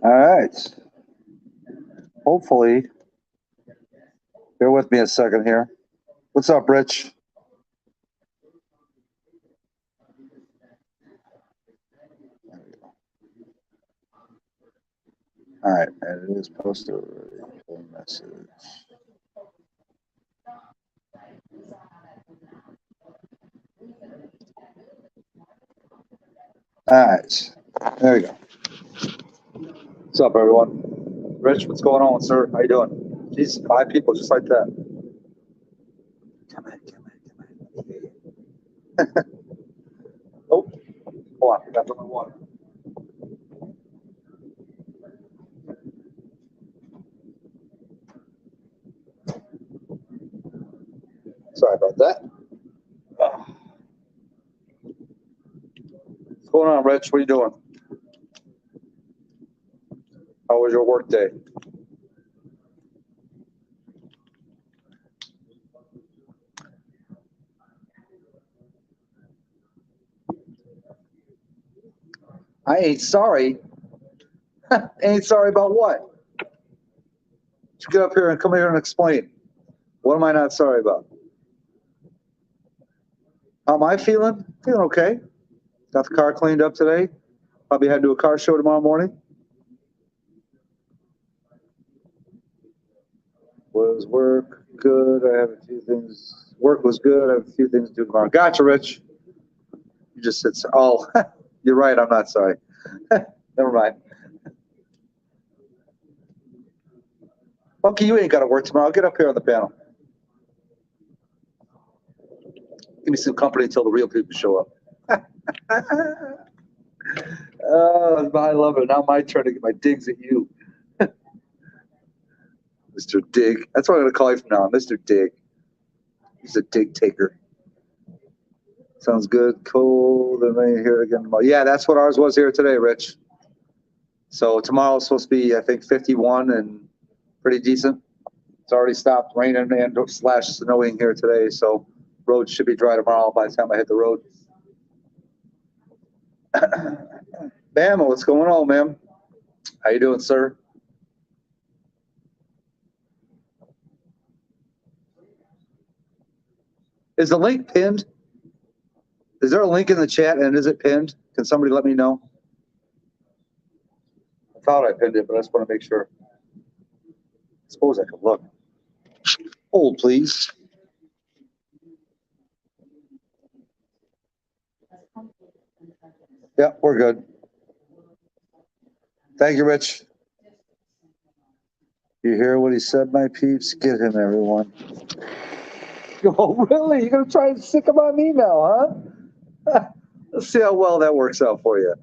All right. Hopefully, bear with me a second here. What's up, Rich? All right, and it is posted already. Full message. All right, there you go. What's up, everyone? Rich, what's going on, sir? How you doing? Jeez, 5 people just like that. Come on. Oh, hold on, I got my water. Sorry about that. What's going on, Rich? What are you doing? How was your work day? I ain't sorry. Ain't sorry about what? Just get up here and come here and explain. What am I not sorry about? How am I feeling? Feeling okay. Got the car cleaned up today. Probably had to do a car show tomorrow morning. Was work good? I have a few things. Work was good. I have a few things to do tomorrow. Gotcha, Rich. You just said, oh, you're right. I'm not sorry. Never mind. Funky, you ain't got to work tomorrow. Get up here on the panel. Give me some company until the real people show up. Oh, I love it. Now my turn to get my digs at you. Mr. Dig. That's what I'm going to call you from now on, Mr. Dig. He's a dig taker. Sounds good. Cool. Then they hear it again tomorrow. Yeah, that's what ours was here today, Rich. So tomorrow's supposed to be, I think, 51 and pretty decent. It's already stopped raining and / snowing here today, so roads should be dry tomorrow by the time I hit the road. Bama, what's going on, ma'am? How you doing, sir? Is the link pinned? Is there a link in the chat, and is it pinned? Can somebody let me know? I thought I pinned it, but I just want to make sure. I suppose I could look. Hold, please. Yeah, we're good. Thank you, Rich. You hear what he said, my peeps? Get him, everyone. Oh, really? You're going to try and stick him on me now, huh? Let's see how well that works out for you.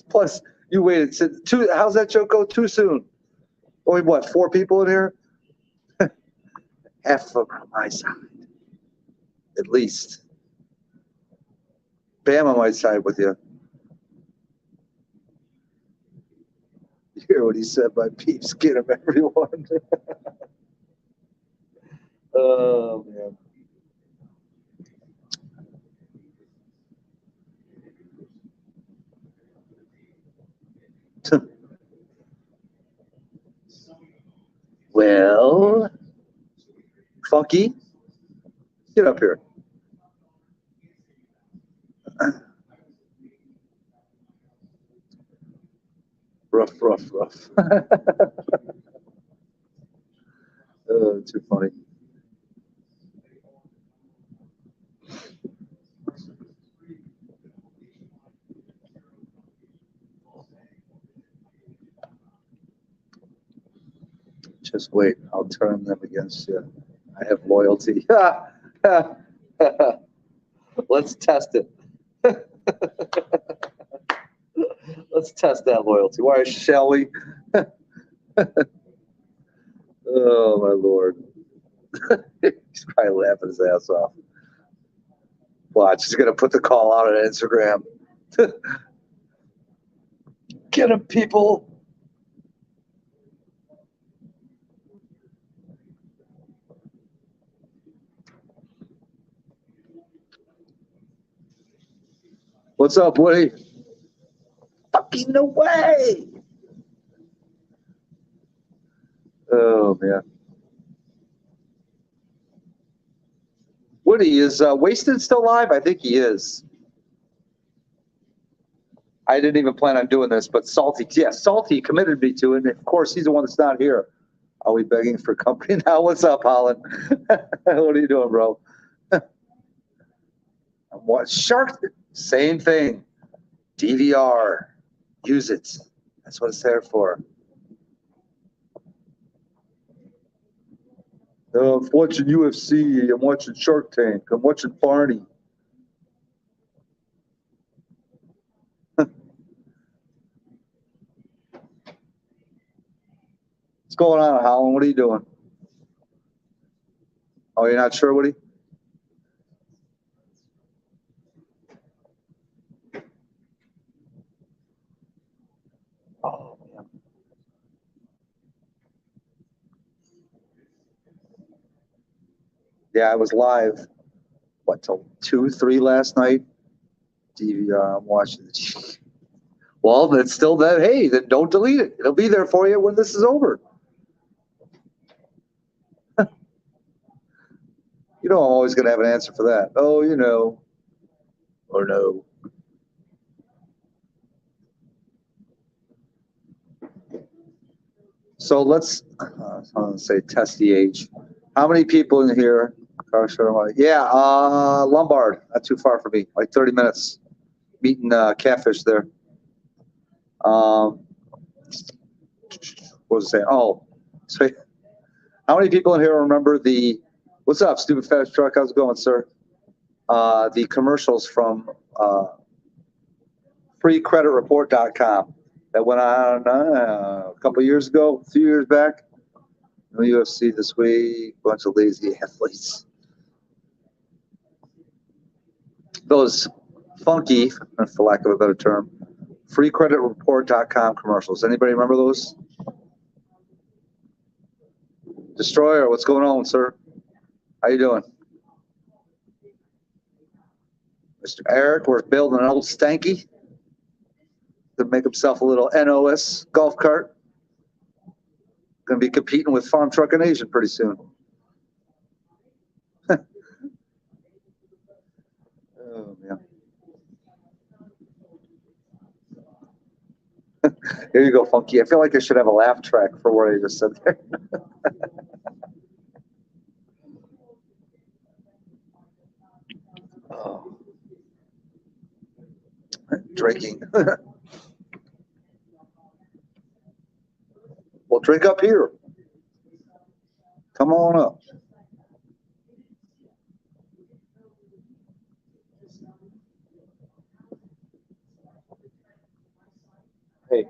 Plus, you waited. How's that joke go? Too soon. Only, what, 4 people in here? Half of them on my side. At least. Bama might side with you. You hear what he said, my peeps? Get him, everyone. Oh, man. Well, Funky, get up here. Rough. Oh, too funny. Just wait. I'll turn them against you. I have loyalty. Let's test it. Let's test that loyalty. Why, shall we? Oh, my Lord. He's probably laughing his ass off. Watch, he's going to put the call out on Instagram. Get him, people. What's up, Woody? speeding away. Oh, man. Woody, is Wasted still live? I think he is. I didn't even plan on doing this, but Salty, yeah, Salty committed me to it. And of course, he's the one that's not here. Are we begging for company now? What's up, Holland? What are you doing, bro? What Shark? Same thing. DVR. Use it. That's what it's there for. I'm watching UFC. I'm watching Shark Tank. I'm watching Barney. What's going on, Holland? What are you doing? Oh, you're not sure, Woody? Oh, man. Yeah, I was live, what, till 2, 3 last night? DVR, I'm watching the Well, that's still that. Hey, then don't delete it. It'll be there for you when this is over. You know, I'm always going to have an answer for that. Oh, you know, or no. So let's, I'm going to say test the age. How many people in here? Yeah, Lombard, not too far from me, like 30 minutes. Meeting Catfish there. What was I saying? Oh, so how many people in here remember what's up, Stupid Fast Truck? How's it going, sir? The commercials from freecreditreport.com that went on a couple years ago, a few years back. No UFC this week, bunch of lazy athletes. Those funky, for lack of a better term, freecreditreport.com commercials. Anybody remember those? Destroyer, what's going on, sir? How you doing? Mr. Eric, we're building an old stanky to make himself a little NOS golf cart. Going to be competing with Farm Truck and Asian pretty soon. Oh, man. Here you go, Funky. I feel like I should have a laugh track for what I just said there. Oh. Drinking. Well, drink up here. Come on up. Hey,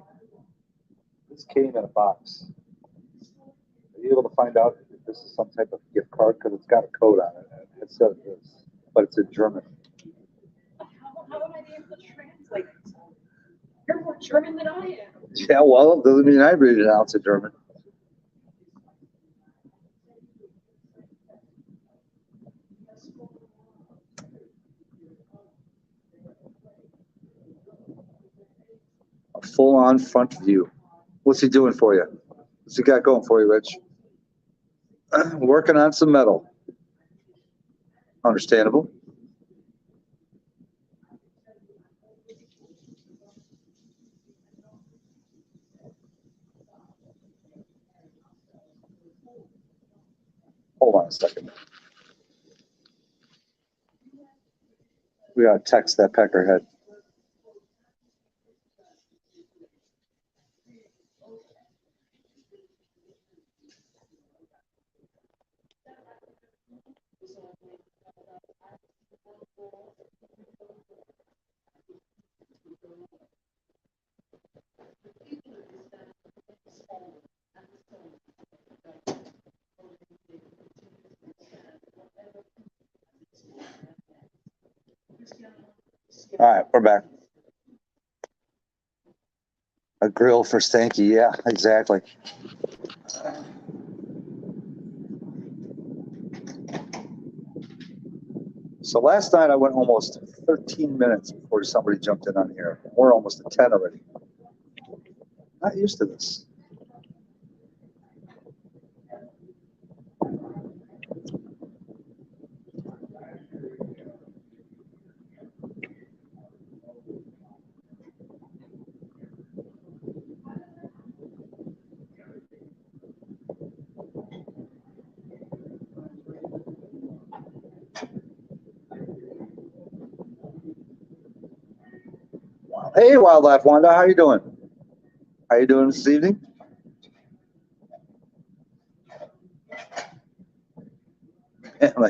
this came in a box. Are you able to find out if this is some type of gift card? Because it's got a code on it. It says this, but it's in German. How am I able to translate it? You're more German than I am. Yeah, well, it doesn't mean I read it out to German. A full-on front view. What's he doing for you? What's he got going for you, Rich? Working on some metal. Understandable. Hold on a second. We gotta text that peckerhead. All right, we're back. A grill for Stanky, yeah, exactly. So last night I went almost 13 minutes before somebody jumped in on here. We're almost at 10 already. Not used to this. Hey, Wildlife Wanda, how you doing? How you doing this evening?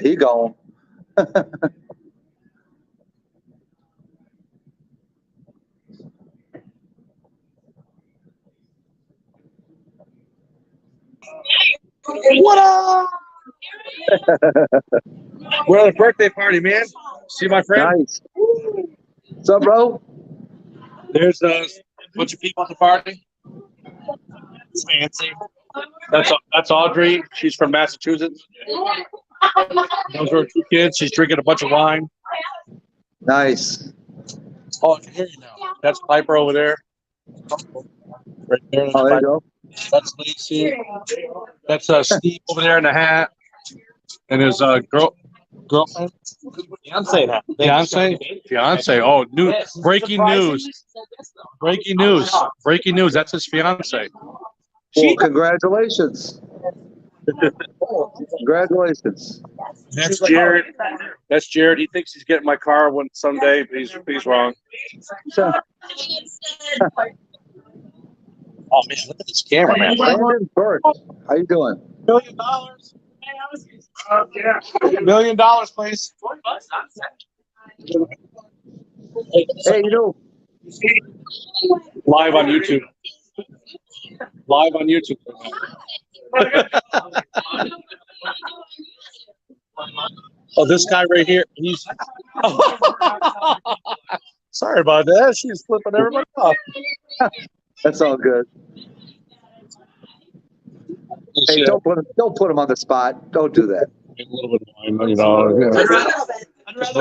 He gone. What up? We're at a birthday party, man. See my friend? Nice. What's up, bro? There's a bunch of people at the party. It's fancy. That's Audrey. She's from Massachusetts. Those are her 2 kids. She's drinking a bunch of wine. Nice. Oh, I can hear you now. That's Piper over there. Right there. Oh, there you go. That's Lacey. That's Steve over there in the hat. And his girlfriend. Fiance. Oh, new breaking news. Breaking news. That's his fiance. Well, congratulations. Congratulations. That's Jared. That's Jared. He thinks he's getting my car someday, but he's wrong. Oh man, look at this camera, man. Brandon Burke, how you doing? $1 million. $1 million, please. Hey, you know, Live on YouTube. Live on YouTube. Oh, this guy right here. He's. Sorry about that. She's flipping everybody off. that's all good. Hey, don't put him on the spot. Don't do that. A little bit of wine, you know.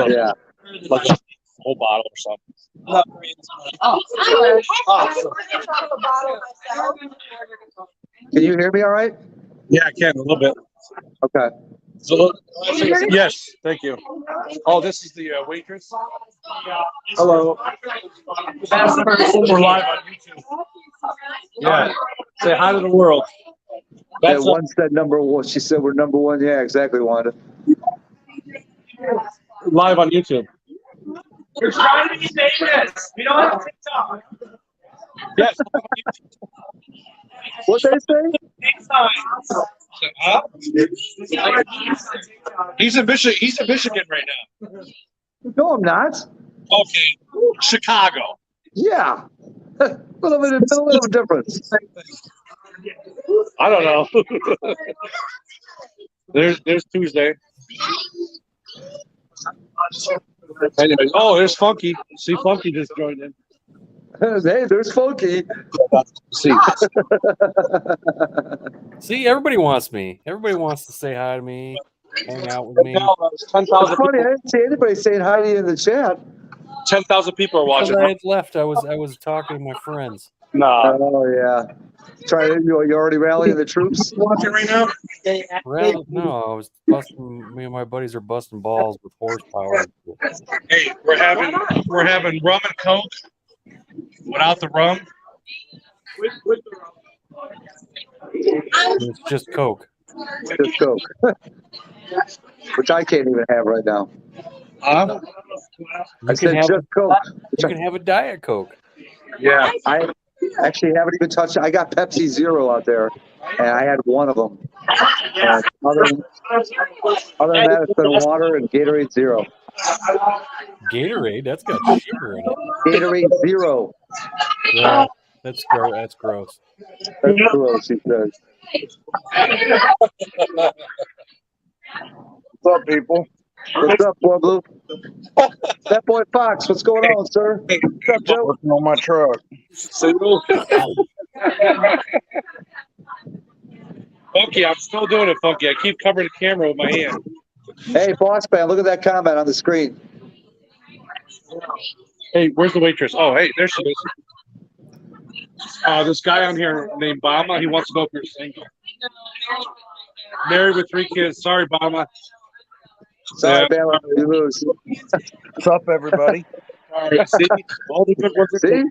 Yeah. Like a whole bottle or something. Can you hear me all right? Yeah, I can a little bit. Okay. So, yes, thank you. Oh, this is the waitress. Hello. We're live on YouTube. Yeah. Say hi to the world. Yeah, one said number one. She said we're number one. Yeah, exactly, Wanda. Live on YouTube. We're trying to be famous. We don't have TikTok. Yes. What they say? Huh? He's in Michigan right now. No, I'm not. Okay. Chicago. Yeah. A little difference. I don't know. There's Tuesday. Anyway, oh, there's Funky. See, Funky just joined in. Hey, there's Funky. See. See, everybody wants me. Everybody wants to say hi to me, hang out with me. It's 10,000 funny. I people, didn't see anybody saying hi to you in the chat. 10,000 people are watching. When I had left, I was talking to my friends. Nah. Oh yeah. You already rallying the troops? Watching right now? No, I was busting. Me and my buddies are busting balls with horsepower. Hey, we're having rum and Coke without the rum. With the rum. It's just Coke. Just Coke. Which I can't even have right now. I said just Coke. You can have a Diet Coke. Yeah. I actually haven't even touched it. I got Pepsi Zero out there, and I had one of them. And other than that, it's been water and Gatorade Zero. Gatorade, that's got sugar in it. Gatorade Zero. Yeah, that's gross. That's gross. That's gross, he says. What's up, people? What's up, Boy Blue? That boy Fox, what's going on, sir? What's up, Joe? Working on my truck. Funky, I'm still doing it, Funky. I keep covering the camera with my hand. Hey, boss man, look at that comment on the screen. Hey, where's the waitress? Oh, hey, there she is. This guy on here named Bama, he wants to know if you're single. Married with 3 kids. Sorry, Bama. Sorry, Yeah. Bama, you lose. What's up, everybody? All right, see? All the good work. See?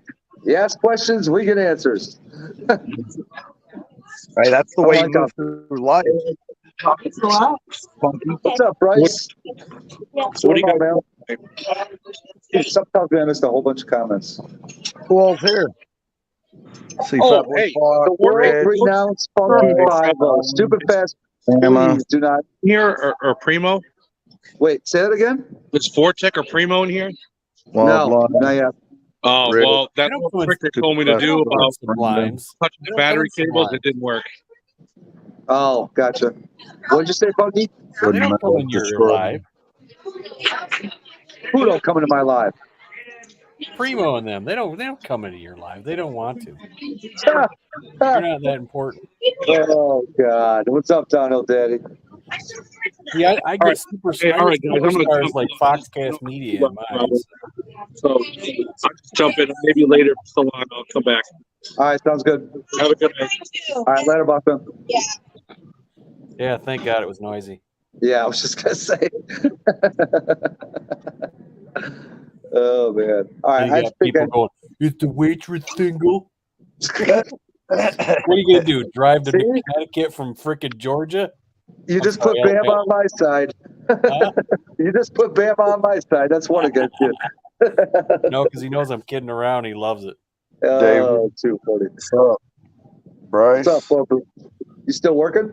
You ask questions, we get answers. Hey, that's the I way like you move through life. Funky. What's up, Bryce? So what do you got? man? Sometimes I missed a whole bunch of comments. Who all's here? See, Oh, Fat Boy hey, Fox, the world Red, Renounce Funky Right. 5-0. Stupid fast. Emma. Please do not. Here or Primo? Wait, say that again? Is Vortec or Primo in here? Wild No, Blood, not yet. Oh, Red. well, that's I don't what put- Rick told me to do about Sublimes. touching the battery cables. It didn't work. Oh, gotcha. What'd you say, Funky? They don't come in your live. Who don't come into my live? Primo and them. They don't come into your live. They don't want to. They're not that important. Oh, God. What's up, Downhill Daddy? Yeah, I get super Hey, all right, guys, I'm gonna superstars jump like in. Foxcast Media in mine. So I'll just jump in. Maybe later, so long, I'll come back. All right, sounds good. Have a good night. All right, later, Buckman. Yeah, thank God it was noisy. Yeah, I was just going to say. Oh, man. All right, And I you just got think people going, is the waitress single? What are you gonna do? Drive to See? Connecticut from frickin' Georgia? you I'm just put sorry, Bam on my side. Huh? You just put Bam on my side. That's one against you. No, because he knows I'm kidding around. He loves it. Oh, too funny. What's up, Bryce? What's up, Bubba? You still working?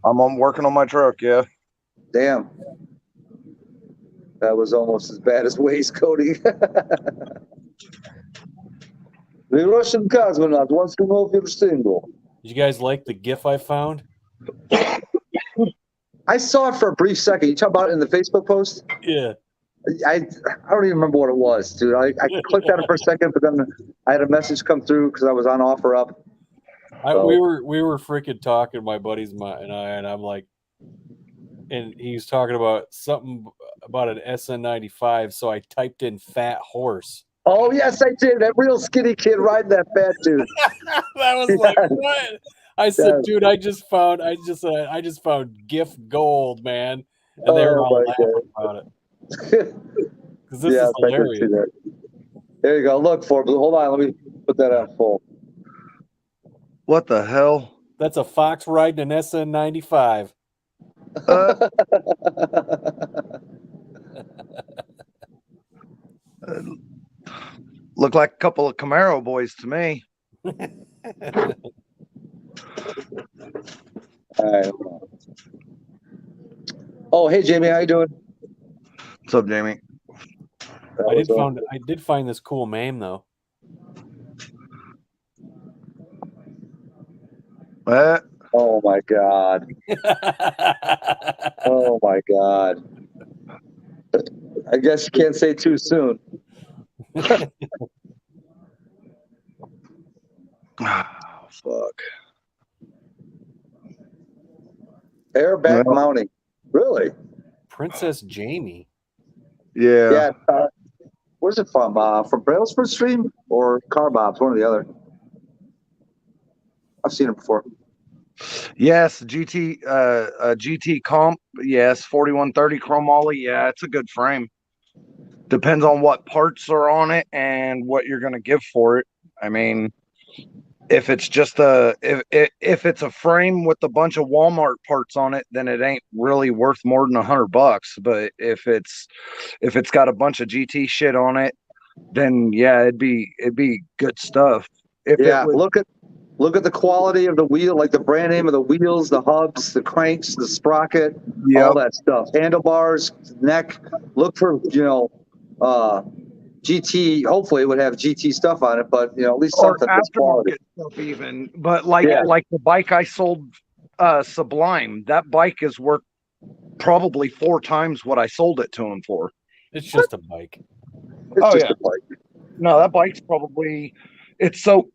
I'm working on my truck, yeah. Damn. That was almost as bad as waistcoating. The Russian cosmonaut wants to know if you're single. Did you guys like the GIF I found? I saw it for a brief second. You talk about it in the Facebook post? Yeah. I don't even remember what it was, dude. I clicked on it for a second, but then I had a message come through because I was on OfferUp. We were freaking talking, my buddies and I, and I'm like, and he was talking about something about an SN95, so I typed in fat horse. Oh, yes, I did. That real skinny kid riding that fat dude. That was like, what? I said, dude, I just found GIF gold, man. And they were all laughing about it. Because this is I can hilarious. see that. There you go. Look, Forbes. Hold on. Let me put that on full. What the hell? That's a fox riding an SN95. Look like a couple of Camaro boys to me. All right. Hold on. Oh, hey, Jamie. How you doing? What's up, Jamie? I did find this cool meme though. Oh, my God. Oh, my God. I guess you can't say too soon. Fuck. Airbag Well. mounting. Really? Princess Jamie. Yeah. Yeah. Where's it from? From Brailsford Stream or Car Bob's? One or the other. I've seen it before. Yes, GT comp. Yes, 4130 chromoly. Yeah, it's a good frame. Depends on what parts are on it and what you're gonna give for it. I mean, if it's just if it's a frame with a bunch of Walmart parts on it, then it ain't really worth more than $100. But if it's got a bunch of GT shit on it, then yeah, it'd be good stuff. If Yeah. it was, Look at the quality of the wheel, like the brand name of the wheels, the hubs, the cranks, the sprocket, yeah, all that stuff. Handlebars, neck. Look for, GT. Hopefully it would have GT stuff on it, but at least or something that's quality. aftermarket stuff even. But like Yeah. like the bike I sold, Sublime, that bike is worth probably 4 times what I sold it to him for. It's just a bike. It's Oh, just yeah. a bike. No, that bike's probably it's so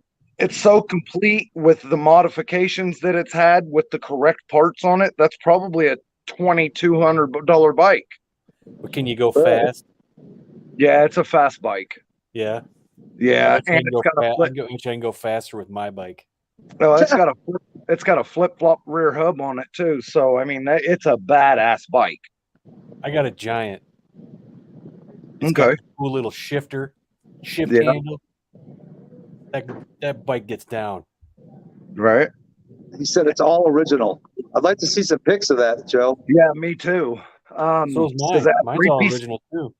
complete with the modifications that it's had with the correct parts on it. That's probably a $2,200 bike. But can you go Really? fast? Yeah, it's a fast bike. Yeah. Yeah, I and I can go faster with my bike. no, it's got a flip flop rear hub on it too. So I mean, it's a badass bike. I got a Giant. It's got Okay. a cool little shift Yeah. handle. That bike gets down. Right. He said it's all original. I'd like to see some pics of that, Joe. Yeah, me too. So is mine. Does it have Mine's all three-piece? original too.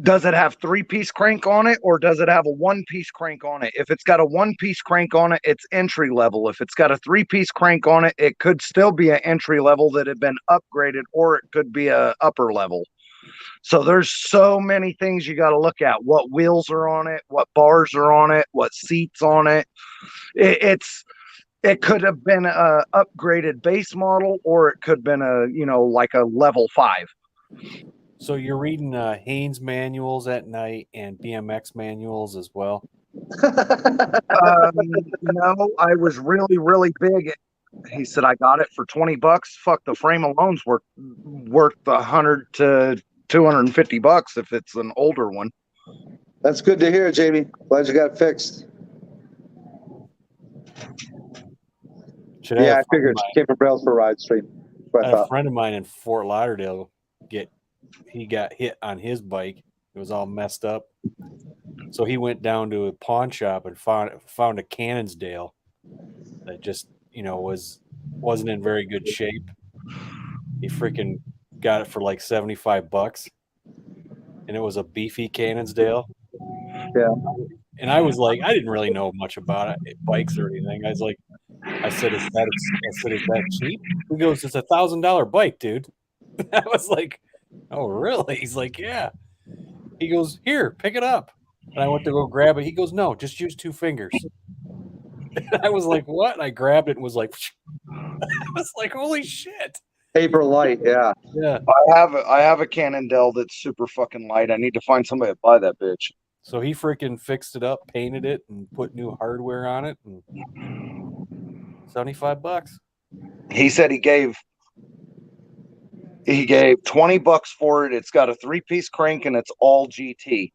Does it have 3-piece crank on it, or does it have a 1-piece crank on it? If it's got a 1-piece crank on it, it's entry level. If it's got a 3-piece crank on it, it could still be an entry level that had been upgraded, or it could be a upper level. So there's so many things you got to look at. What wheels are on it? What bars are on it? What seats on it? It could have been a upgraded base model, or it could have been like a level 5. So you're reading Haynes manuals at night and BMX manuals as well. No, I was really, really big. He said I got it for $20. Fuck, the frame alone's worth $100 to $250 if it's an older one. That's good to hear, Jamie. Glad you got it fixed. Yeah, I figured it came from Brailsford Ride Stream. A friend of mine in Fort Lauderdale got hit on his bike. It was all messed up. So he went down to a pawn shop and found a Cannonsdale that just, wasn't in very good shape. He freaking got it for like $75. And it was a beefy Cannonsdale. Yeah. And I was like, I didn't really know much about bikes or anything. I said, is that cheap? He goes, it's $1,000 bike, dude. I was like, oh, really? He's like, yeah. He goes, here, pick it up. And I went to go grab it. He goes, no, just use 2 fingers. And I was like, what? And I grabbed it and was like, I was like, holy shit. Paper light, yeah. Yeah. I have a Cannondale that's super fucking light. I need to find somebody to buy that bitch. So he freaking fixed it up, painted it, and put new hardware on it. And $75. He said he gave $20 for it. It's got a 3-piece crank and it's all GT.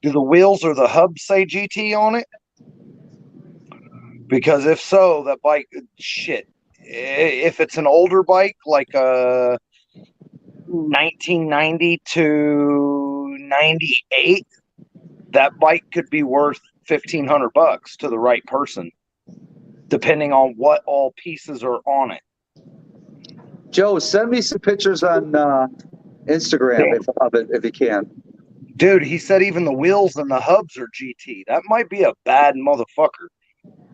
Do the wheels or the hub say GT on it? Because if so, that bike, shit. If it's an older bike, like a 1990 to 98, that bike could be worth $1,500 to the right person, depending on what all pieces are on it. Joe, send me some pictures on Instagram of it if you can. Dude, he said even the wheels and the hubs are GT. That might be a bad motherfucker.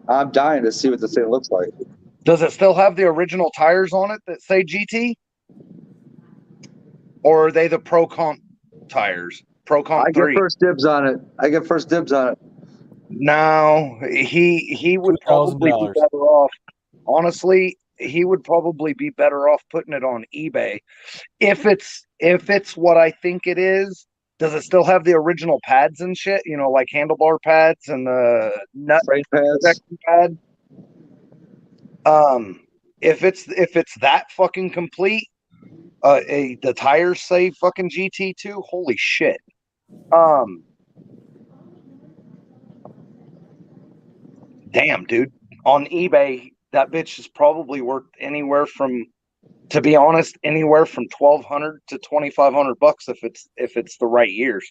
I'm dying to see what this thing looks like. Does it still have the original tires on it that say GT? Or are they the Pro Comp tires? Pro Comp 3? I get first dibs on it. No, he would probably be better off. Honestly, he would probably be better off putting it on eBay. If it's what I think it is, does it still have the original pads and shit? Like handlebar pads and the nut pads. Pad. If it's that fucking complete, the tires say fucking GT2. Holy shit. Damn, dude. On eBay, that bitch is probably worth anywhere from, to be honest, anywhere from $1,200 to $2,500 if it's the right years.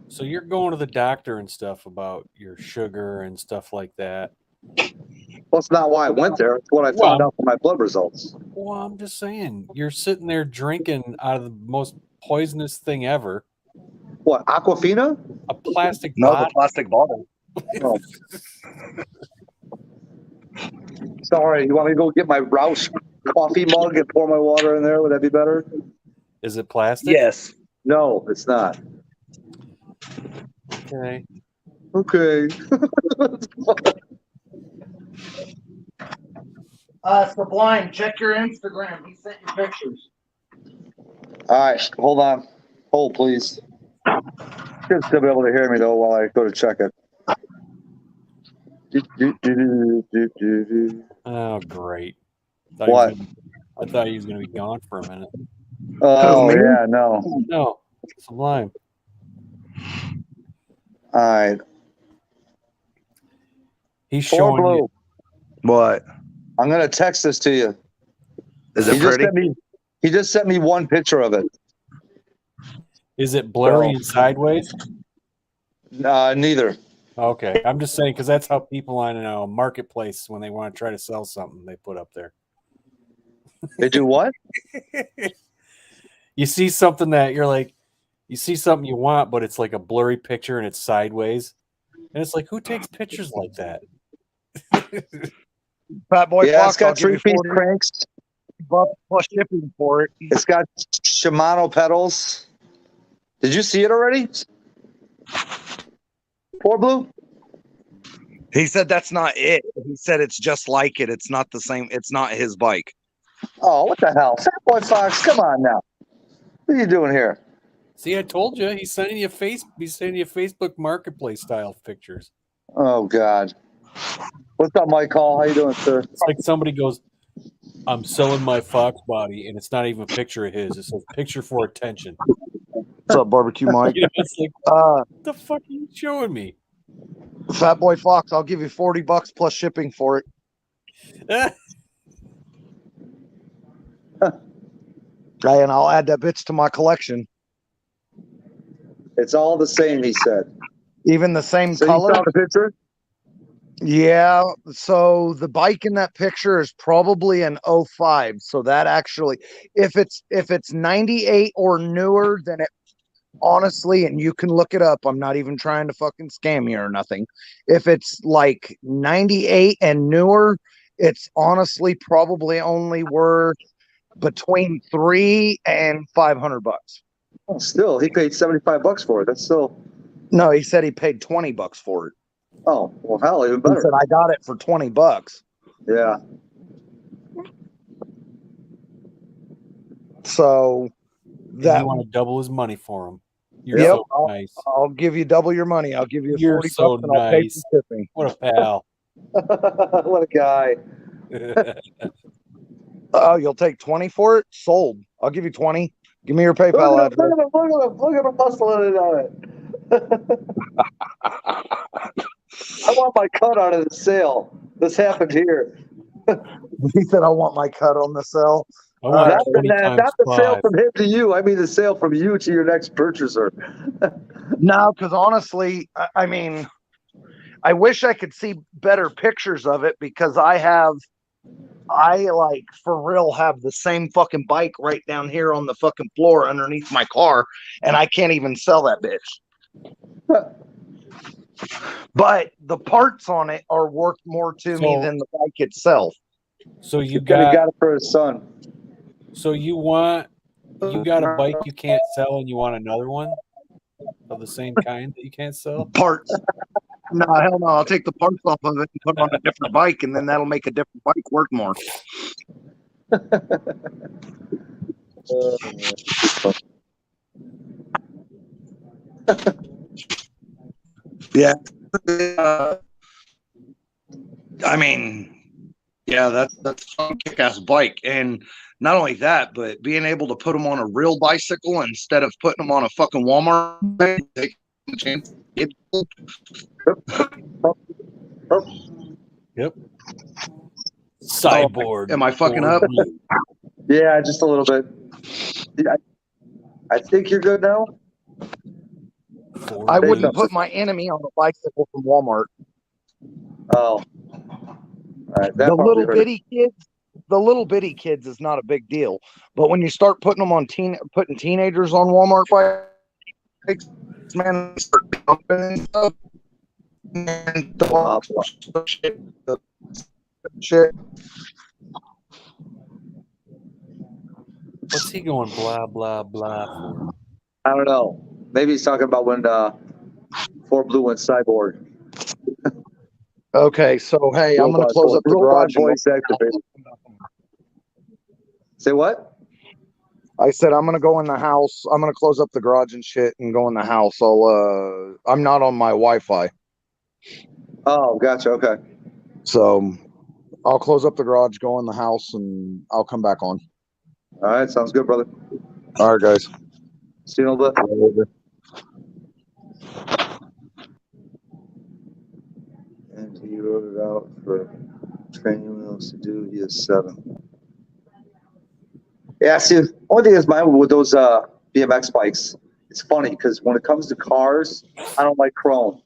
So you're going to the doctor and stuff about your sugar and stuff like that. Well, it's not why I went there. It's what I found out from my blood results. Well, I'm just saying, you're sitting there drinking out of the most poisonous thing ever. What, Aquafina? A plastic bottle. No, the plastic bottle. Oh. Sorry, you want me to go get my Roush coffee mug and pour my water in there? Would that be better? Is it plastic? Yes. No, it's not. Okay. Sublime, check your Instagram. He sent you pictures. All right, hold on. Hold, please. Should still be able to hear me, though, while I go to check it. Oh, great. What? I thought he was going to be gone for a minute. Oh, yeah, no. No, Sublime. All right. He's Four showing blue. you. What I'm gonna text this to you. is it He just pretty? sent me. He just sent me one picture of it. Is it blurry So- and sideways? Neither. Okay, I'm just saying because that's how people on a marketplace, when they want to try to sell something, they put up there. They do what? You see something that you're like, you see something you want, but it's like a blurry picture and it's sideways, and it's like, who takes pictures like that? Fat Boy Yeah, it's Fox, I'll got give you three-piece 40 cranks. bucks plus shipping for it. It's got Shimano pedals. Did you see it already? Four blue? He said that's not it. He said it's just like it. It's not the same. It's not his bike. Oh, what the hell? Fat Boy Fox, come on now. What are you doing here? See, I told you, he's sending you Facebook Marketplace style pictures. Oh, God. What's up, Mike Hall? How you doing, sir? It's like somebody goes, "I'm selling my Fox body," and it's not even a picture of his. It says "picture for attention." What's up, Barbecue Mike? You know, it's like, what the fuck are you showing me? Fat Boy Fox, I'll give you 40 bucks plus shipping for it. Hey, and I'll add that bitch to my collection. It's all the same, he said. Even the same So color. you saw the picture? Yeah. So the bike in that picture is probably an 05. So that actually, if it's 98 or newer, then it honestly, and you can look it up. I'm not even trying to fucking scam you or nothing. If it's like 98 and newer, it's honestly probably only worth between $300 and $500. Oh, still, he paid $75 for it. That's still. No, he said he paid $20 for it. Oh, well, hell, even He better. said I got it for $20. Yeah. So That that you want to double his money for him. You're Yep. so nice. I'll give you double your money. I'll give you You're 40 so bucks and I'll pay nice. for shipping. What a pal. What a guy. Oh, you'll take 20 for it? Sold. I'll give you 20. Give me your Look PayPal at him, address. look at him hustling it on it. I want my cut out of the sale. This happened here. He said I want my cut on the sell. I want Not 20 the, times not the sale 5. from him to you. I mean the sale from you to your next purchaser. No, because honestly, I mean, I wish I could see better pictures of it because I like for real have the same fucking bike right down here on the fucking floor underneath my car, and I can't even sell that bitch. But the parts on it are worth more to me than the bike itself. So you He got got it for his son. so you got a bike you can't sell and you want another one of the same kind that you can't sell? Parts. No, hell no. I'll take the parts off of it and put it on a different bike, and then that'll make a different bike worth more. Yeah. I mean, yeah, that's a kick-ass bike. And not only that, but being able to put them on a real bicycle instead of putting them on a fucking Walmart bike, take a chance. Yep. Cyborg. Am I fucking up? Yeah, just a little bit. Yeah, I think you're good now. I wouldn't put my enemy on a bicycle from Walmart. Oh. All right. That The probably little hurt. bitty kids, the little bitty kids is not a big deal. But when you start putting them on putting teenagers on Walmart bikes, man, they start jumping and stuff. And the shit. What's he going blah blah blah for? I don't know. Maybe he's talking about when Four Blue went cyborg. Okay, so hey, I'm gonna close up the Robot garage. and voice activated. Say what? I said I'm gonna go in the house. I'm gonna close up the garage and shit and go in the house. I'm not on my Wi-Fi, Oh, gotcha. Okay. so I'll close up the garage, go in the house, and I'll come back on. All right. Sounds good, brother. All right, guys. See you in a little bit. And He wrote it out for training wheels to do. He is 7. Yeah, see, only thing is mine with those BMX bikes. It's funny because when it comes to cars, I don't like chrome.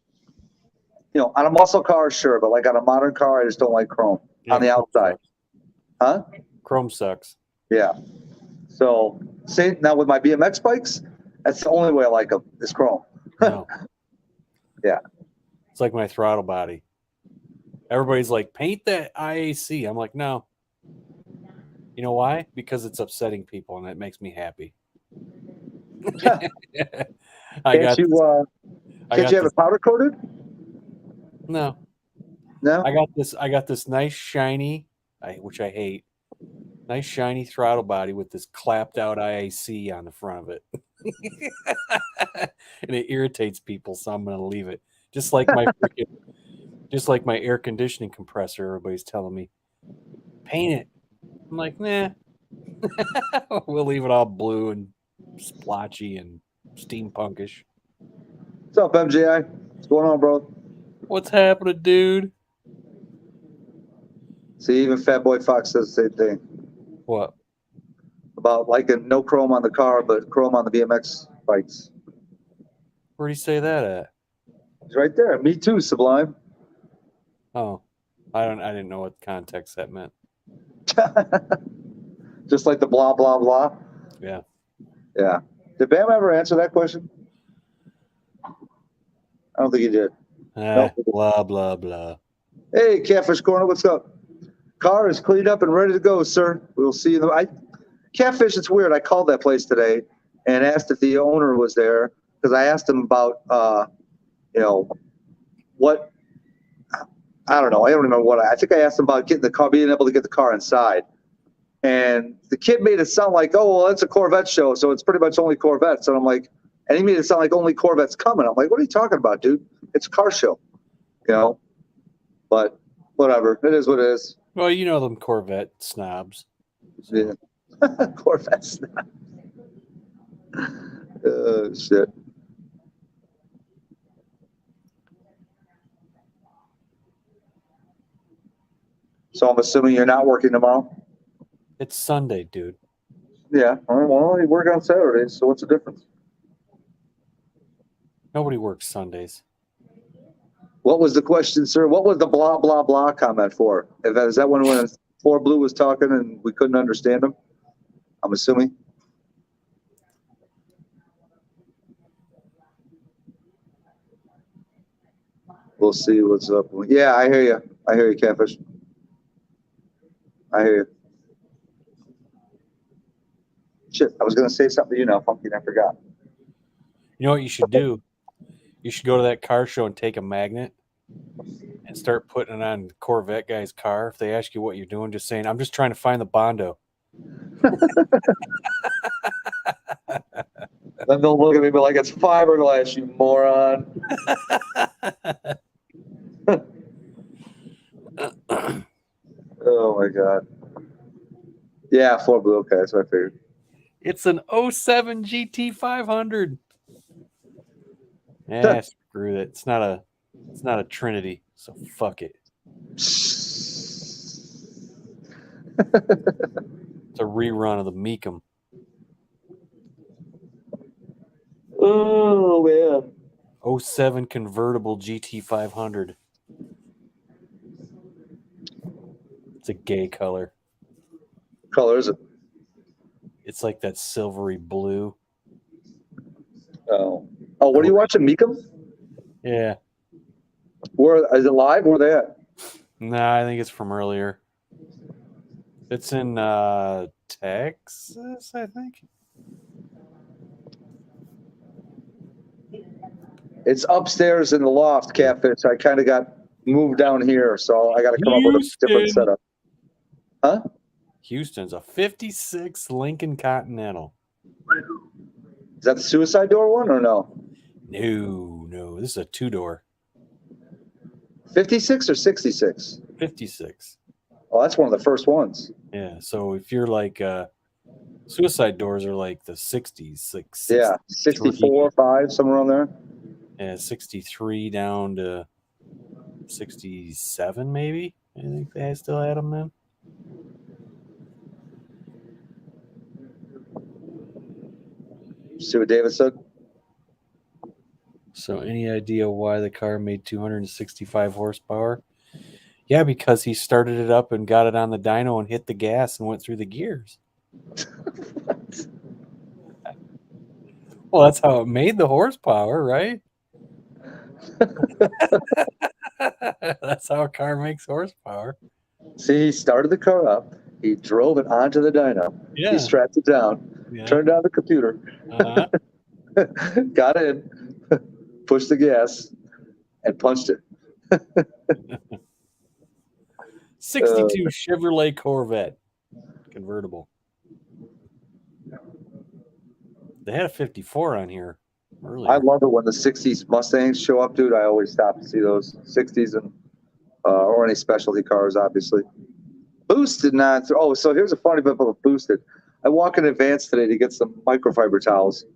You know, on a muscle car, sure, but like on a modern car, I just don't like chrome on the Chrome outside. sucks. Huh? Chrome sucks. Yeah. So, same now with my BMX bikes. That's the only way I like them is chrome. No. Yeah. It's like my throttle body. Everybody's like, paint that IAC. I'm like, no. You know why? Because it's upsetting people and it makes me happy. Can't you have it powder coated? No. No. I got this nice shiny, which I hate. Nice shiny throttle body with this clapped out IAC on the front of it. And it irritates people, so I'm gonna leave it. Just like my air conditioning compressor, everybody's telling me, paint it. I'm like, nah. We'll leave it all blue and splotchy and steampunkish. What's up, MJI? What's going on, bro? What's happening, dude? See, even Fat Boy Fox says the same thing What? about liking no chrome on the car, but chrome on the BMX bikes. Where do you say that at? It's right there. Me too, Sublime. Oh, I didn't know what context that meant. Just like the blah blah blah. Yeah. Yeah. Did Bam ever answer that question? I don't think he did. Nope. Blah blah blah. Hey, Catfish Corner, what's up? Car is cleaned up and ready to go, sir. We'll see you. Catfish, it's weird. I called that place today and asked if the owner was there because I asked him about, what. I don't know. I don't remember what. I think I asked him about getting the car, being able to get the car inside. And the kid made it sound like, oh, well, it's a Corvette show, so it's pretty much only Corvettes. And I'm like, and he made it sound like only Corvettes coming. I'm like, what are you talking about, dude? It's a car show, But whatever. It is what it is. Well, you know them Corvette snobs. Yeah. Corvette snobs. Shit. So I'm assuming you're not working tomorrow? It's Sunday, dude. Yeah. All right, well, you work on Saturdays, so what's the difference? Nobody works Sundays. What was the question, sir? What was the blah, blah, blah comment for? Is that when 4 Blue was talking and we couldn't understand him? I'm assuming. We'll see what's up. Yeah, I hear you. I hear you, Catfish. I hear you. Shit, I was going to say something to you now, Funky, and I forgot. You know what you should do? You should go to that car show and take a magnet and start putting it on the Corvette guy's car. If they ask you what you're doing, just saying, I'm just trying to find the Bondo. Then they'll look at me and be like, it's fiberglass, you moron. Oh, my God. Yeah, 4 Blue. Okay, that's what I figured. It's an 07 GT 500. Yeah, screw it. It's not a Trinity, so fuck it. It's a rerun of the Meekum. Oh, man. 07 convertible GT 500. It's a gay color. What color is it? It's like that silvery blue. Oh, what are you watching, Meekum? Yeah. Where is it live? Where are they at? Nah, I think it's from earlier. It's in Texas, I think. It's upstairs in the loft, Catfish. I kind of got moved down here, so I got to come up with a different Houston. setup. Huh? Houston's a 56 Lincoln Continental. Is that the suicide door one or no? No. This is a 2-door. 56 or 66? 56. Oh, that's one of the first ones. Yeah. So if you're like suicide doors are like the 60s, like 60, Yeah, 64, 5, somewhere around there. yeah, 63 down to 67 maybe. I think they still had them then. See what David said? So, any idea why the car made 265 horsepower? Yeah, because he started it up and got it on the dyno and hit the gas and went through the gears. Well, that's how it made the horsepower, right? That's how a car makes horsepower. See, he started the car up. He drove it onto the dyno. Yeah. He strapped it down, Yeah. turned on the computer, Uh-huh. got in, pushed the gas, and punched it. 62 Chevrolet Corvette convertible. They had a 54 on here earlier. I love it when the 60s Mustangs show up, dude. I always stop to see those 60s and or any specialty cars, obviously. Boosted not. Oh, so here's a funny bit about Boosted. I walk in Advance today to get some microfiber towels,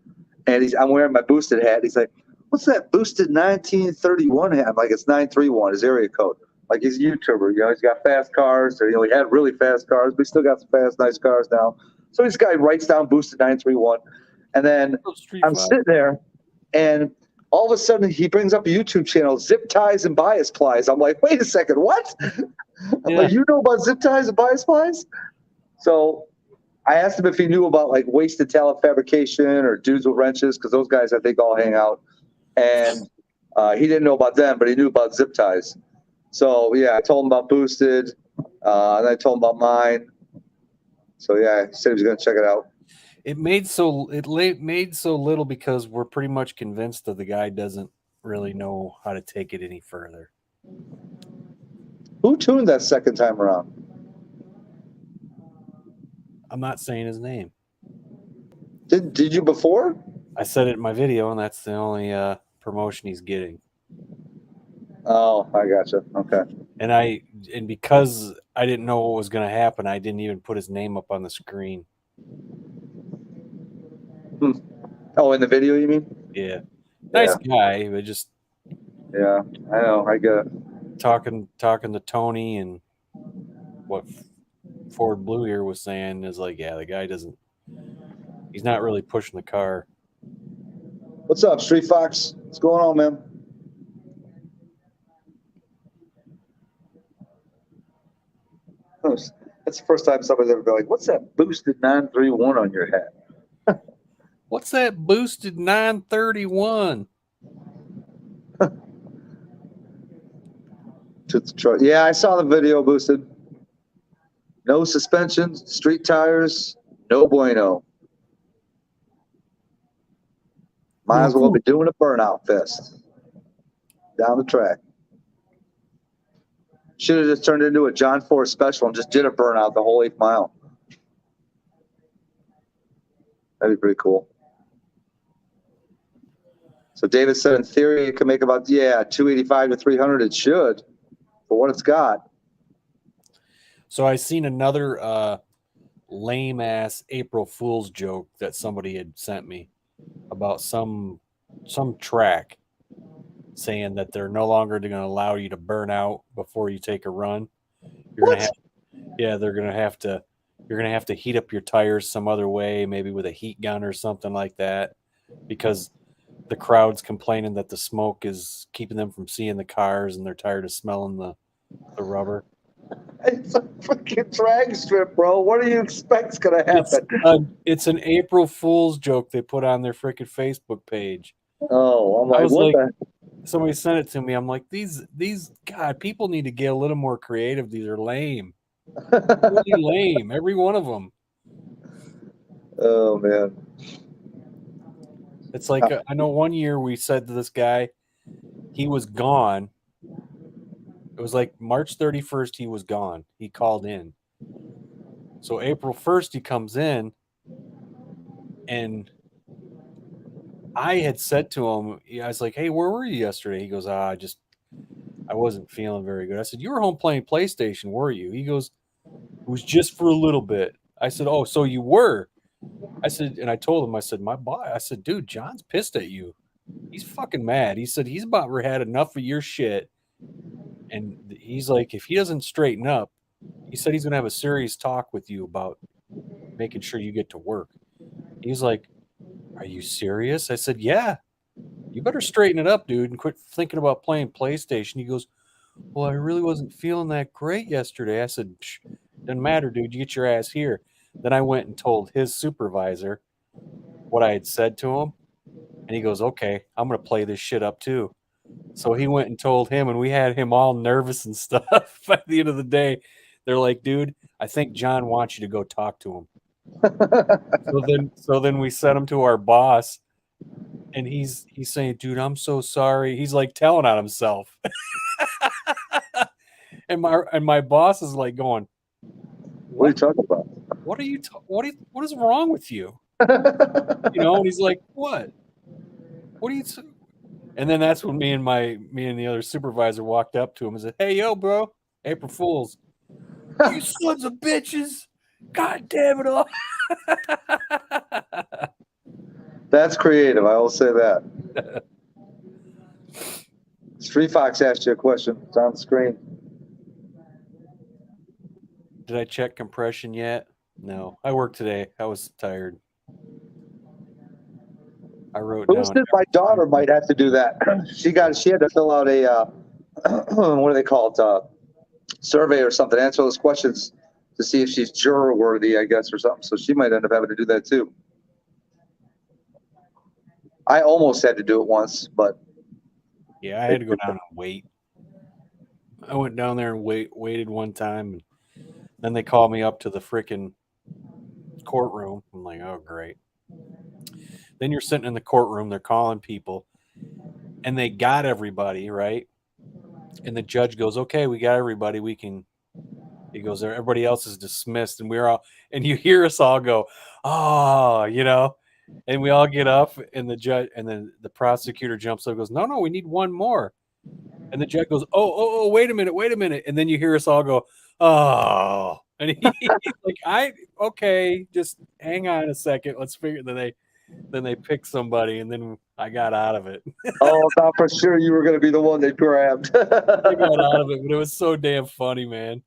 and I'm wearing my Boosted hat. He's like, "What's that Boosted 1931 hat?" I'm like, "It's 931. His area code." Like he's a YouTuber, he's got fast cars, or he had really fast cars, but he still got some fast, nice cars now. So this guy writes down Boosted 931, and then I'm sitting there, and all of a sudden he brings up a YouTube channel, Zip Ties and Bias Plies. I'm like, wait a second, what? I'm like, you know about zip ties and bias plies? So I asked him if he knew about like wasted talent fabrication or dudes with wrenches, because those guys I think all hang out, and he didn't know about them, but he knew about zip ties. So yeah, I told him about Boosted, and I told him about mine. So yeah, he said he was going to check it out. It made so little because we're pretty much convinced that the guy doesn't really know how to take it any further. Who tuned that second time around? I'm not saying his name. Did you before? I said it in my video, and that's the only promotion he's getting. Oh, I gotcha. Okay. And because I didn't know what was going to happen, I didn't even put his name up on the screen. Oh, in the video, you mean? Yeah. Nice guy, but just Yeah, I know. I get it. talking to Tony, and what Ford Blue here was saying is like, yeah, the guy he's not really pushing the car. What's up, Street Fox? What's going on, man? That's the first time somebody's ever been like, what's that Boosted 931 on your hat? What's that Boosted 931? Yeah, I saw the video, Boosted. No suspension, street tires, no bueno. Might as well be doing a burnout fest down the track. Should have just turned it into a John Force special and just did a burnout the whole 8th mile. That'd be pretty cool. So David said in theory it could make about 285 to 300. It should for what it's got. So I seen another lame ass April Fool's joke that somebody had sent me about some track saying that they're no longer going to allow you to burn out before you take a run. You're going to have to heat up your tires some other way, maybe with a heat gun or something like that, because the crowd's complaining that the smoke is keeping them from seeing the cars and they're tired of smelling the rubber. It's a freaking drag strip, bro. What do you expect's going to happen? It's an April Fool's joke they put on their freaking Facebook page. Oh, I'm like, what the? Somebody sent it to me. I'm like, these God, people need to get a little more creative. These are lame. Really lame. Every one of them. Oh, man. It's like, I know one year we said to this guy, he was gone. It was like March 31st, he was gone. He called in. So April 1st, he comes in, and I had said to him, I was like, hey, where were you yesterday? He goes, I wasn't feeling very good. I said, you were home playing PlayStation, were you? He goes, it was just for a little bit. I said, oh, so you were? I said, and I told him, I said, dude, John's pissed at you. He's fucking mad. He said, he's about had enough of your shit. And he's like, if he doesn't straighten up, he said he's going to have a serious talk with you about making sure you get to work. He's like, are you serious? I said, yeah. You better straighten it up, dude, and quit thinking about playing PlayStation. He goes, well, I really wasn't feeling that great yesterday. I said, doesn't matter, dude. You get your ass here. Then I went and told his supervisor what I had said to him. And he goes, okay, I'm going to play this shit up too. So he went and told him, and we had him all nervous and stuff. By the end of the day, they're like, dude, I think John wants you to go talk to him. So then we sent him to our boss. And he's saying, dude, I'm so sorry. He's like telling on himself. and my boss is like going, What are you talking about? what is wrong with you? And he's like, what are you and then that's when me and the other supervisor walked up to him and said, hey, yo, bro, April Fools. You sons of bitches. God damn it all. That's creative. I will say that. Street Fox asked you a question. It's on the screen. Did I check compression yet? No. I worked today. I was tired. I wrote down. My daughter might have to do that. She had to fill out a what do they call it? Survey or something. Answer those questions to see if she's juror worthy, I guess, or something. So she might end up having to do that too. I almost had to do it once, but yeah, I had to go down and wait. I went down there and waited one time, and then they called me up to the freaking courtroom. I'm like, oh great. Then you're sitting in the courtroom, they're calling people, and they got everybody, right? And the judge goes, okay, we got everybody. He goes, everybody else is dismissed. And and you hear us all go, oh, and we all get up, and the judge, and then the prosecutor jumps up and goes, no, we need one more. And the judge goes, oh, wait a minute. And then you hear us all go, oh, and he's like, okay, just hang on a second. Let's figure. Then they picked somebody, and then I got out of it. Oh, I thought for sure you were going to be the one they grabbed. I got out of it, but it was so damn funny, man.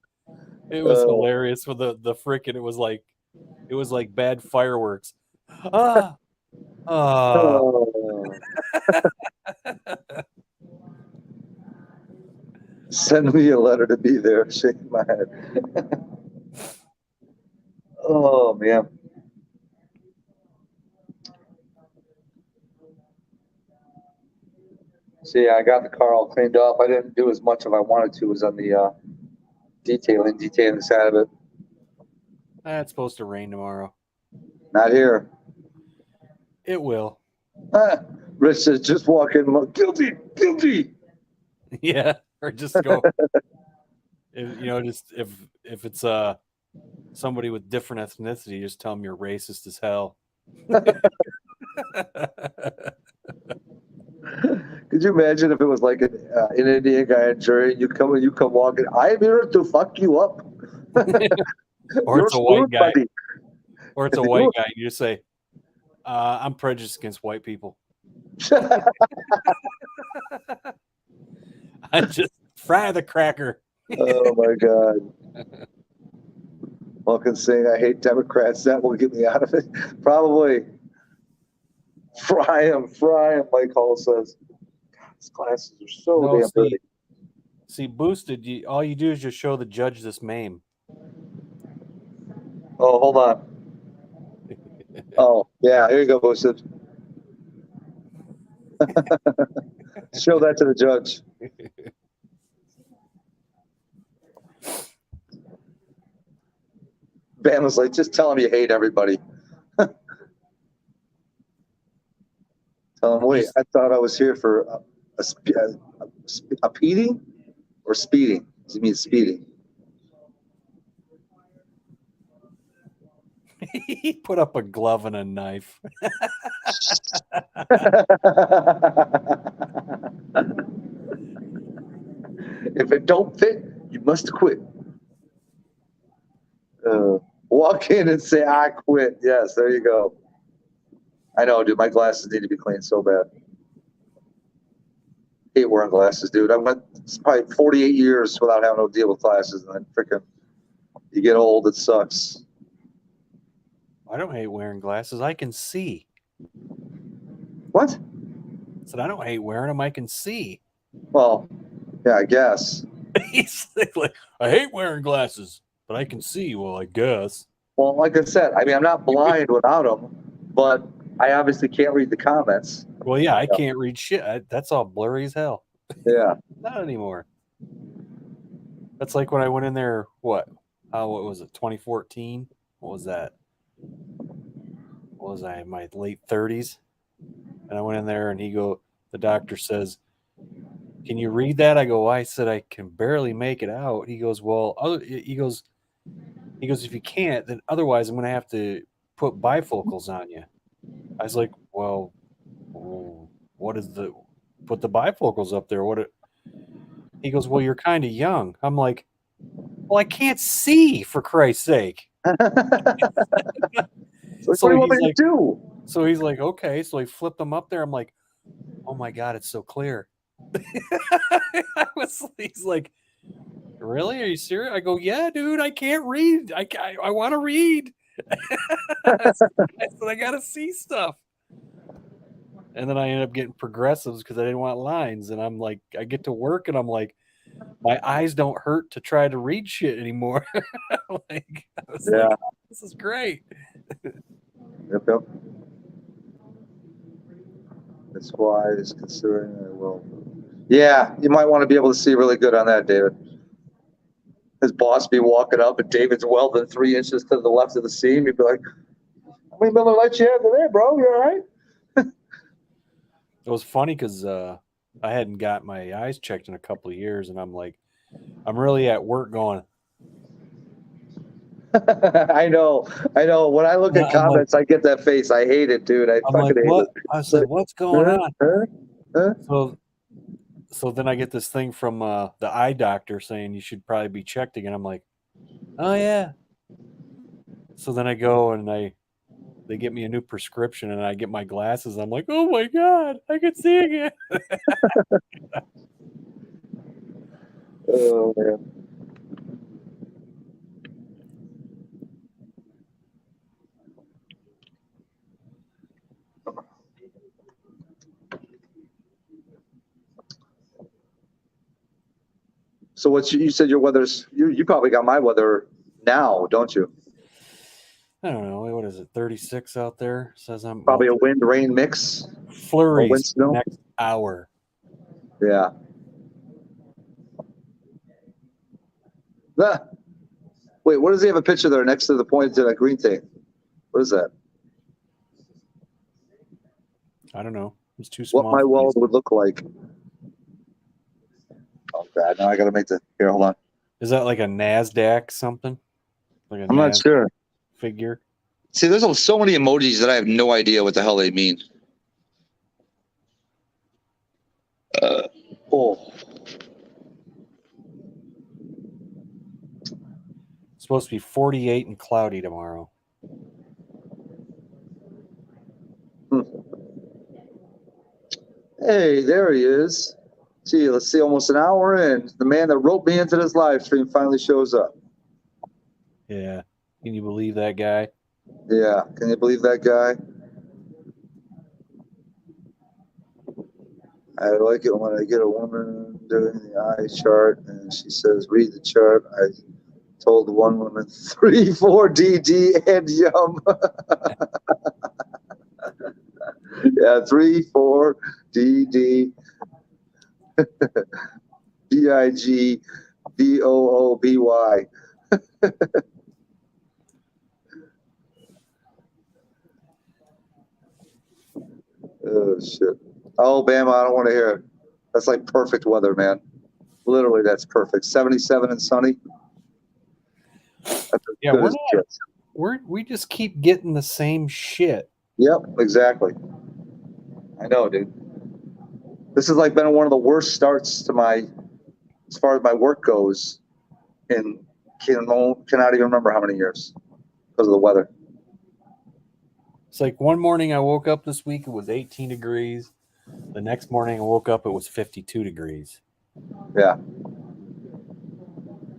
It was hilarious with the frickin'. It was like bad fireworks. Send me a letter to be there. Shaking my head. Oh man. See, I got the car all cleaned up. I didn't do as much as I wanted to. Was on the detailing the side of it. It's supposed to rain tomorrow. Not here. It will. Rich says, just walk in. Guilty. Yeah, or just go. If it's somebody with different ethnicity, just tell them you're racist as hell. Could you imagine if it was like an Indian guy in jury? You come walking. I'm here to fuck you up. Or it's a white guy. Buddy. Or it's a white guy. You just say, I'm prejudiced against white people. I just fry the cracker. Oh my God. Fucking saying I hate Democrats. That will get me out of it. Probably. Fry him, Mike Hall says. God, his glasses are so damn dirty. See, Boosted, all you do is just show the judge this meme. Oh, hold on. Oh, yeah, here you go, Boosted. Show that to the judge. Bam was like, just tell him you hate everybody. Tell him, wait, I thought I was here for a peeding or speeding? Does he mean speeding? He put up a glove and a knife. If it don't fit, you must quit. Walk in and say, I quit. Yes, there you go. I know, dude. My glasses need to be cleaned so bad. hate wearing glasses, dude. I went probably 48 years without having to deal with glasses, and then freaking, you get old, it sucks. I don't hate wearing glasses. I can see. What? I said I don't hate wearing them. I can see. Well, yeah, I guess. He's like, I hate wearing glasses, but I can see. Well, I guess. Well, like I said, I mean, I'm not blind without them, but I obviously can't read the comments. Well, yeah, I can't read shit. That's all blurry as hell. Yeah. Not anymore. That's like when I went in there. What was it? 2014. What was that? What was I in my late 30s? And I went in there, and the doctor says, "Can you read that?" I go, I said, I can barely make it out. He goes, well, he goes, if you can't, then otherwise I'm going to have to put bifocals on you. I was like, well, what is put the bifocals up there? He goes, well, you're kind of young. I'm like, well, I can't see, for Christ's sake. So what do you want me to do? So he's like, okay. So he flipped them up there. I'm like, oh my God, it's so clear. He's like, really? Are you serious? I go, yeah, dude, I can't read. I want to read. I said, I got to see stuff. And then I ended up getting progressives because I didn't want lines. And I'm like, I get to work and I'm like, my eyes don't hurt to try to read shit anymore. Like, I was like, oh, this is great. Yep. That's why it's considering it will. Yeah, you might want to be able to see really good on that, David. His boss be walking up and David's welding 3 inches to the left of the seam. He'd be like, how many Miller Lights you have today, bro? You all right? It was funny because I hadn't got my eyes checked in a couple of years, and I'm like, I'm really at work going. I know. When I look at comments, I get that face. I hate it, dude. I fucking hate it. I said, what's going on? Huh? So then I get this thing from the eye doctor saying you should probably be checked again. I'm like, oh yeah. So then I go and they get me a new prescription and I get my glasses. I'm like, oh my God, I can see again. Oh man. So you said your weather's, you probably got my weather now, don't you? I don't know. What is it? 36 out there. Says I'm Probably a wind rain mix. flurries wind snow? next hour. Yeah. Wait, what does he have a picture there next to the point to that green thing? What is that? I don't know. It's too small. What my weld would look like. Oh God! Now I got to make here. Hold on. Is that like a NASDAQ something? Like a I'm not sure. Figure. See, there's so many emojis that I have no idea what the hell they mean. It's supposed to be 48 and cloudy tomorrow. Hey, there he is. Gee, let's see, almost an hour in. The man that roped me into this live stream finally shows up. Yeah. Can you believe that guy? Yeah. Can you believe that guy? I like it when I get a woman doing the eye chart and she says, read the chart. I told one woman 3, 4, DD and yum. Yeah, 3, 4, DD. BIG BOOBY. Oh shit. Oh Bama, I don't want to hear it. That's like perfect weather, man. Literally, that's perfect. 77 and sunny. Yeah, we just keep getting the same shit. Yep, exactly. I know, dude. This has like been one of the worst starts to as far as my work goes, in cannot even remember how many years because of the weather. It's like one morning I woke up this week, it was 18 degrees. The next morning I woke up, it was 52 degrees. Yeah.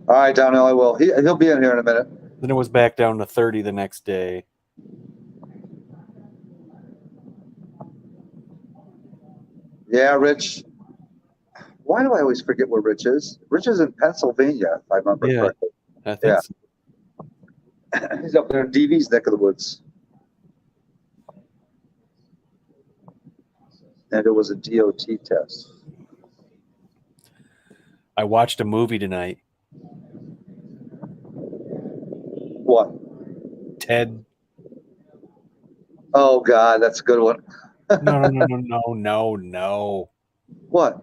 All right, Donnell, I will. He'll be in here in a minute. Then it was back down to 30 the next day. Yeah, Rich. Why do I always forget where Rich is? Rich is in Pennsylvania, if I remember Yeah. correctly. I think Yeah. so. He's up there in DV's neck of the woods. And it was a DOT test. I watched a movie tonight. What? Ted. Oh, God, that's a good one. No. What?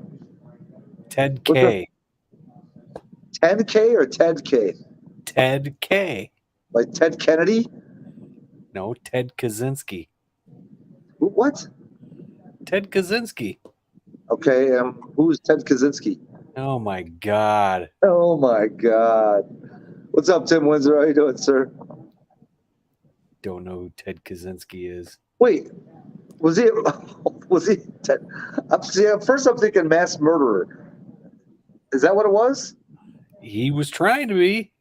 Ted What's K. 10K or Ted K? Ted K. Like Ted Kennedy? No, Ted Kaczynski. What? Ted Kaczynski. Okay, who's Ted Kaczynski? Oh my God. Oh my God. What's up, Tim Windsor? How you doing, sir? Don't know who Ted Kaczynski is. Wait, was he Ted? At first I'm thinking mass murderer. Is that what it was? He was trying to be.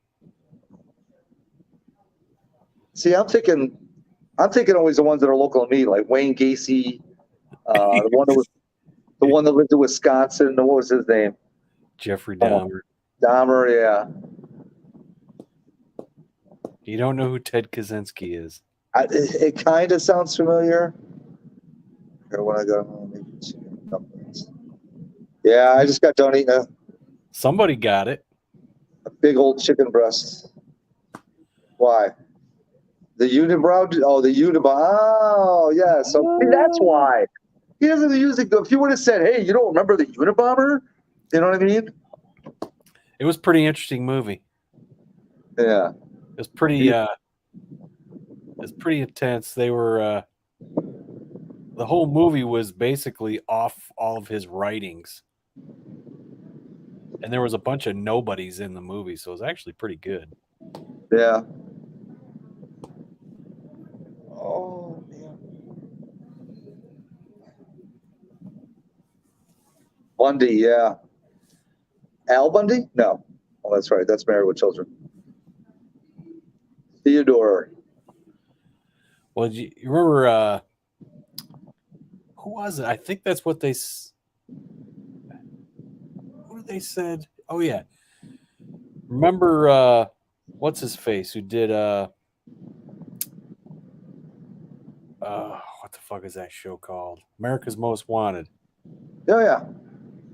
See, I'm thinking always the ones that are local to me, like Wayne Gacy, the one that lived in Wisconsin. What was his name? Jeffrey Dahmer. Dahmer, yeah. You don't know who Ted Kaczynski is. It kind of sounds familiar. Here, when I go home, maybe yeah, I just got done eating Somebody got it. a big old chicken breast. Why? The unibrow? Oh, the unibrow. Oh, yeah. So that's why. He doesn't use it. If you would have said, hey, you don't remember the Unabomber? You know what I mean? It was a pretty interesting movie. Yeah. It was pretty intense. They were the whole movie was basically off all of his writings. And there was a bunch of nobodies in the movie, so it was actually pretty good. Yeah. Oh, man. Bundy, yeah. Al Bundy? No. Oh, that's right. That's Married with Children. Theodore. Well, you remember who was it? I think that's what they. What did they said? Oh yeah, remember what's his face who did what the fuck is that show called? America's Most Wanted. Oh, yeah.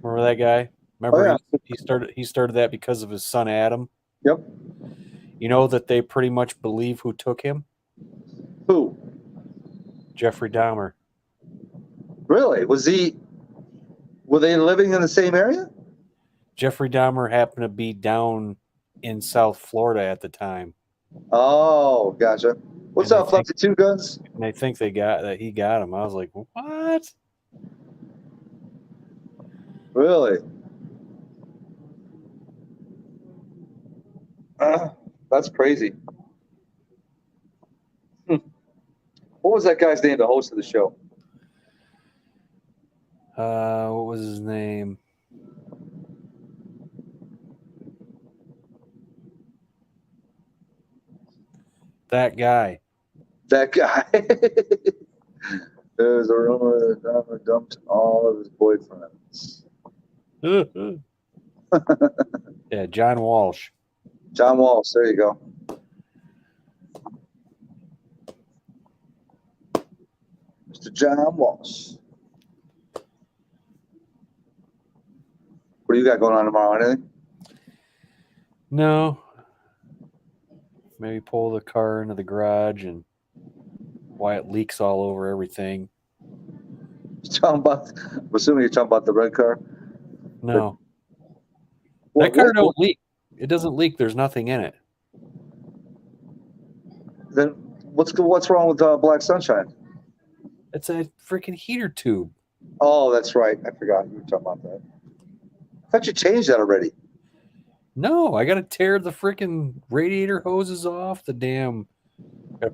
Remember that guy? Remember Oh, yeah. he started that because of his son Adam. Yep. You know that they pretty much believe who took him? Who? Jeffrey Dahmer. Really? Were they living in the same area? Jeffrey Dahmer happened to be down in South Florida at the time. Oh, gotcha. What's up, Flexi Two Guns? And I think he got him. I was like, what? Really? That's crazy. What was that guy's name, the host of the show? What was his name? That guy. That guy. There's a rumor that Dahmer dumped all of his boyfriends. Yeah, John Walsh. John Walsh, there you go. Mr. John Walsh. What do you got going on tomorrow? Anything? No. Maybe pull the car into the garage and why it leaks all over everything. I'm assuming you're talking about the red car. No. What- That car what- don't leak. It doesn't leak. There's nothing in it. Then what's wrong with Black Sunshine? It's a freaking heater tube. Oh, that's right. I forgot you were talking about that. I thought you changed that already. No, I got to tear the freaking radiator hoses off. Got to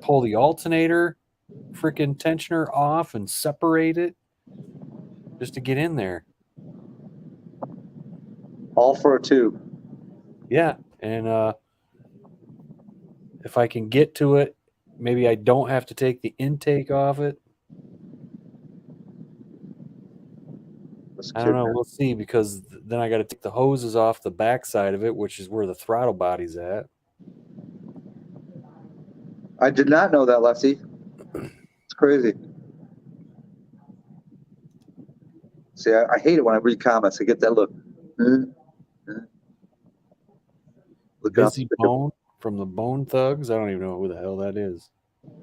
pull the alternator freaking tensioner off and separate it. just to get in there. All for a tube. Yeah, and if I can get to it, maybe I don't have to take the intake off it. This I don't kid- know. We'll see, because then I got to take the hoses off the backside of it, which is where the throttle body's at. I did not know that, Lefty. It's crazy. See, I hate it when I read comments. I get that look. Look up. Busy Bone from the Bone Thugs. I don't even know who the hell that is.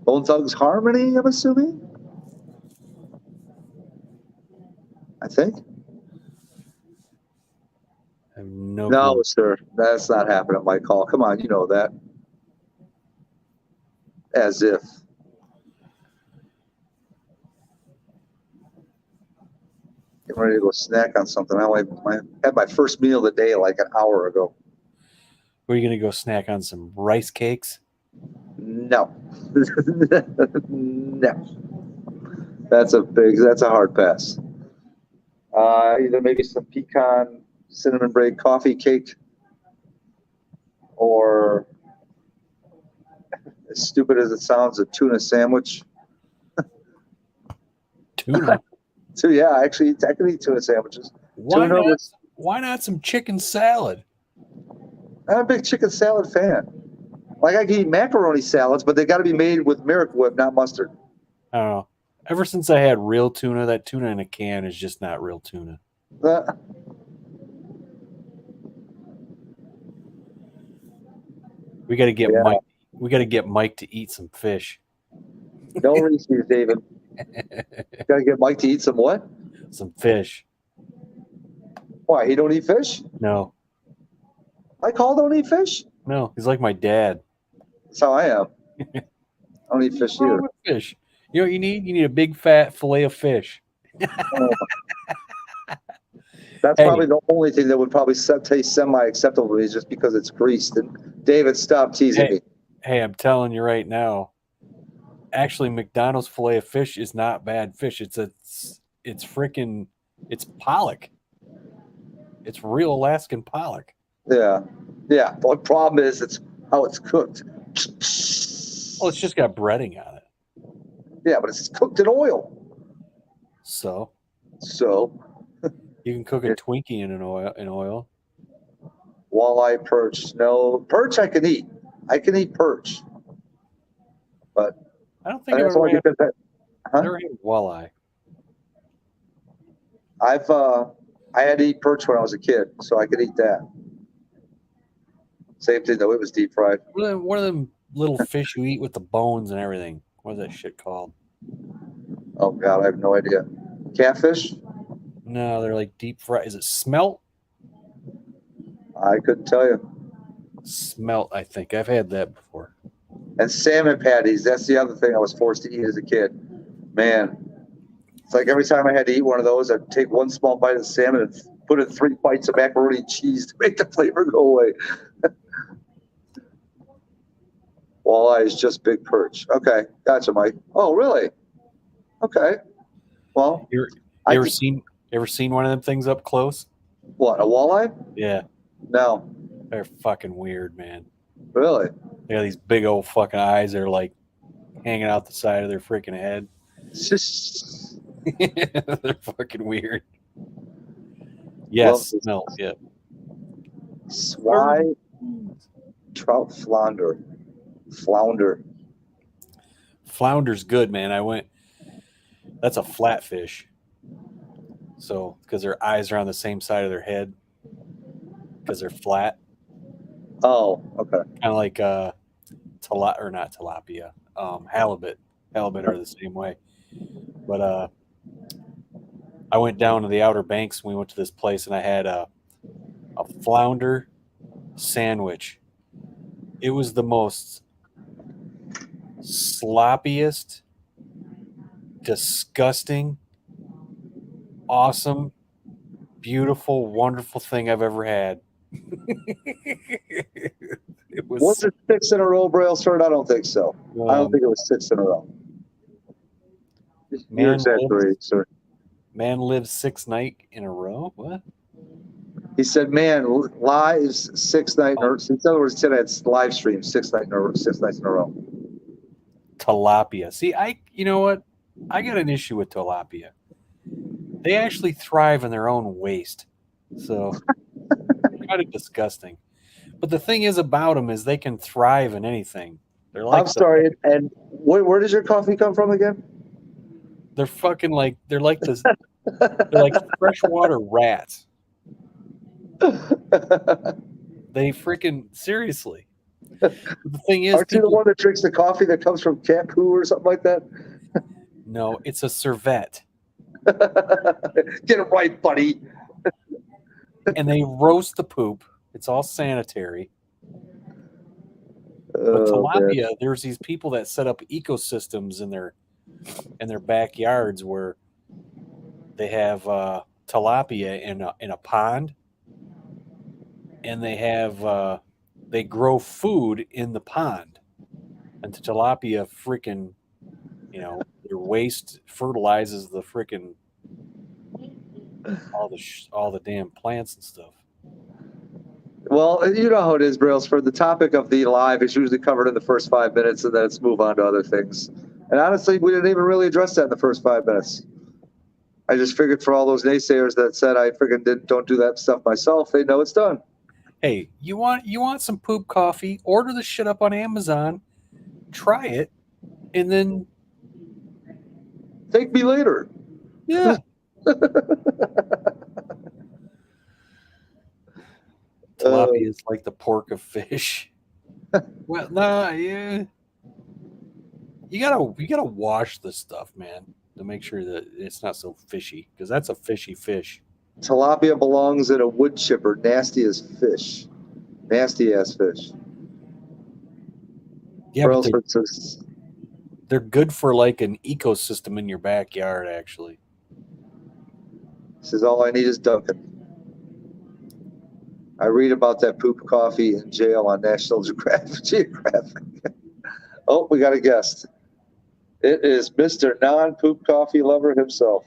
Bone Thugs Harmony, I'm assuming? I think. I have no No, clue. sir. That's not happening at my call. Come on, you know that. As if. Getting ready to go snack on something. I had my first meal of the day like an hour ago. Were you going to go snack on some rice cakes? No. No. That's a hard pass. Either maybe some pecan cinnamon bread coffee cake, or, as stupid as it sounds, a tuna sandwich. Tuna. So yeah, I can eat tuna sandwiches. Why Tuna not? with- Why not some chicken salad? I'm a big chicken salad fan. Like, I can eat macaroni salads, but they got to be made with Miracle Whip, not mustard. I don't know. Ever since I had real tuna, that tuna in a can is just not real tuna. Uh, We got to get Yeah. Mike. We got to get Mike to eat some fish. no Reese's, David. Got to get Mike to eat some what? Some fish. Why, he don't eat fish? No, I don't eat fish. no, he's like my dad. That's how I am. I don't eat fish What's wrong either. with fish? You know what you need? You need a big fat fillet of fish. That's Hey. probably the only thing that would probably taste semi-acceptable to me, is just because it's greased. And David, stop teasing me. Hey, I'm telling you right now. Actually, McDonald's fillet of fish is not bad fish. It's freaking, it's pollock. It's real Alaskan pollock. Yeah. Yeah. The problem is it's how it's cooked. Well, it's just got breading on it. Yeah, but it's cooked in oil. So So, you can cook a Twinkie in oil. walleye, perch. No, perch I can eat. I can eat perch. But I don't think I've that's ever only had, because never had walleye. I had to eat perch when I was a kid, so I could eat that. Same thing though, it was deep fried. What are them little fish you eat with the bones and everything? What is that shit called? Oh God, I have no idea. Catfish? No, they're like deep fried. Is it smelt? I couldn't tell you. Smelt, I think. I've had that before. And salmon patties, that's the other thing I was forced to eat as a kid. Man, it's like every time I had to eat one of those, I'd take one small bite of the salmon and put in 3 bites of macaroni and cheese to make the flavor go away. Walleye is just big perch. Okay, gotcha, Mike. Oh, really? Okay. Well, You I ever just- seen one of them things up close? what, a walleye? Yeah, No, they're fucking weird, man. really. They got these big old fucking eyes that are like hanging out the side of their freaking head. It's just, They're fucking weird. Yes, Well, smelt. Yeah. swai, trout, flounder. Flounder's good, man. That's a flatfish. So, because their eyes are on the same side of their head, because they're flat, Oh, okay. kind of like not tilapia, halibut. Halibut are the same way. But I went down to the Outer Banks and we went to this place and I had a flounder sandwich. It was the most sloppiest, disgusting, awesome, beautiful, wonderful thing I've ever had. It was, Was it 6 in a row, Brailsford? I don't think so. I don't think it was 6 in a row. You're man, exaggerating, sir. Man lives 6 night in a row. What? He said, "Man, lives 6 night in a row." In other words, he said it's live stream 6 nights in a row. Tilapia. See, you know what? I got an issue with tilapia. They actually thrive in their own waste, so kind of disgusting. But the thing is about them is they can thrive in anything. They're like I'm sorry. And where does your coffee come from again? they're fucking like they're like this. They're like freshwater rats. They freaking seriously. The thing is, Aren't you the one that drinks the coffee that comes from cat poo or something like that? no, it's a servette, Get it right, buddy. and they roast the poop. It's all sanitary. But Oh, man. tilapia, there's these people that set up ecosystems in their backyards where they have tilapia in a pond, and they grow food in the pond, and the tilapia freaking, their waste fertilizes the freaking all the damn plants and stuff. Well, you know how it is, Brails. For the topic of the live, it's usually covered in the first 5 minutes, and then it's move on to other things. And honestly, we didn't even really address that in the first 5 minutes. I just figured for all those naysayers that said I freaking don't do that stuff myself, they know it's done. Hey, you want some poop coffee? Order the shit up on Amazon, try it, and then Thank me later. yeah. Tilapia is like the pork of fish. Well, nah, yeah. You gotta wash this stuff, man, to make sure that it's not so fishy, because that's a fishy fish. Tilapia belongs in a wood chipper. Nasty as fish. Nasty ass fish. Yeah, but Brailsford says, they're good for like an ecosystem in your backyard, actually. says all I need is Duncan. I read about that poop coffee in jail on National Geographic. Oh, we got a guest. It is Mr. Non-Poop Coffee Lover himself.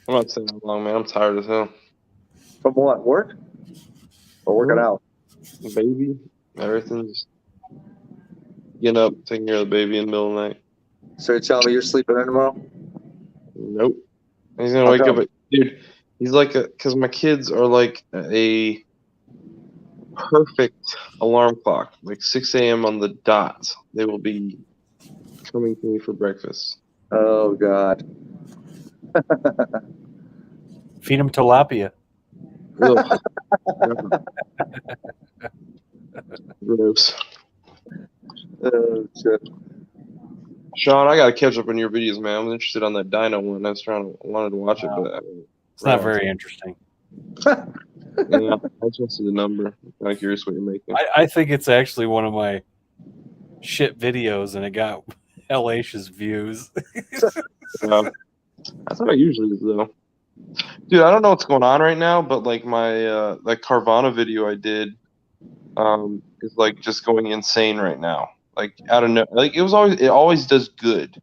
I'm not staying that long, man. I'm tired as hell. From what? Work? Or working out? Baby, everything's getting up, taking care of the baby in the middle of the night. So you're telling me you're sleeping in tomorrow? Nope. He's gonna How wake come? up dude. He's like because my kids are like a perfect alarm clock, like 6 a.m. on the dot. They will be coming to me for breakfast. Oh, God. Feed them tilapia. Ugh. Gross. Oh, shit. Sean, I gotta catch up on your videos, man. I was interested on that Dino one. I wanted to watch it, but It's not very interesting. yeah, I just want to see the number. I'm kind of curious what you're making. I think it's actually one of my shit videos, and it got hellacious views. That's what I usually do, though. Dude, I don't know what's going on right now, but like my that Carvana video I did is like just going insane right now. Like I don't know, like it always does good.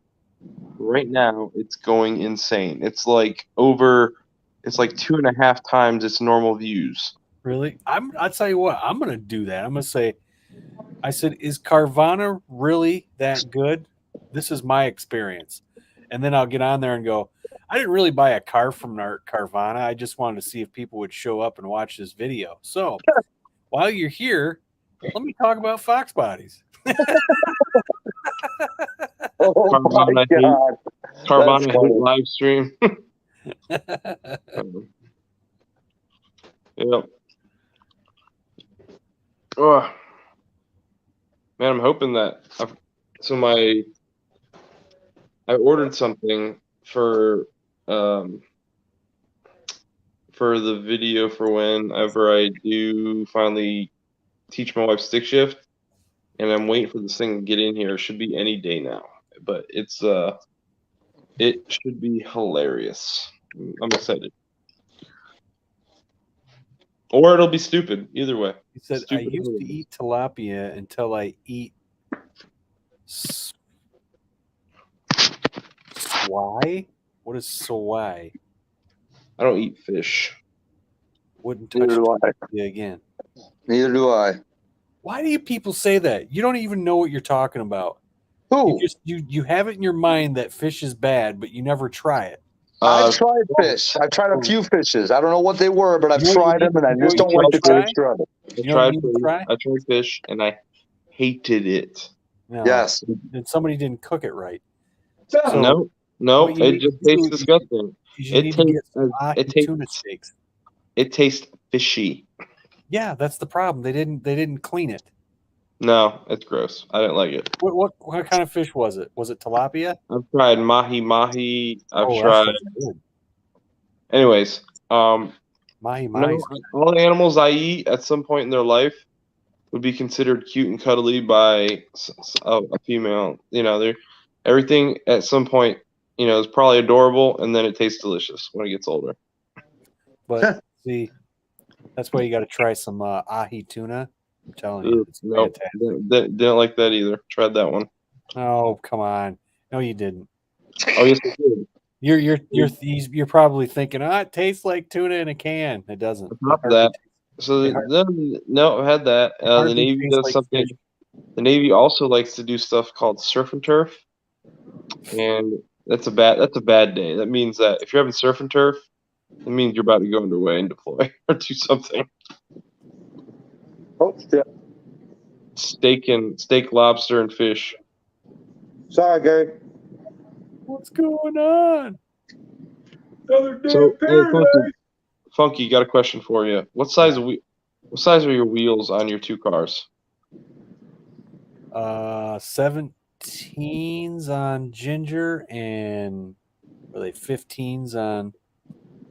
Right now, it's going insane. It's like 2.5 times its normal views. Really? I'll tell you what, I'm gonna do that. I'm gonna say, I said, is Carvana really that good? This is my experience. And then I'll get on there and go, I didn't really buy a car from Carvana. I just wanted to see if people would show up and watch this video. So while you're here, let me talk about Fox bodies. Oh, Carvana, my God. Carvana That's funny. live stream. Yep. Oh, man, I'm hoping that I ordered something for the video for whenever I do finally teach my wife stick shift, and I'm waiting for this thing to get in here. It should be any day now, but it should be hilarious. I'm excited. Or it'll be stupid. Either way. He said, I used to eat tilapia until I eat swai. What is soy? I don't eat fish. Wouldn't Neither touch do I. tilapia again. Neither do I. Why do you people say that? You don't even know what you're talking about. Who? You have it in your mind that fish is bad, but you never try it. I've tried fish. I've tried a few fishes. I don't know what they were, but I've You know what tried you them, and I need- you know just what don't you like need the to try? texture of it. You know what you need to try? I tried fish and I hated it. No. Yes. Then somebody didn't cook it right. No, what you it need just to do tastes is disgusting. You It need to get tastes- some ahi it tastes- tuna steaks. It tastes fishy. Yeah, that's the problem. They didn't clean it. No, it's gross. I didn't like it. What kind of fish was it? Was it tilapia? I've tried mahi. I've Oh, tried. that's good. Anyways, Mahi no, mahi's all the animals I eat at some point in their life would be considered cute and cuddly by a female. You know, they're everything at some point. You know, is probably adorable, and then it tastes delicious when it gets older. But see, that's why you got to try some ahi tuna. I'm telling you, it's Nope, fantastic. didn't like that either. Tried that one. Oh, come on. No, you didn't. Oh yes, I did. You're probably thinking, it tastes like tuna in a can. It doesn't. Top of that. So no, I had that. The hardly Navy tastes does like something. fish. The Navy also likes to do stuff called surf and turf, and that's a bad day. That means that if you're having surf and turf, it means you're about to go underway and deploy or do something. Oh, yeah. Steak, lobster, and fish. Sorry, Gary. What's going on? So, hey, Funky, got a question for you. What size are your wheels on your two cars? 17s on Ginger and were they 15s on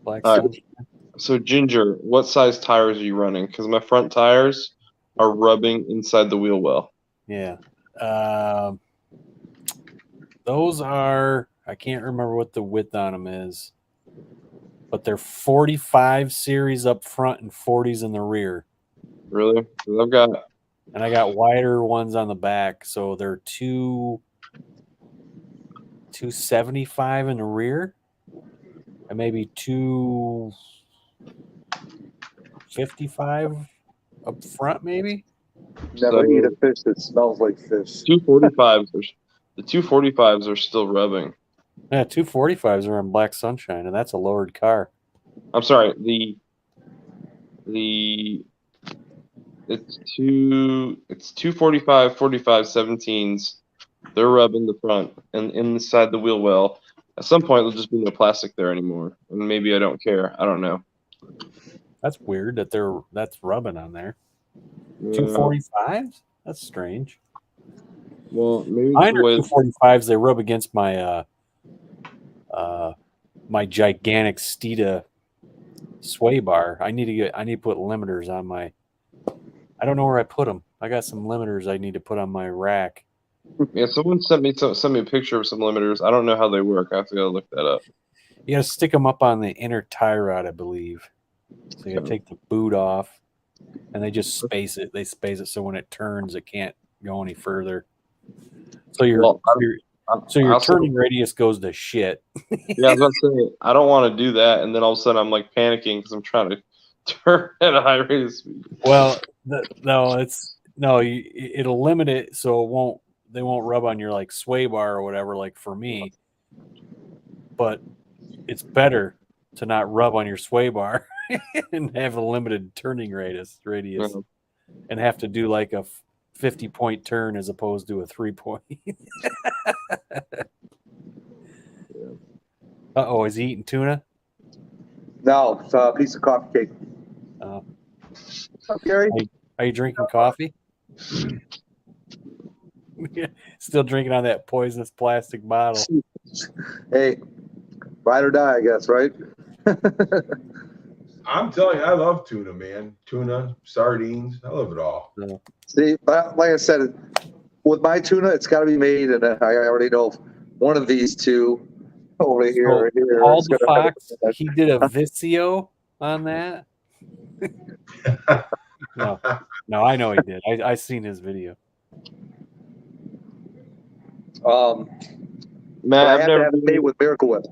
Black All right. Sunshine? So, Ginger, what size tires are you running? Because my front tires are rubbing inside the wheel well. Yeah. Those are, I can't remember what the width on them is, but they're 45 series up front and 40s in the rear. Really? 'Cause I got wider ones on the back, so they're 275 in the rear and maybe 255 up front, maybe. Never eat a fish that smells like fish. 245s. The 245s are still rubbing. Yeah, 245s are on Black Sunshine, and that's a lowered car. I'm sorry. It's 245, 45, 17s. They're rubbing the front and inside the wheel well. At some point, there'll just be no plastic there anymore, and maybe I don't care. I don't know. That's weird that that's rubbing on there. Yeah. 245s? That's strange. Well, maybe Mine the are way 245s. They rub against my my gigantic Steeda sway bar. I need to put limiters on my. I don't know where I put them. I got some limiters I need to put on my rack. Yeah, someone sent me a picture of some limiters. I don't know how they work. I have to go look that up. You got to stick them up on the inner tie rod, I believe. So you got to take the boot off, and they just space it. They space it so when it turns, it can't go any further. So your turning radius goes to shit. Yeah, I was about to say I don't want to do that, and then all of a sudden I'm like panicking because I'm trying to turn at a high rate of speed. Well, it'll limit it so they won't rub on your like sway bar or whatever, like for me. But it's better to not rub on your sway bar and have a limited turning radius and have to do like a 50-point turn as opposed to a 3-point. Uh-oh, is he eating tuna? No, it's a piece of coffee cake. What's up, Gary? Are you drinking coffee? Still drinking on that poisonous plastic bottle. Hey, ride or die, I guess, right? I'm telling you, I love tuna, man. Tuna, sardines, I love it all. See, like I said, with my tuna, it's got to be made, and I already know one of these two over here. So, or here Paul is the gonna Fox, he did a Vizio on that. No, I know he did. I seen his video. But Matt, I have to have it made with Miracle Whip.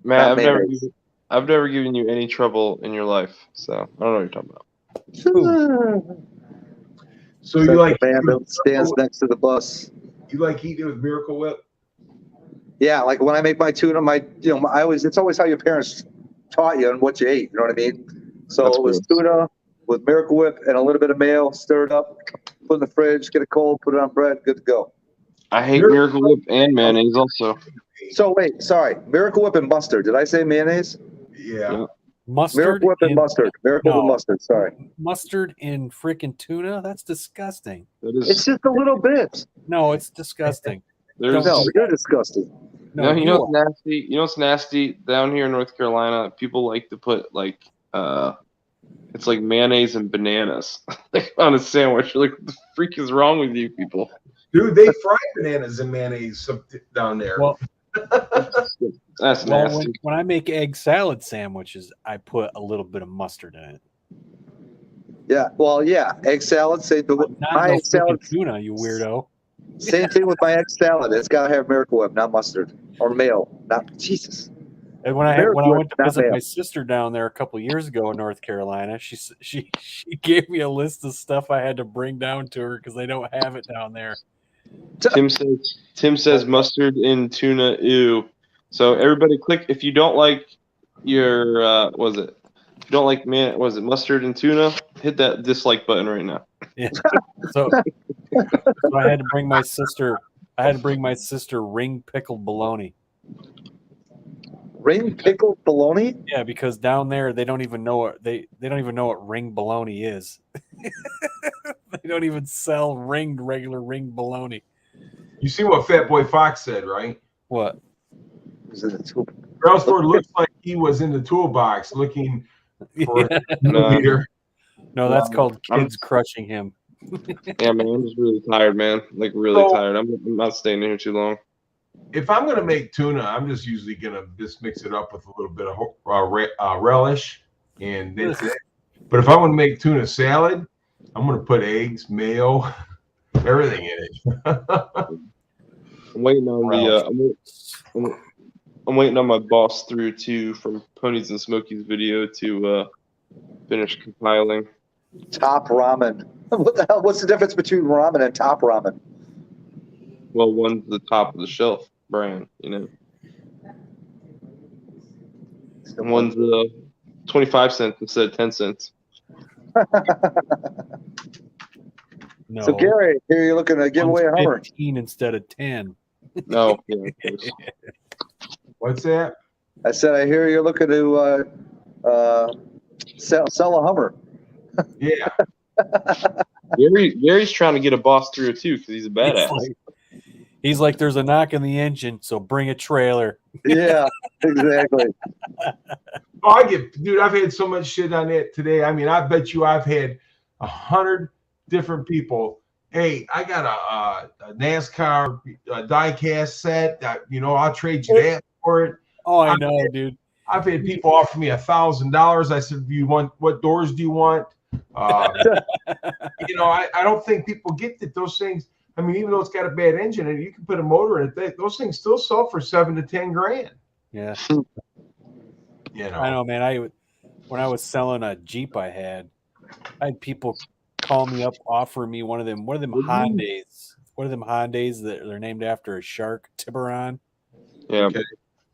Matt, Not mayonnaise. I've never given you any trouble in your life, so I don't know what you're talking about. So you like the man that stands next to the bus. you like eating with Miracle Whip? Yeah, like when I make my tuna, it's always how your parents taught you and what you ate. You know what I mean? So That's it was gross. tuna with Miracle Whip and a little bit of mayo, stir it up, put it in the fridge, get it cold, put it on bread, good to go. I hate Miracle Whip and mayonnaise also. So wait, sorry, Miracle Whip and mustard. Did I say mayonnaise? Yeah. Mustard. Miracle Whip and mustard. Miracle Whip and mustard. Sorry. Mustard in freaking tuna? That's disgusting. It's just a little bit. No, it's disgusting. There's No, you're disgusting. No, you know what's nasty? You know what's nasty? Down here in North Carolina, people like to put like it's like mayonnaise and bananas like on a sandwich. Like, what the freak is wrong with you people? Dude, they fry bananas in mayonnaise down there. Well, that's nasty. When I make egg salad sandwiches, I put a little bit of mustard in it. Yeah, well, yeah, egg salad. My egg salad tuna, you weirdo. Same thing with my egg salad. It's got to have Miracle Whip, not mustard or mayo. Not Jesus. And when I Miracle went to Whip, not visit mayo. my sister down there a couple of years ago in North Carolina, she gave me a list of stuff I had to bring down to her because they don't have it down there. Tim says mustard in tuna. Ew. So everybody, click if you don't like your If you don't like mustard and tuna? Hit that dislike button right now. Yeah. So I had to bring my sister. Ring pickled bologna. Ring pickled bologna? Yeah, because down there they don't even know what they don't even know what ring bologna is. They don't even sell regular ring bologna. You see what Fat Boy Fox said, right? What? Brailsford looks like he was in the toolbox looking for a No. leader. No, that's called kids crushing him. Yeah, man, I'm just really tired, man. Like really tired. I'm not staying here too long. If I'm gonna make tuna, I'm just usually gonna just mix it up with a little bit of relish, and that's it. But if I want to make tuna salad, I'm gonna put eggs, mayo, everything in it. I'm waiting on I'm waiting on my boss through too from Ponies and Smokies video to finish compiling. Top ramen. What the hell? What's the difference between ramen and top ramen? Well, one's the top of the shelf brand, you know. And one's 25 cents instead of 10 cents. No. So Gary, here you're looking to give away a Hummer. 15 instead of 10. No, yeah, of course. What's that? I said I hear you're looking to sell a Hummer. Yeah. Gary's trying to get a boss through too because he's a badass. He's like, there's a knock in the engine, so bring a trailer. Yeah, exactly. Oh, I've had so much shit on it today. I mean, I bet you I've had 100 different people. Hey, I got a NASCAR die-cast set. I'll trade you that for it. Oh, I know, dude. I've had people offer me $1,000. I said, what doors do you want? I don't think people get that those things. I mean, even though it's got a bad engine and you can put a motor in it, those things still sell for $7,000 to $10,000. Yeah. I know, man. When I was selling a Jeep I had people call me up, offering me one of them Hondas. One of them Hondas that they're named after a shark, Tiburon. Yeah. Okay.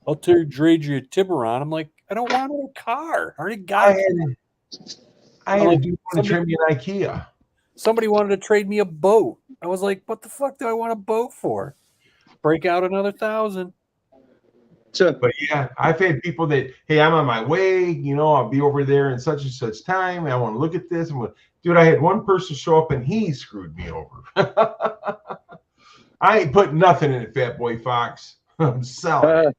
I'll trade you a Tiburon. I'm like, I don't want a car. I already got it. I had to trade me an IKEA. Somebody wanted to trade me a boat. I was like, what the fuck do I want a boat for? Break out another 1,000. But yeah, I've had people that, hey, I'm on my way, I'll be over there in such and such time. I want to look at this. Dude, I had one person show up and he screwed me over. I ain't putting nothing in it, Fat Boy Fox. I'm selling it.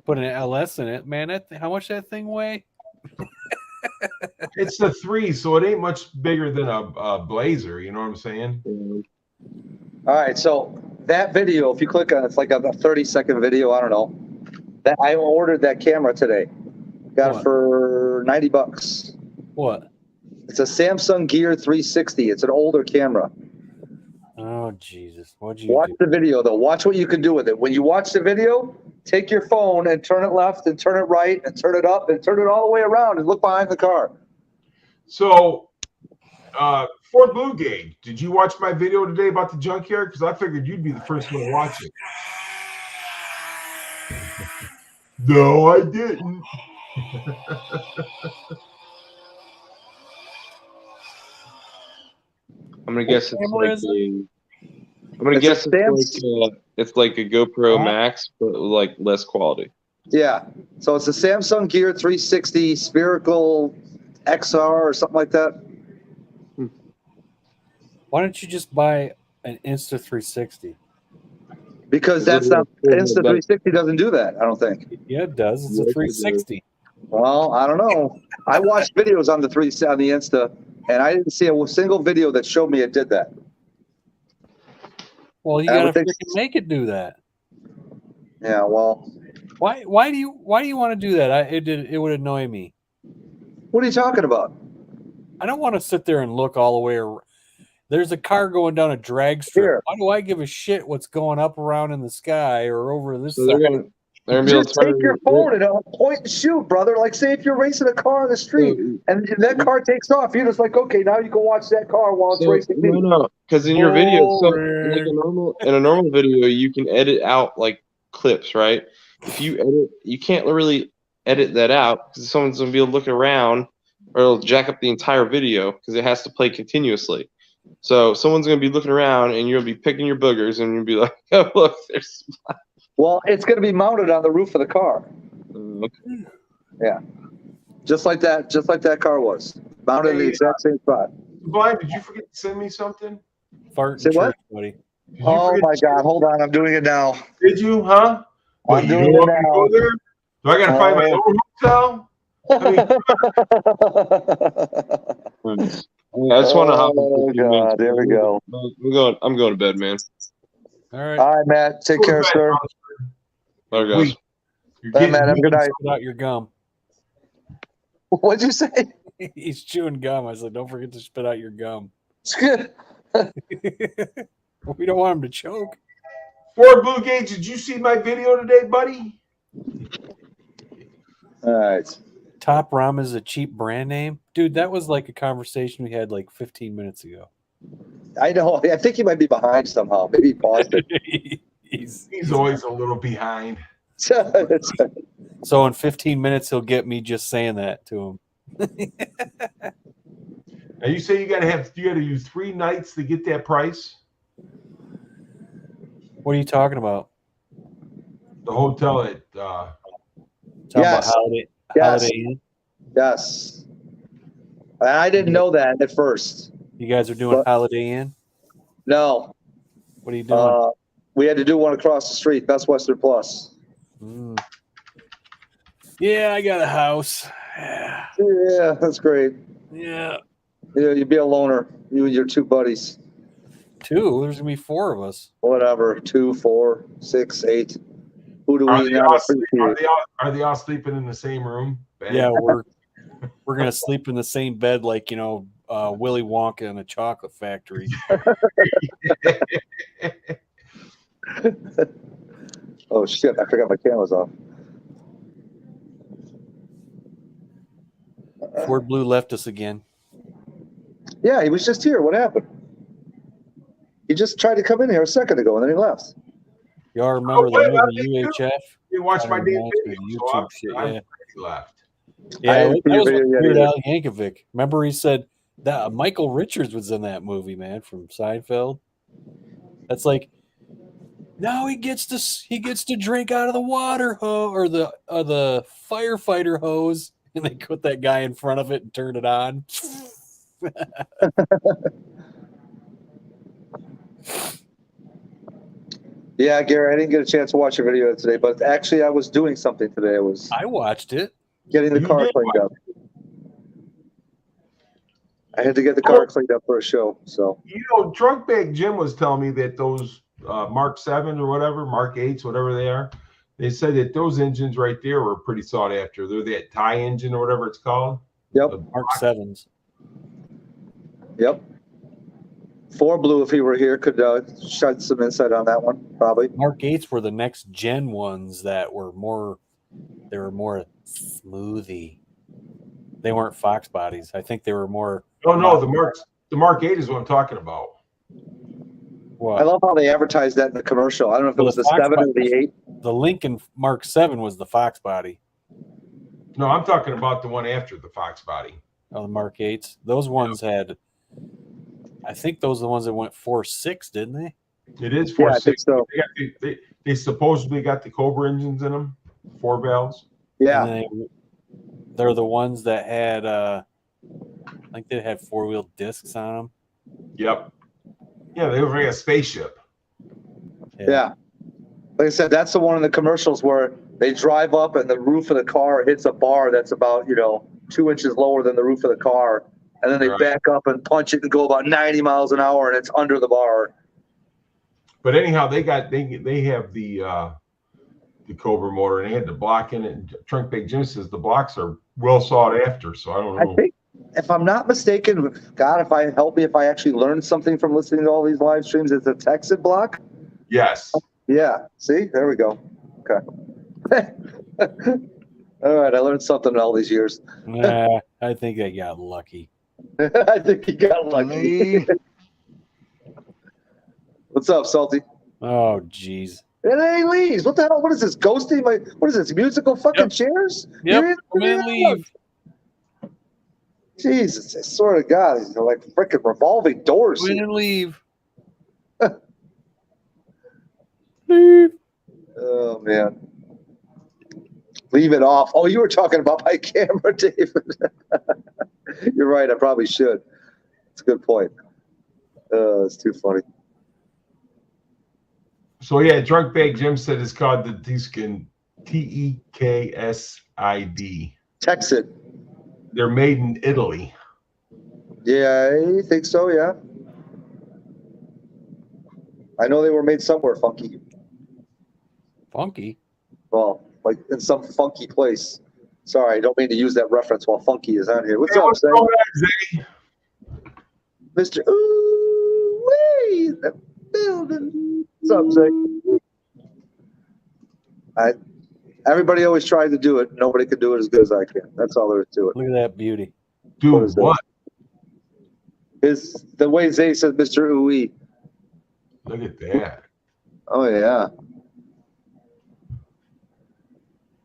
Put an LS in it, man. How much that thing weigh? It's the 3, so it ain't much bigger than a Blazer. You know what I'm saying? All right, so that video, if you click on it, it's like a 30-second video. I don't know. That I ordered that camera today. Got it for $90. What? It's a Samsung Gear 360. It's an older camera. Oh Jesus! What'd you Watch do? the video though. Watch what you can do with it. When you watch the video, take your phone and turn it left and turn it right and turn it up and turn it all the way around and look behind the car. So, Fort Blue Gauge, did you watch my video today about the junkyard? Because I figured you'd be the first one to watch it. No, I didn't. I'm gonna guess it's camera like is it? I'm gonna It's a guess it's like a GoPro Huh? Max, but like less quality. Yeah. So it's a Samsung Gear 360 spherical XR or something like that. Why don't you just buy an Insta 360? Because that's not Insta 360 doesn't do that, I don't think. Yeah, it does. It's a Yes, it 360. Well, I don't know. I watched videos on the Insta, and I didn't see a single video that showed me it did that. Well, you I gotta would think- freaking make it do that. Yeah, well, Why do you want to do that? It would annoy me. what are you talking about? I don't want to sit there and look all the way around. There's a car going down a drag strip. Here. Why do I give a shit what's going up around in the sky or over this So they're side? gonna be able Just to take your phone and point and shoot, brother. Like, say if you're racing a car on the street and that car takes off, you're just like, okay, now you can watch that car while it's racing me. No, because in your video, so Boring. like in a normal video, you can edit out like clips, right? If you edit, you can't really edit that out because someone's gonna be able to look around, or it'll jack up the entire video because it has to play continuously. So someone's gonna be looking around, and you'll be picking your boogers, and you'll be like, "Oh, look, there's." Well, it's going to be mounted on the roof of the car. Okay. Yeah. Just like that car was. Mounted in the exact same spot. Blind, did you forget to send me something? Fart Say in what? church, buddy. Did you Oh forget my to- God. Hold on. I'm doing it now. Did you, huh? What, I'm you doing don't it want me to now. go there? Do I gotta find my own hotel? I just want to hop. Oh, God, there we go. I'm going to bed, man. All right. All right, Matt. Take care, sir. All right, guys. Wait, you're Hey, getting Matt. Have a good night. Spit out your gum. What'd you say? He's chewing gum. I said, don't forget to spit out your gum. We don't want him to choke. Ford Blue Gauge, did you see my video today, buddy? All right. Top Ram is a cheap brand name. Dude, that was like a conversation we had like 15 minutes ago. I know. I think he might be behind somehow. Maybe he paused it. He's always a little behind. So in 15 minutes, he'll get me just saying that to him. Now you say you gotta use 3 nights to get that price? What are you talking about? The hotel at Talking Yes. about Holiday Yes. Inn? Yes. And I didn't know that at first. You guys are doing But- Holiday Inn? No. What are you doing? We had to do one across the street. Best Western Plus. Mm. Yeah, I got a house. Yeah. Yeah, that's great. Yeah. Yeah, you'd be a loner. You and your 2 buddies. 2? There's going to be 4 of us. Whatever. 2, 4, 6, 8. Who do Are we they, not all, appreciate? are they all sleeping in the same room? Ben? Yeah, we're going to sleep in the same bed like, Willy Wonka in a chocolate factory. Oh, shit. I forgot my camera's off. Ford Blue left us again. Yeah, he was just here. What happened? He just tried to come in here a second ago, and then he left. Y'all remember Oh, what the about movie me, too? UHF? You watch my Oh, damn that's video. the So YouTube I'm, shit, I'm yeah. left. Yeah, I that didn't see your was video yet Weird either. Al Yankovic. Remember he said that Michael Richards was in that movie, man, from Seinfeld. That's like, now he gets to drink out of the water hose or the firefighter hose, and they put that guy in front of it and turn it on. Yeah, Gary, I didn't get a chance to watch your video today, but actually I was doing something today. I was I watched it. getting the You car did cleaned up. I had to get the car cleaned up for a show, so. You know, Drunk Bag Jim was telling me that those Mark 7 or whatever, Mark 8s, whatever they are, they said that those engines right there were pretty sought after. They're that tie engine or whatever it's called. Yep, Mark Sevens. yep. Four Blue, if he were here, could shed some insight on that one, probably. Mark 8s were the next gen ones that were more. They were more smoothie. They weren't Fox bodies. I think they were more. Oh no, the Mark 8 is what I'm talking about. What? I love how they advertised that in the commercial. I don't know if it was the Fox 7 or the 8. The Lincoln Mark 7 was the Fox body. No, I'm talking about the one after the Fox body. Oh, the Mark 8s. Those ones had. I think those are the ones that went 4.6, didn't they? It is Yeah, 4.6. I think so. They supposedly got the Cobra engines in them, 4 valves. Yeah. And they're the ones that had. I think they had 4-wheel discs on them. Yep. Yeah, they were like a spaceship. Yeah. Like I said, that's the one in the commercials where they drive up and the roof of the car hits a bar that's about, 2 inches lower than the roof of the car. And then they Right. back up and punch it and go about 90 miles an hour and it's under the bar. But anyhow, they have the Cobra motor and they had the block in it. And Trunk Bag Jim says the blocks are well sought after. So I don't know. I think, if I'm not mistaken, God, if I actually learned something from listening to all these live streams, it's a Texan block. Yes. Yeah. See, there we go. Okay. All right. I learned something in all these years. Nah, I think I got lucky. I think you got lucky. What's up, Salty? Oh, jeez. It ain't Lee's. What the hell? What is this? Ghosting? What is this? Musical fucking chairs? Yep. You're Come in, leave. Jesus, I swear to God, these are like freaking revolving doors. Come in here. and leave. Leave. Oh man. Leave it off. Oh, you were talking about my camera, David. You're right. I probably should. It's a good point. It's too funny. So yeah, Drunk Bag Jim said it's called the Tekside. Tekside. Texan. They're made in Italy. Yeah, I think so. Yeah. I know they were made somewhere funky. Funky. Well, like in some funky place. Sorry, I don't mean to use that reference while Funky is on here. What's up, Zay? Mr. Ooh Wee, the building. What's up, Zay? Everybody always tried to do it. Nobody could do it as good as I can. That's all there is to it. Look at that beauty. Dude, what? The way Zay said Mr. Ooey. Look at that. Oh, yeah.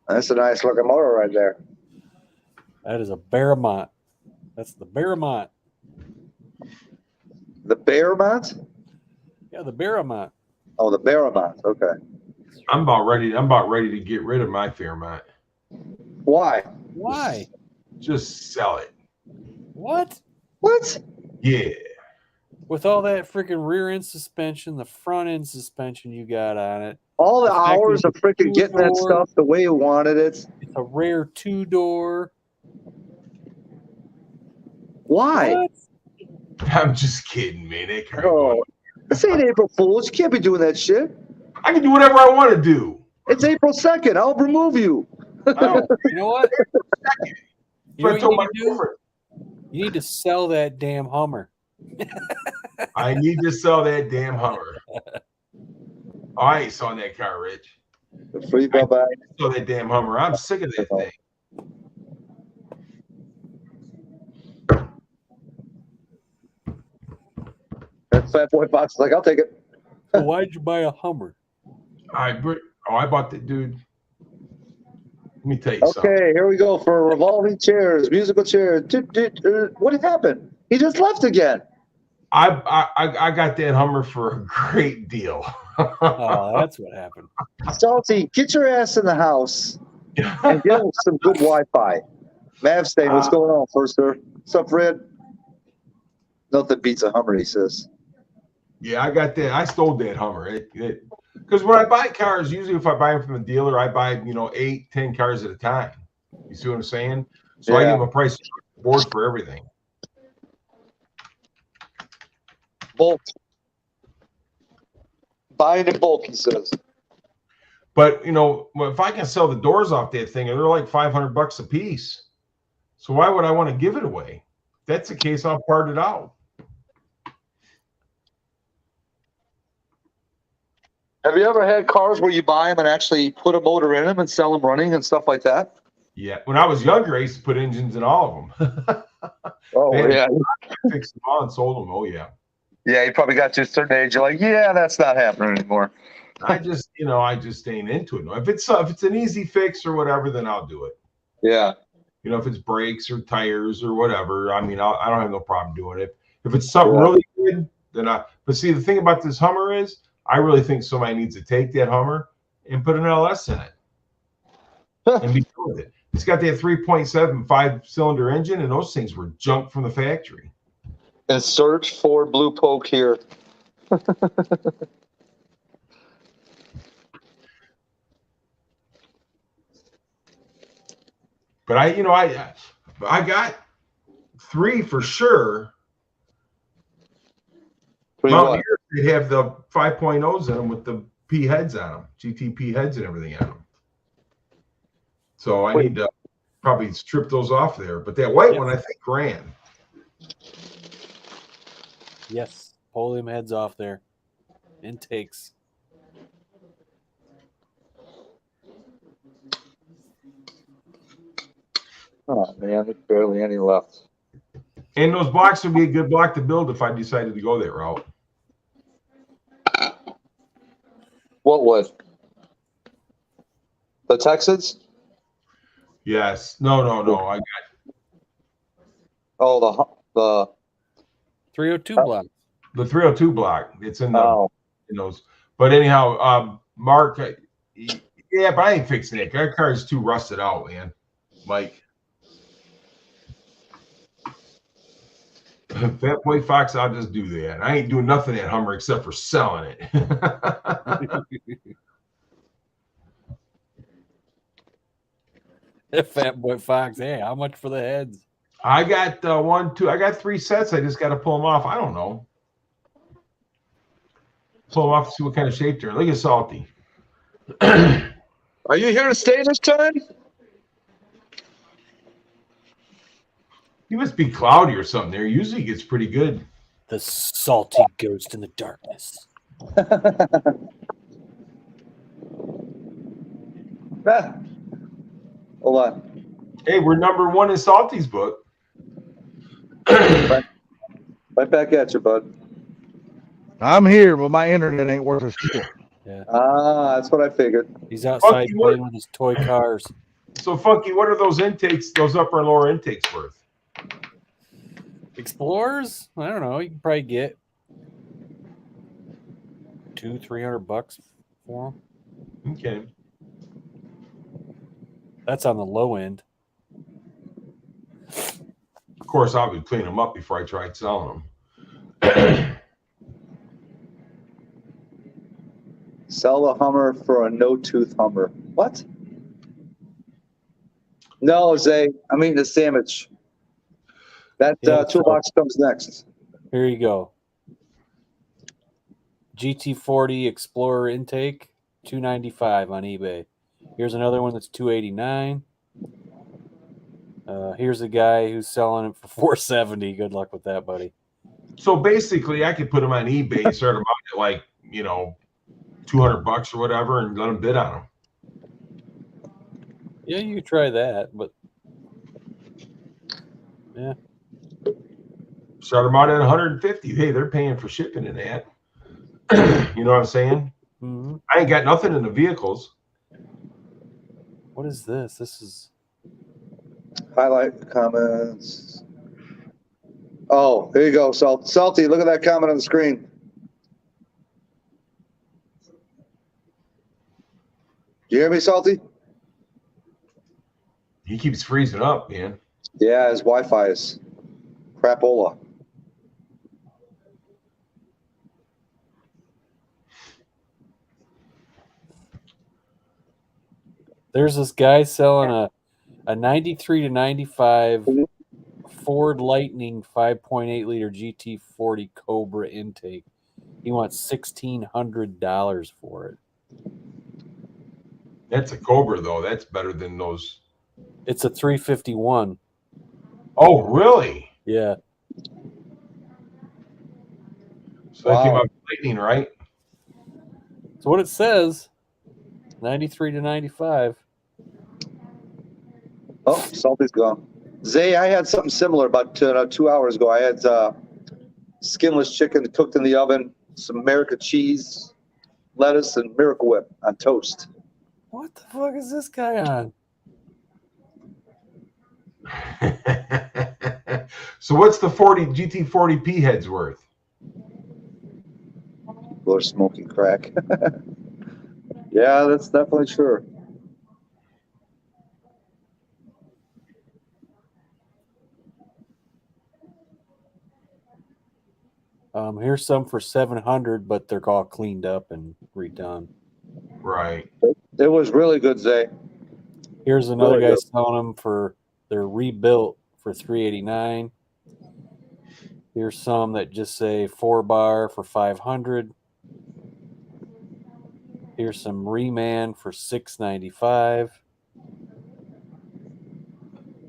That's a nice looking motor right there. That is a Baramont. That's the Baramont. The Baramont? Yeah, the Baramont. Oh, the Baramont. Okay. I'm about ready to get rid of my Fairmont. Why? Why? Just sell it. What? What? Yeah. With all that freaking rear end suspension, the front end suspension you got on it. All the fact hours that of freaking getting that two-door- stuff the way you wanted it. It's a rare 2-door. Why? What? I'm just kidding, man. That car- Oh, this ain't April Fool's. You can't be doing that shit. I can do whatever I want to do. It's April 2nd. I'll remove you. Oh, you know what? You know I what told you my need to do? girlfriend, You need to sell that damn Hummer. I need to sell that damn Hummer. Oh, I ain't selling that car, Rich. Free bye-bye. Sell that damn Hummer. I'm sick of that thing. That fat boy box is like, I'll take it. So why'd you buy a Hummer? I bought that dude. Let me tell you something. Okay, here we go for revolving chairs, musical chairs. What happened? He just left again. I got that Hummer for a great deal. Oh, that's what happened. Salty, get your ass in the house and get him some good Wi-Fi. Mavstain, what's going on, first sir? What's up, Fred? Nothing beats a Hummer, he says. Yeah, I got that. I stole that Hummer. Because when I buy cars, usually if I buy them from a dealer, I buy 8, 10 cars at a time. You see what I'm saying? So I Yeah. give them a price board for everything. Bulk. Buying in bulk, he says. But if I can sell the doors off that thing, they're like $500 a piece. So why would I want to give it away? If that's the case, I'll part it out. Have you ever had cars where you buy them and actually put a motor in them and sell them running and stuff like that? Yeah. When I was younger, I used to put engines in all of them. Oh, Man, yeah. I fixed them all and sold them. Oh, yeah. Yeah, you probably got to a certain age. You're like, yeah, that's not happening anymore. I just ain't into it. If it's an easy fix or whatever, then I'll do it. Yeah. If it's brakes or tires or whatever, I mean, I don't have no problem doing it. If it's something really good, then but see, the thing about this Hummer is I really think somebody needs to take that Hummer and put an LS in it and be done with it. It's got that 3.7 5-cylinder engine, and those things were junk from the factory. And search for Blue Poke here. But I got 3 for sure. Mountaineers, they have the 5.0s in them with the P heads on them, GTP heads and everything on them. So I need to probably strip those off there. But that white one, I think, ran. Yes, pull them heads off there. Intakes. Oh, man, there's barely any left. And those blocks would be a good block to build if I decided to go that route. What would? The Texans? Yes. No. I got. Oh, the 302 block. The 302 block. It's in the in those. But anyhow, Mark, yeah, but I ain't fixing it. That car is too rusted out, man. Mike. Fat Boy Fox, I'll just do that. I ain't doing nothing at Hummer except for selling it. Fat Boy Fox. Hey, how much for the heads? I got 1, 2. I got 3 sets. I just got to pull them off. I don't know. Pull them off to see what kind of shape they're in. Look at Salty. Are you here to stay this time? He must be cloudy or something there. Usually he gets pretty good. The salty ghost in the darkness. Hold on. Hey, we're number 1 in Salty's book. Right back at you, bud. I'm here, but my internet ain't worth a shit. Yeah. That's what I figured. He's outside Funky, playing with his toy cars. So, Funky, what are those intakes, those upper and lower intakes worth? Explorers? I don't know. You can probably get $200-$300 for them. Okay. That's on the low end. Of course, I'll be cleaning them up before I try selling them. Sell a Hummer for a no-tooth Hummer. What? No, Zay. I'm eating a sandwich. That toolbox comes next. Here you go. GT40 Explorer intake, $295 on eBay. Here's another one that's $289. Here's a guy who's selling it for $470. Good luck with that, buddy. So basically, I could put them on eBay and start them out at like, $200 or whatever and let them bid on them. Yeah, you could try that, but yeah. Start them out at 150. Hey, they're paying for shipping and that. You know what I'm saying? Mm-hmm. I ain't got nothing in the vehicles. What is this? This is Highlight comments. Oh, here you go, Salty. Look at that comment on the screen. Do you hear me, Salty? He keeps freezing up, man. Yeah, his Wi-Fi is crapola. there's this guy selling a 93 to 95 Ford Lightning 5.8 liter GT40 Cobra intake. He wants $1,600 for it. That's a Cobra, though. That's better than those. It's a 351. Oh, really? Yeah. So that came out Lightning, right? That's what it says. 93 to 95. Oh, Salty's gone. Zay, I had something similar about 2 hours ago. I had skinless chicken cooked in the oven, some American cheese, lettuce, and Miracle Whip on toast. What the fuck is this guy on? So what's the GT40P heads worth? Or smoking crack. Yeah, that's definitely true. Here's some for 700, but they're all cleaned up and redone. Right. It was really good, Zay. Here's another Really guy good. selling them for they're rebuilt for $389. Here's some that just say 4-bar for 500. Here's some Reman for $695.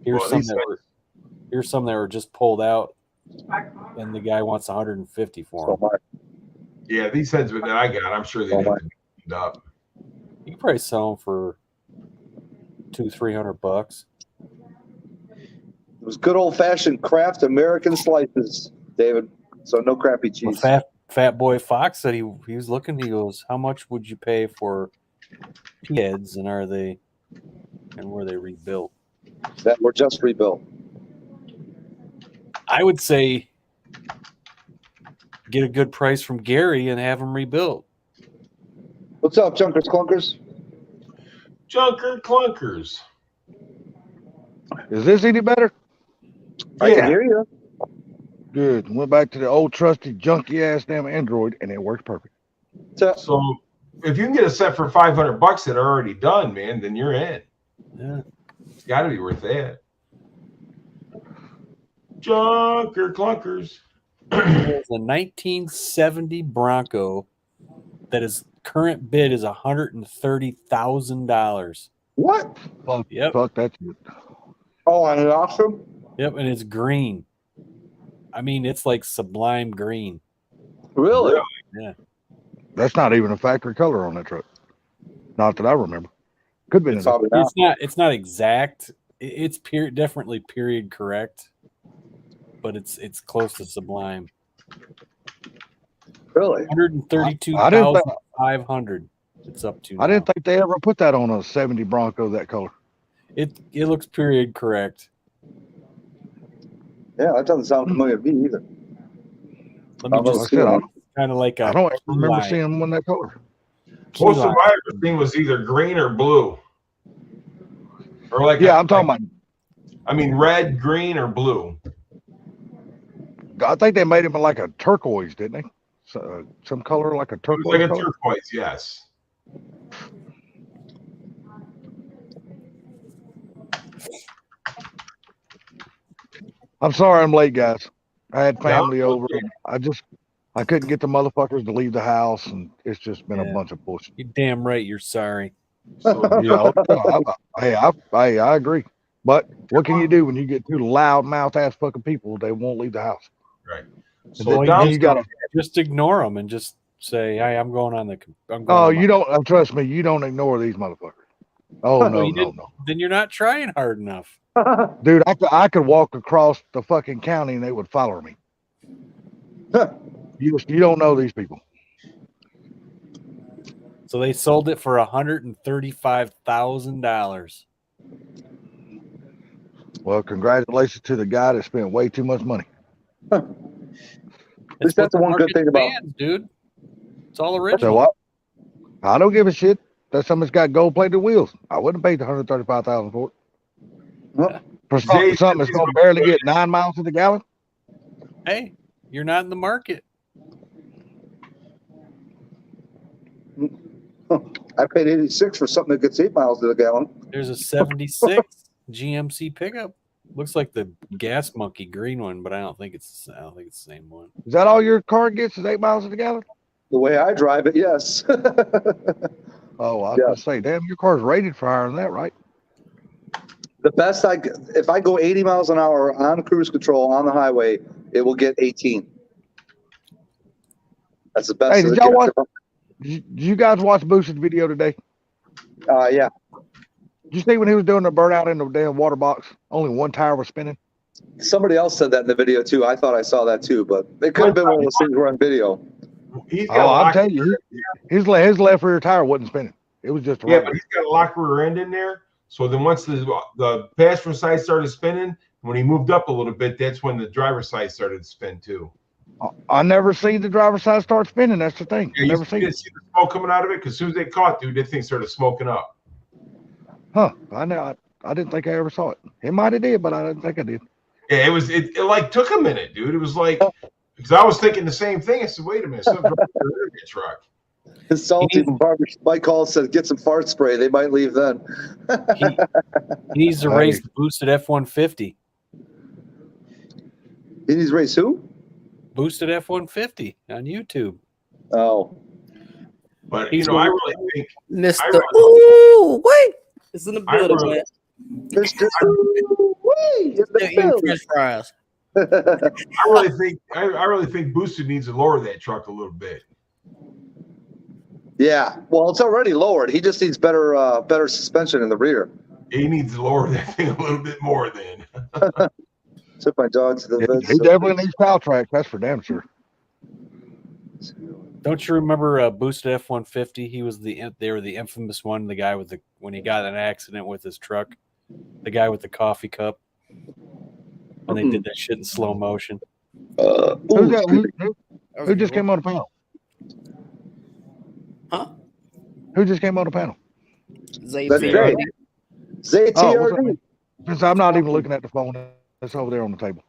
Here's Well, some these here's some that were just pulled out, and the guy wants 150 for them. So much. Yeah, these heads that I got, I'm sure they Oh, didn't my. be cleaned up. You can probably sell them for $200-300. It was good old fashioned Kraft American slices, David. So no crappy Well, cheese. Fat Boy Fox said he was looking. He goes, "How much would you pay for heads, and were they rebuilt?" That were just rebuilt. I would say get a good price from Gary and have them rebuilt. What's up, Junkers Clunkers? Junker Clunkers. Is this any better? I can hear you. Good. Went back to the old trusty junky ass damn Android, and it works perfect. So if you can get a set for $500 that are already done, man, then you're in. Yeah. It's got to be worth that. Junker Clunkers. There's a 1970 Bronco that is current bid is $130,000. What? Fuck, Yep. fuck that's it. Oh, on an auction? Yep, and it's green. I mean, it's like sublime green. Really? Yeah. That's not even a factory color on that truck. Not that I remember. Could be. It's probably not. It's not exact. It's definitely period correct, but it's close to sublime. Really? 132,500. It's up to. I didn't think they ever put that on a 70 Bronco that color. It looks period correct. Yeah, that doesn't sound familiar to me either. Let me Like just I said, kind of like I don't ever remember seeing them in that color. Most of my ever seen was either green or blue. Or like I'm talking about. I mean, red, green, or blue. I think they made him like a turquoise, didn't they? So, some color like a It was turquoise. like a color? turquoise, yes. I'm sorry I'm late, guys. I had family Yeah. over. And I couldn't get the motherfuckers to leave the house, and it's just been Yeah. a bunch of bullshit. You're damn right. You're sorry. So, I agree. But what can you do when you get two loud mouth ass fucking people? They won't leave the house. right. And So then down, you gotta. Just ignore them and just say, "Hey, I'm going on the." I'm going Oh, on you don't. Trust me. You don't ignore these motherfuckers. Oh No, no, you no, didn't. no, Then you're not trying hard enough. dude. I could walk across the fucking county and they would follow me. You don't know these people. So they sold it for $135,000. Well, congratulations to the guy that spent way too much money. That's That's the what one good market thing about- demands, dude. It's all So original. what? I don't give a shit. That's something's got gold plated wheels. I wouldn't pay the $135,000 for it. Well, For something that's going to barely get 9 miles to the gallon. Hey, you're not in the market. I paid 86 for something that gets 8 miles to the gallon. There's a 76 GMC pickup. Looks like the Gas Monkey green one, but I don't think it's the same one. Is that all your car gets is 8 miles to the gallon? The way I drive it, yes. Oh, I was going to say, damn, your car's rated for higher than that, right? The best if I go 80 miles an hour on cruise control on the highway, it will get 18. That's the best. Hey, as did it y'all gets. watch? Did you guys watch Boost's video today? Yeah. Did you see when he was doing the burnout in the damn water box? Only one tire was spinning. Somebody else said that in the video too. I thought I saw that too, but it could have been one of those things where on video. He's Oh, got a I'm lock, telling you, his left rear tire wasn't spinning. It was just a yeah, right but one. he's got a lock rear end in there. So then once the passenger side started spinning, when he moved up a little bit, that's when the driver's side started to spin too. I never seen the driver's side start spinning. That's the thing. Yeah, I you never seen didn't it. see the smoke coming out of it because as soon as they caught, dude, that thing started smoking up. Huh? I know. I didn't think I ever saw it. It might have did, but I didn't think I did. Yeah, it like took a minute, dude. It was like because I was thinking the same thing. I said, wait a minute, something's wrong with the rear truck. His salty barber Mike called said get some fart spray. They might leave then. He needs to race the boosted F-150. He needs to race who? Boosted F-150 on YouTube. Oh. But He's I really think Mr. I Ooh, wait. It's in the I building, really- man. Mr. Wee, in the They're eating building. French fries. I really think Boosted needs to lower that truck a little bit. Yeah. Well, it's already lowered. He just needs better suspension in the rear. He needs to lower that thing a little bit more then. Took my dog to the vet. He definitely needs power tracks. That's for damn sure. Don't you remember boosted F-150? They were the infamous one. The guy when he got in an accident with his truck, the guy with the coffee cup, when they did that shit in slow motion. Who just came on the panel? Huh? Who just came on the panel? Zay That's TRD. Zay. Oh, what's ZTRD. up? Since I'm not even looking at the phone, it's over there on the table.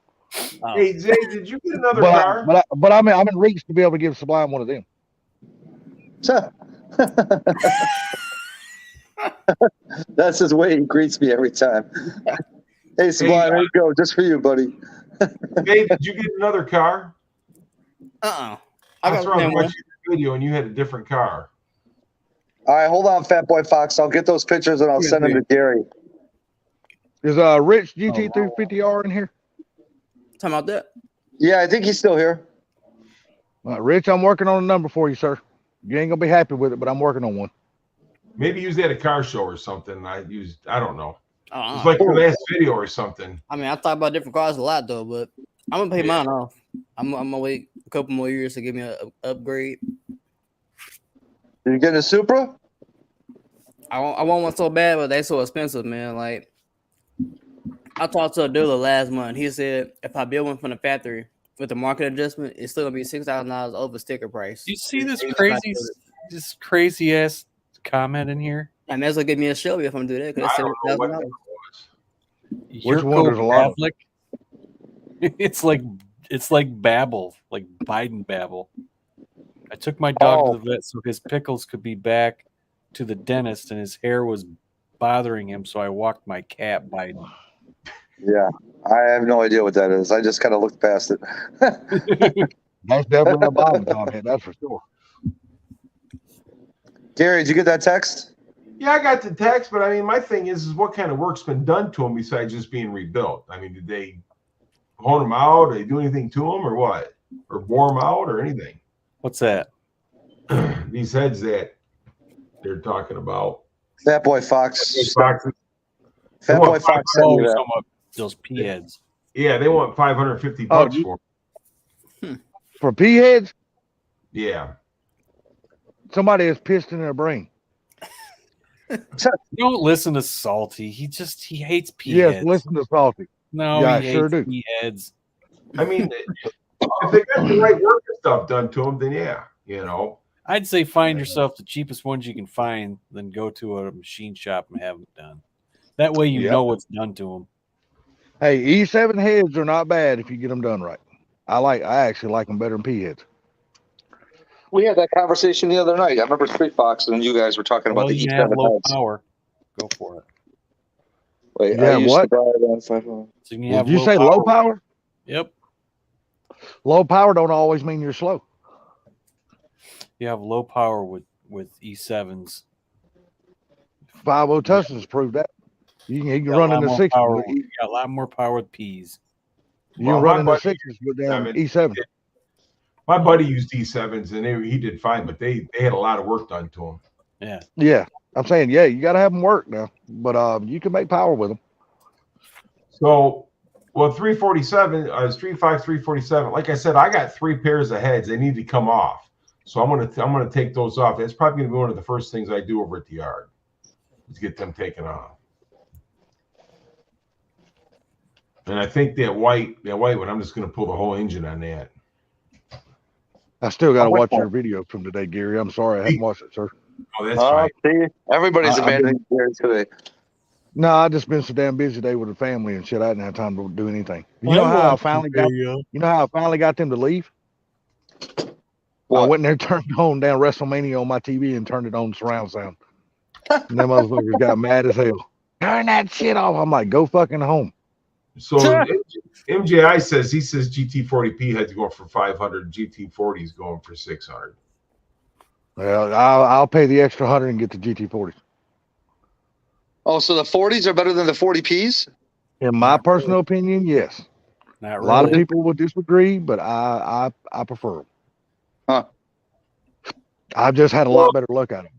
Oh. Hey Zay, did you get another car? But I'm in reach to be able to give Sublime one of them. That's his way he greets me every time. Hey, Sublime, here you go. Just for you, buddy. Hey, did you get another car? I That's got why I was one. watching the video and you had a different car. All right, hold on, Fat Boy Fox. I'll get those pictures and I'll send them to Gary. Is Rich GT350R in here? Talking about that? Yeah, I think he's still here. Rich, I'm working on a number for you, sir. You ain't gonna be happy with it, but I'm working on one. Maybe use that at a car show or something. I don't know. Oh, It's like your last video or something. I mean, I thought about different cars a lot though, but I'm gonna pay mine off. I'm gonna wait a couple more years to give me an upgrade. You getting a Supra? I want one so bad, but they so expensive, man. Like, I talked to a dealer last month. He said if I build one from the factory with the market adjustment, it's still gonna be $6,000 over sticker price. Do you see this crazy ass comment in here? I may as well give me a Shelby if I'm gonna do that because I don't know what $7,000. that was. Which one? There's a lot of them. It's like Babel, like Biden Babel. I took my dog to the vet so his pickles could be back to the dentist, and his hair was bothering him, so I walked my cat Biden. Yeah, I have no idea what that is. I just kind of looked past it. That's definitely a Biden comment, that's for sure. Gary, did you get that text? Yeah, I got the text, but I mean, my thing is what kind of work's been done to them besides just being rebuilt? I mean, did they hone them out? Did they do anything to them or what? Or bore them out or anything? What's that? These heads that they're talking about. Fat Boy Fox. Boxes. Fat Boy Fox sent Oh, me that. some of those pea heads. Yeah, they want $550 for them. For P heads, Yeah. somebody is pissed in their brain. Don't listen to Salty. He hates pea Yes, heads. listen to Salty. No, Yeah, I he sure hates do. pea heads. I mean, if they got the right work and stuff done to them, then yeah, you know. I'd say find yourself the cheapest ones you can find, then go to a machine shop and have them done. That way you Yep. know what's done to them. Hey, E7 heads are not bad if you get them done right. I actually like them better than P heads. We had that conversation the other night. I remember Street Fox and you guys were talking about Well, the you have E7 low heads. power. Go for it. Wait, Yeah, I used what? to buy it on 5. So you have Did you say low power? Yep. Low power don't always mean you're slow. You have low power with E7s. 5.0 Tuscans proved that. You can You got run a lot in the more sixes. power- with- you got a lot more power with P's. You Well, can run my in the buddy- sixes with I them mean, E7. My buddy used D7s and he did fine, but they had a lot of work done to them. Yeah. Yeah, I'm saying, yeah, you got to have them work now, but you can make power with them. So, well, 347, Street 5 347. Like I said, I got 3 pairs of heads. They need to come off. So I'm gonna take those off. That's probably gonna be one of the first things I do over at the yard, is get them taken off. And I think that white one, I'm just gonna pull the whole engine on that. I still got to watch your video from today, Gary. I'm sorry I haven't watched it, sir. Oh, that's fine. See, everybody's I've abandoning here today. No, I just been so damn busy today with the family and shit. I didn't have time to do anything. You know how I finally got them to leave? What? I went in there, turned on down WrestleMania on my TV and turned it on surround sound. And them motherfuckers got mad as hell. Turn that shit off. I'm like, go fucking home. So MJI says GT40P had to go for 500. GT40 is going for 600. Well, I'll pay the extra 100 and get the GT40. Oh, so the 40s are better than the 40Ps? In my personal opinion, yes. Not A lot of really. people will disagree, but I prefer them. Huh. I've just had a lot better luck at them.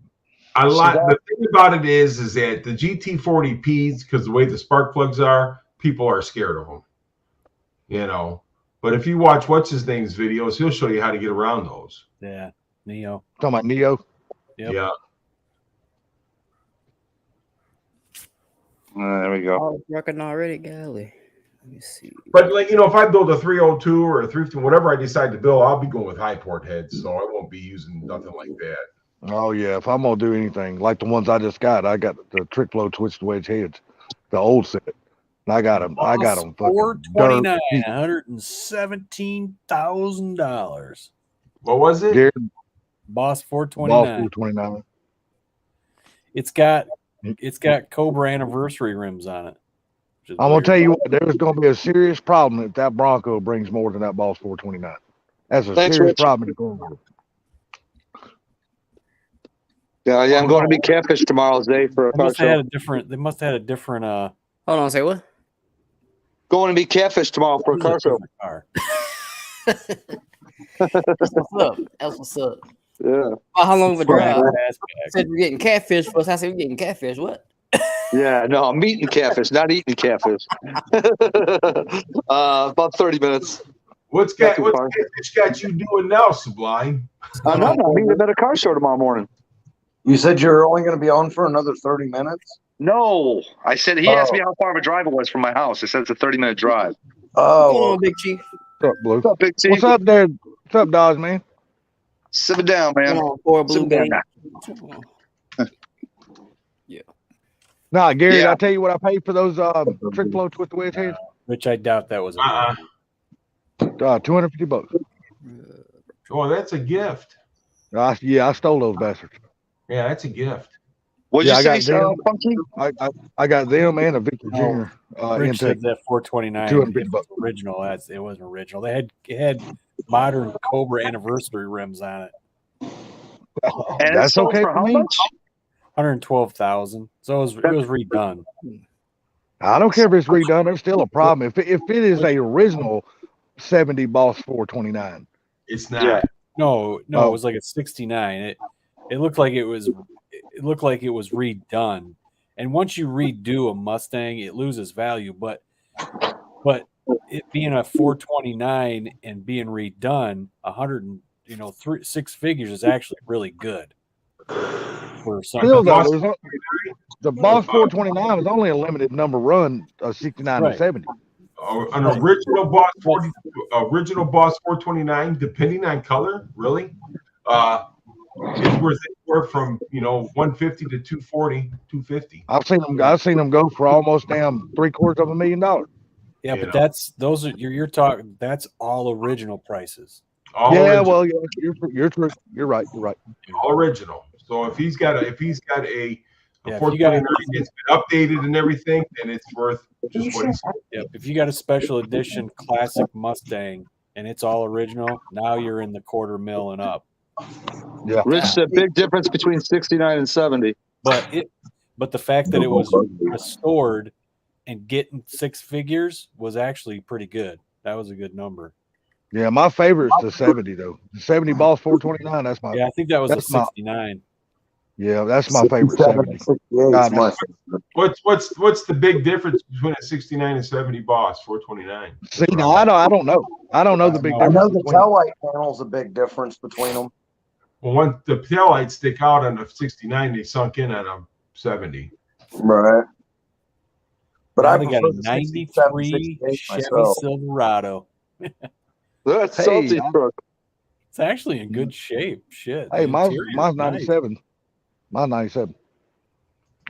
The thing about it is that the GT40Ps, because the way the spark plugs are, people are scared of them. You know, but if you watch what's his name's videos, he'll show you how to get around those. Yeah. Neo. Talking about Neo. Yep. Yeah. There we go. Oh, working already, golly. Let me see. But like, you know, if I build a 302 or a 315, whatever I decide to build, I'll be going with high port heads, so I won't be using nothing like that. Oh yeah, if I'm gonna do anything like the ones I just got, I got the Trick Flow Twisted Wedge heads, the old set. And I got them. I got them. $429, $117,000. What was it? Gary, Boss Ball 429. 429. It's got Cobra anniversary rims on it. which is I'm gonna weird. tell you what, there's gonna be a serious problem if that Bronco brings more than that Boss 429. That's a Thanks, serious Rich. problem in the corner. Yeah, I'm going to be Catfish tomorrow, Zay, for a They car must have had show. a different. They must have had a different. Hold on, say what? Going to be Catfish tomorrow for a car show. Car. That's what's up. That's what's up. Yeah. Oh, how long of a drive? Fastback. I said we're getting catfish first. I said we're getting catfish. What? Yeah, no, I'm eating catfish, not eating catfish. About 30 minutes. What's Not too far. Catfish got you doing now, Sublime? I'm meeting at a car show tomorrow morning. You said you're only gonna be on for another 30 minutes? No, I said he asked me how far of a drive it was from my house. I said it's a 30-minute drive. What's going Oh, on, Big Chief? what's up, Blue? What's up, Big T? What's up there? What's up, Dodge, man? Sit it down, man. Come on, poor Blue Sit down Gang. now. Nah, Gary, Yeah. I tell you what I paid for those Trick Flow Twisted Wedge heads. Which I doubt that was. A $250. Oh, that's a gift. Yeah, I stole those bastards. Yeah, that's a gift. What'd Yeah, I you got say, them. Funky? I got them and a Victor Jr. Rich intake. said that 429 $250 bucks. original. It wasn't original. It had modern Cobra anniversary rims on it. And That's it's sold okay for for how me. much? 112,000. So it was redone. I don't care if it's redone. There's still a problem. If it is a original 70 Boss 429, It's not. Yeah. No, Oh. it was like a 69. It looked like it was redone. And once you redo a Mustang, it loses value. But it being a 429 and being redone, 6 figures is actually really good for something. still though, Boss- the Boss 429 is only a limited number run of 69 Right. and 70. An original Boss 429, depending on color, really, it's worth anywhere from 150 to 240, 250. I've seen them go for almost damn $750,000. Yeah, You but know. those are you're talking. That's all original prices. All Yeah, original, well, yeah, you're true. You're right. You're right. all original. So if he's got a Yeah, if you 429 that's been updated and everything, then it's worth just what he's. Yep. If you got a special edition classic Mustang and it's all original, now you're in the $250,000 and up. Yeah. Rich said big difference between 69 and 70. But the fact that it was restored and getting 6 figures was actually pretty good. That was a good number. Yeah, my favorite's the 70 though. The 70 Boss 429. That's my Yeah, I think that was a that's my 69. yeah. That's my favorite 67 70. and 68 God, is my that's- favorite. What's the big difference between a 69 and 70 Boss 429? See, now I don't know. I don't know the big I know difference the between them. tail light panel's a big difference between them. Well, once the tail lights stick out on a 69, they sunk in on a 70. Right. But Now I they got prefer a the 67, 93 68 Chevy myself. Silverado. That's Hey, salty I- truck. It's actually in good shape. Shit. Hey, the mine's interior's 97. Mine's 97.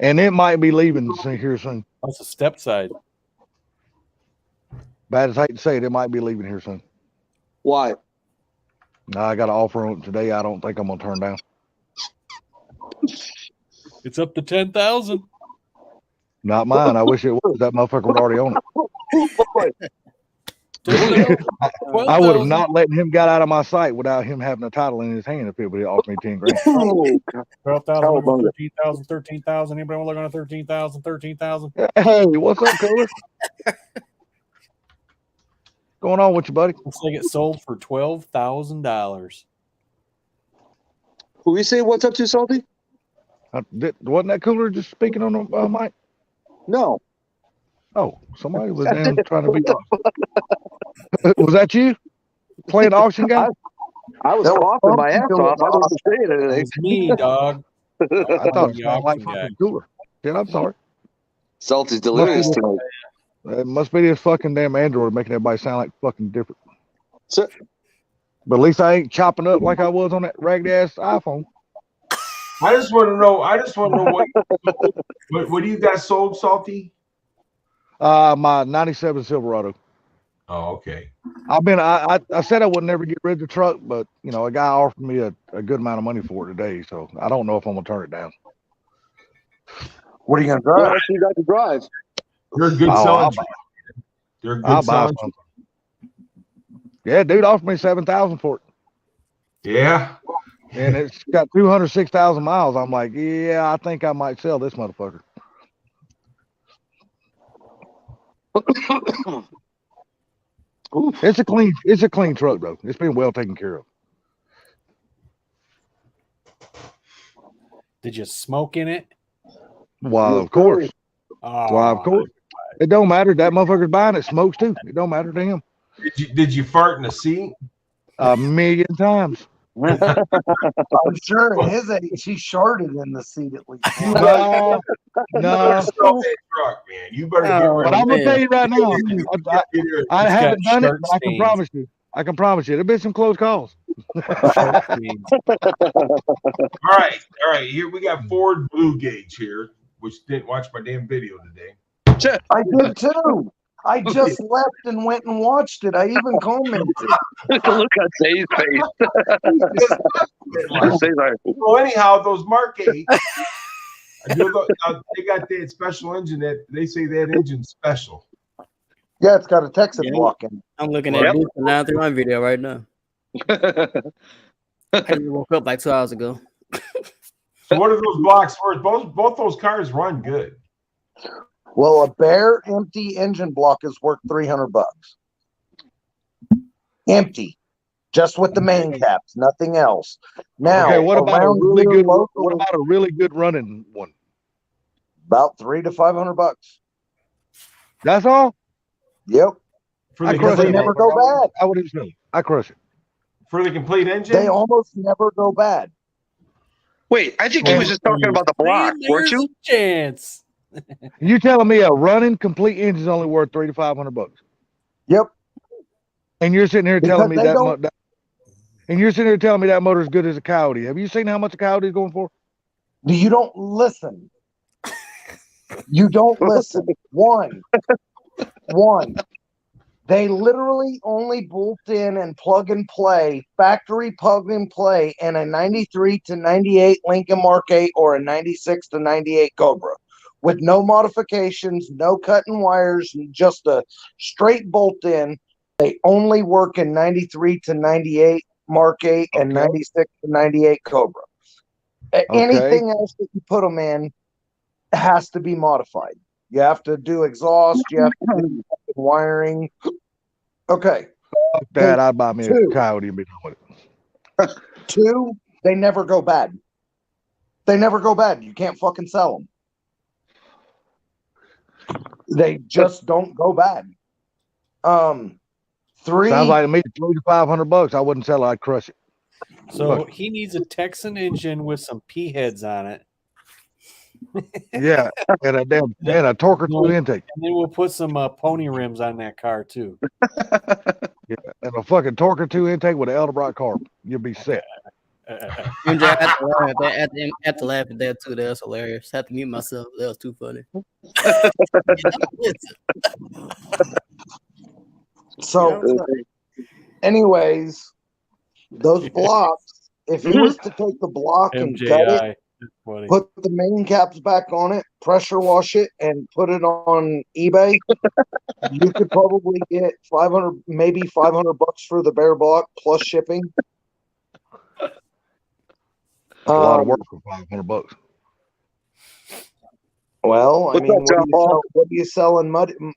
And it might be leaving here soon. That's a step side. Bad as I hate to say it, it might be leaving here soon. Why? No, I got an offer on it today. I don't think I'm gonna turn down. It's up to 10,000. Not mine. I wish it was. That motherfucker would already own it. I would have not let him get out of my sight without him having a title in his hand if it would have offered me 10 grand. 12,000, 13,000, 13,000. Anybody want to look on a 13,000, 13,000? Hey, what's up, Cooler? Going on with you, buddy? Looks like it sold for $12,000. Who you say what's up to, Salty? Wasn't that Cooler just speaking on the mic? No. Oh, somebody was down trying to be. Was that you playing auction guy? I was coughing my ass off. I wasn't saying It anything. was me, dog. I thought it The sounded like auction guy. fucking Cooler. Shit, I'm sorry. Salty's delirious tonight. It must be this fucking damn Android making everybody sound like fucking different. So, But at least I ain't chopping up like I was on that ragged ass iPhone. I just want to know. What do you got sold, Salty? My 97 Silverado. Oh, okay. I said I would never get rid of the truck, but you know, a guy offered me a good amount of money for it today, so I don't know if I'm gonna turn it down. what are you gonna drive? What you got to drive? You're a good Oh, selling. I'll buy- You're a I'll good buy selling. something. Yeah, dude offered me 7,000 for it, Yeah. and it's got 206,000 miles. I'm like, yeah, I think I might sell this motherfucker. It's a clean truck though. It's been well taken care of. Did you smoke in it? Why, of course. Oh, Why, of course. It don't matter. That motherfucker's buying it. Smokes too. It don't matter to him. Did you fart in the seat? 1,000,000 times. I'm sure at his age, he sharded in the seat at least. You No, better no. sell that truck, man. You better get rid But of I'm gonna it. tell you right now, I It's haven't got done it. shark But I can stains. promise you. I can promise you. There've been some close calls. Shark stains. All right. Here we got Ford Blue Gauge here, which didn't watch my damn video today. I did too. I just left and went and watched it. I even commented. Look at Zay's face. So anyhow, those Mark 8, they got that special engine that they say that engine's special. Yeah, it's got a Texas Yeah. block in it. I'm looking at this 931 video right now. I just woke up like 2 hours ago. So what are those blocks worth? Both those cars run good. Well, a bare empty engine block is worth $300. Empty, just with the main caps, nothing else. Now, Okay, what about a around really here good? local, What about a really good running one? about $300 to $500? That's all. Yep, For I the crush they it. complete, never go bad. I would assume. I crush it. for the complete engine? They almost never go bad. Wait, I think he was just talking about the block, weren't you? There's a chance. You telling me a running complete engine is only worth $300 to $500? Yep, And you're sitting here telling me Because they that, don't- and you're sitting here telling me that motor's as good as a Coyote. Have you seen how much a Coyote is going for? you don't listen. You don't listen. One. They literally only bolt in and plug and play, factory plug and play, in a 93 to 98 Lincoln Mark 8 or a 96 to 98 Cobra with no modifications, no cutting wires, just a straight bolt in. They only work in 93 to 98 Mark 8 and Okay. 96 to 98 Cobra. Anything else that you put them in has to be modified. You have to do exhaust, you have to do wiring. Okay. Fuck that. I'd buy me a Coyote and be done with it. 2, they never go bad. They never go bad. You can't fucking sell them. They just don't go bad. 3. Sounds like to me, $300 to $500. I wouldn't sell it. I'd crush it. So he needs a Texan engine with some P heads on it. Yeah, and a Torque 2 intake. And then we'll put some pony rims on that car too. Yeah, and a fucking Torque 2 intake with an Edelbrock carb. You'll be set. MJ, I had to laugh at that too. That was hilarious. I had to mute myself. That was too funny. So, anyways, those blocks, if he was to take the block and gut it, put the main caps back on it, pressure wash it, and put it on eBay, you could probably get $500, maybe $500 for the bare block plus shipping. A lot of work for $500. Well, I mean, what are you selling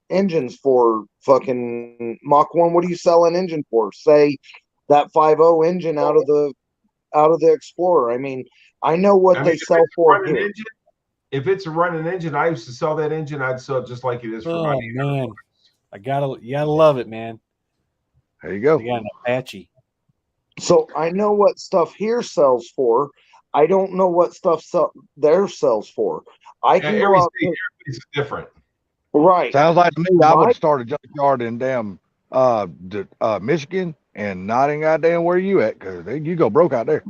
engines for? Fucking Mach 1. What are you selling engine for? Say that 5.0 engine out of the Explorer. I mean, I know what they sell for here. If it's a running engine, I used to sell that engine. I'd sell it just like it is for Oh money. man, you gotta love it, man. There you go. You got an Apache. So I know what stuff here sells for. I don't know what stuff there sells for. I can go out there. It's different. Right. Sounds like to me, I would start a junkyard in damn Michigan and not in goddamn where you at, because you go broke out there.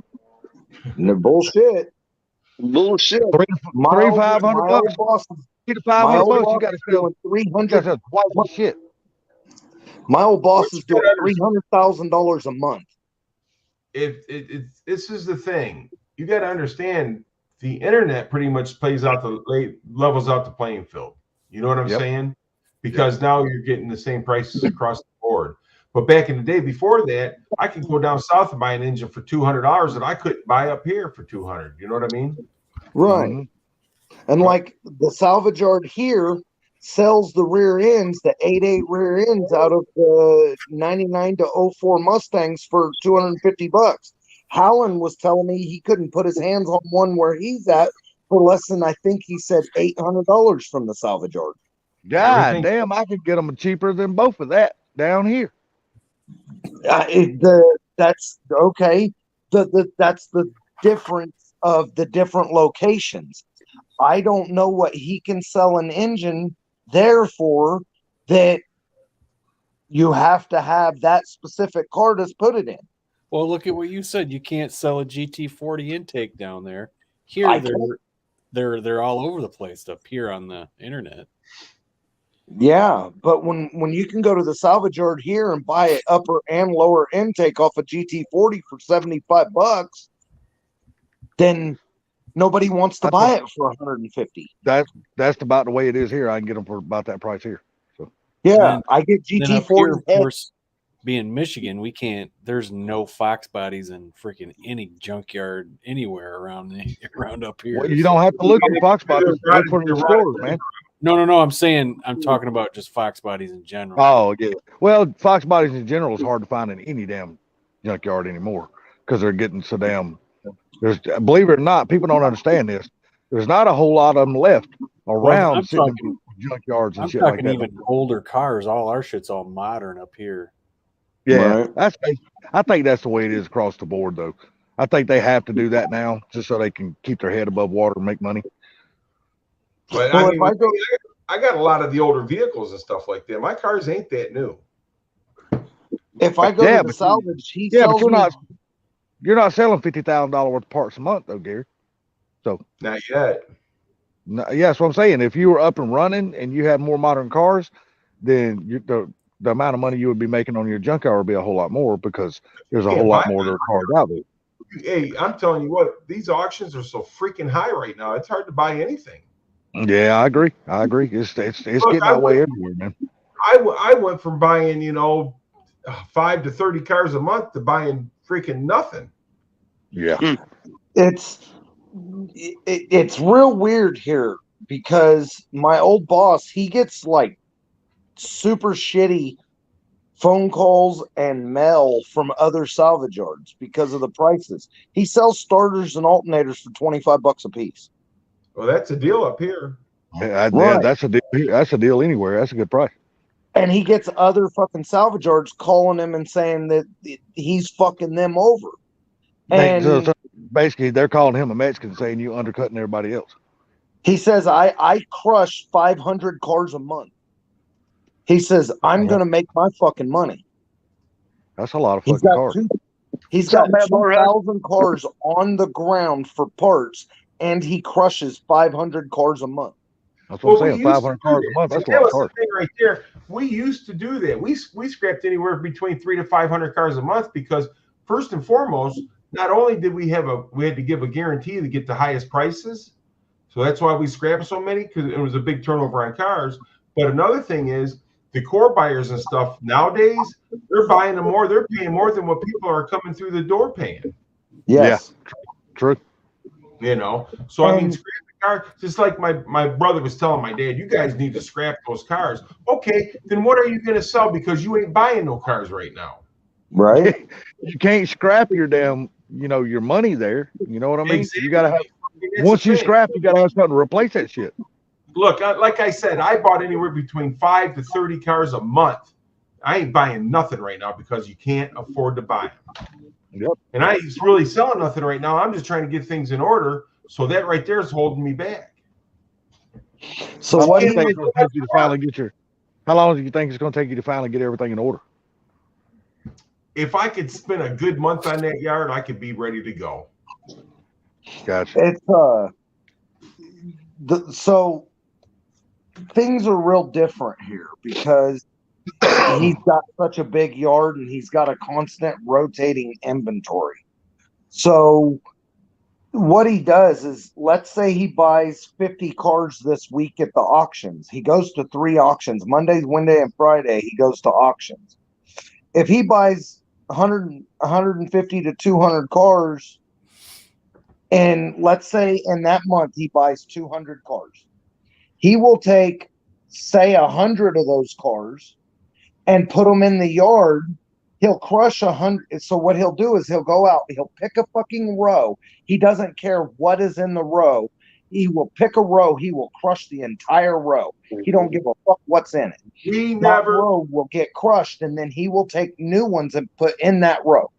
No bullshit. Bullshit. $500. $300 to $500. You got to spend 300. Twice shit. My old boss is doing $300,000 a month. This is the thing. You got to understand, the internet pretty much levels out the playing field. You know what I'm saying? Because now you're getting the same prices across the board. But back in the day, before that, I could go down south and buy an engine for $200 that I couldn't buy up here for $200. You know what I mean? Right. Mm-hmm. And like the salvage yard here sells the rear ends, the 8.8 rear ends out of the 99 to 04 Mustangs for $250. Howland was telling me he couldn't put his hands on one where he's at for less than, I think he said, $800 from the salvage yard. God damn, I could get them cheaper than both of that down here. That's okay. That's the difference of the different locations. I don't know what he can sell an engine there for that you have to have that specific car to put it in. Well, look at what you said. You can't sell a GT40 intake down there. Here, they're all over the place up here on the internet. Yeah, but when you can go to the salvage yard here and buy an upper and lower intake off a GT40 for $75, then nobody wants to buy it for $150. That's about the way it is here. I can get them for about that price here. So yeah, I get GT40. Of course, being Michigan, we can't. There's no Fox bodies in freaking any junkyard anywhere around up here. Well, you don't have to look at Fox bodies. Look for the stores, man. No. I'm talking about just Fox bodies in general. Oh yeah. Well, Fox bodies in general is hard to find in any damn junkyard anymore because they're getting so damn. Believe it or not, people don't understand this. There's not a whole lot of them left around junkyards and shit like that. Even older cars. All our shit's all modern up here. Yeah, right. I think that's the way it is across the board, though. I think they have to do that now just so they can keep their head above water and make money. But I got a lot of the older vehicles and stuff like that. My cars ain't that new. If I go to the salvage, but you're not selling $50,000 worth of parts a month, though, Gary. So not yet. No, yeah, that's what I'm saying. If you were up and running and you had more modern cars, then the amount of money you would be making on your junkyard would be a whole lot more because there's a whole lot more cars out there. Hey, I'm telling you what, these auctions are so freaking high right now. It's hard to buy anything. Yeah, I agree. It's getting that way everywhere, man. I went from buying 5 to 30 cars a month to buying freaking nothing. Yeah, it's real weird here because my old boss, he gets like super shitty phone calls and mail from other salvage yards because of the prices. He sells starters and alternators for $25 a piece. Well, that's a deal up here. Yeah, Right. that's a deal. That's a deal anywhere. That's a good price. And he gets other fucking salvage yards calling him and saying that he's fucking them over. And So basically, they're calling him a Mexican, saying you undercutting everybody else. he says, I crush 500 cars a month. He says, I'm going to make my fucking money. That's a lot of He's fucking got cars. He's got 2,000 cars on the ground for parts, and he crushes 500 cars a month. That's what I'm we saying. used 500 to cars do a month. that. That's a That lot of was the cars. thing right there. We used to do that. We scrapped anywhere between 300 to 500 cars a month because first and foremost, not only did we had to give a guarantee to get the highest prices, so that's why we scrapped so many because it was a big turnover on cars. But another thing is the core buyers and stuff nowadays, they're buying them more. They're paying more than what people are coming through the door paying. Yes. Yeah. True. You know, so I mean, scrap the car, just like my brother was telling my dad, you guys need to scrap those cars. Okay, then what are you going to sell because you ain't buying no cars right now? Right. You can't scrap your damn, your money there. You know what I mean? Exactly. You got to have, That's once the you thing. scrap, you got to have something to replace that shit. Look, like I said, I bought anywhere between 5 to 30 cars a month. I ain't buying nothing right now because you can't afford to buy them. Yep. And I ain't really selling nothing right now. I'm just trying to get things in order. So that right there is holding me back. So How what long he do you think it's going to take you to finally get how long do you think it's going to take you to finally get everything in order? If I could spend a good month on that yard, I could be ready to go. Gotcha. It's so things are real different here because he's got such a big yard and he's got a constant rotating inventory. So what he does is, let's say he buys 50 cars this week at the auctions. He goes to 3 auctions, Monday, Wednesday, and Friday. He goes to auctions. If he buys 150 to 200 cars, and let's say in that month he buys 200 cars, he will take, say, 100 of those cars and put them in the yard. He'll crush 100. So what he'll do is he'll go out, he'll pick a fucking row. He doesn't care what is in the row. He will pick a row. He will crush the entire row. He don't give a fuck what's in it. That row will get crushed, and then he will take new ones and put in that row.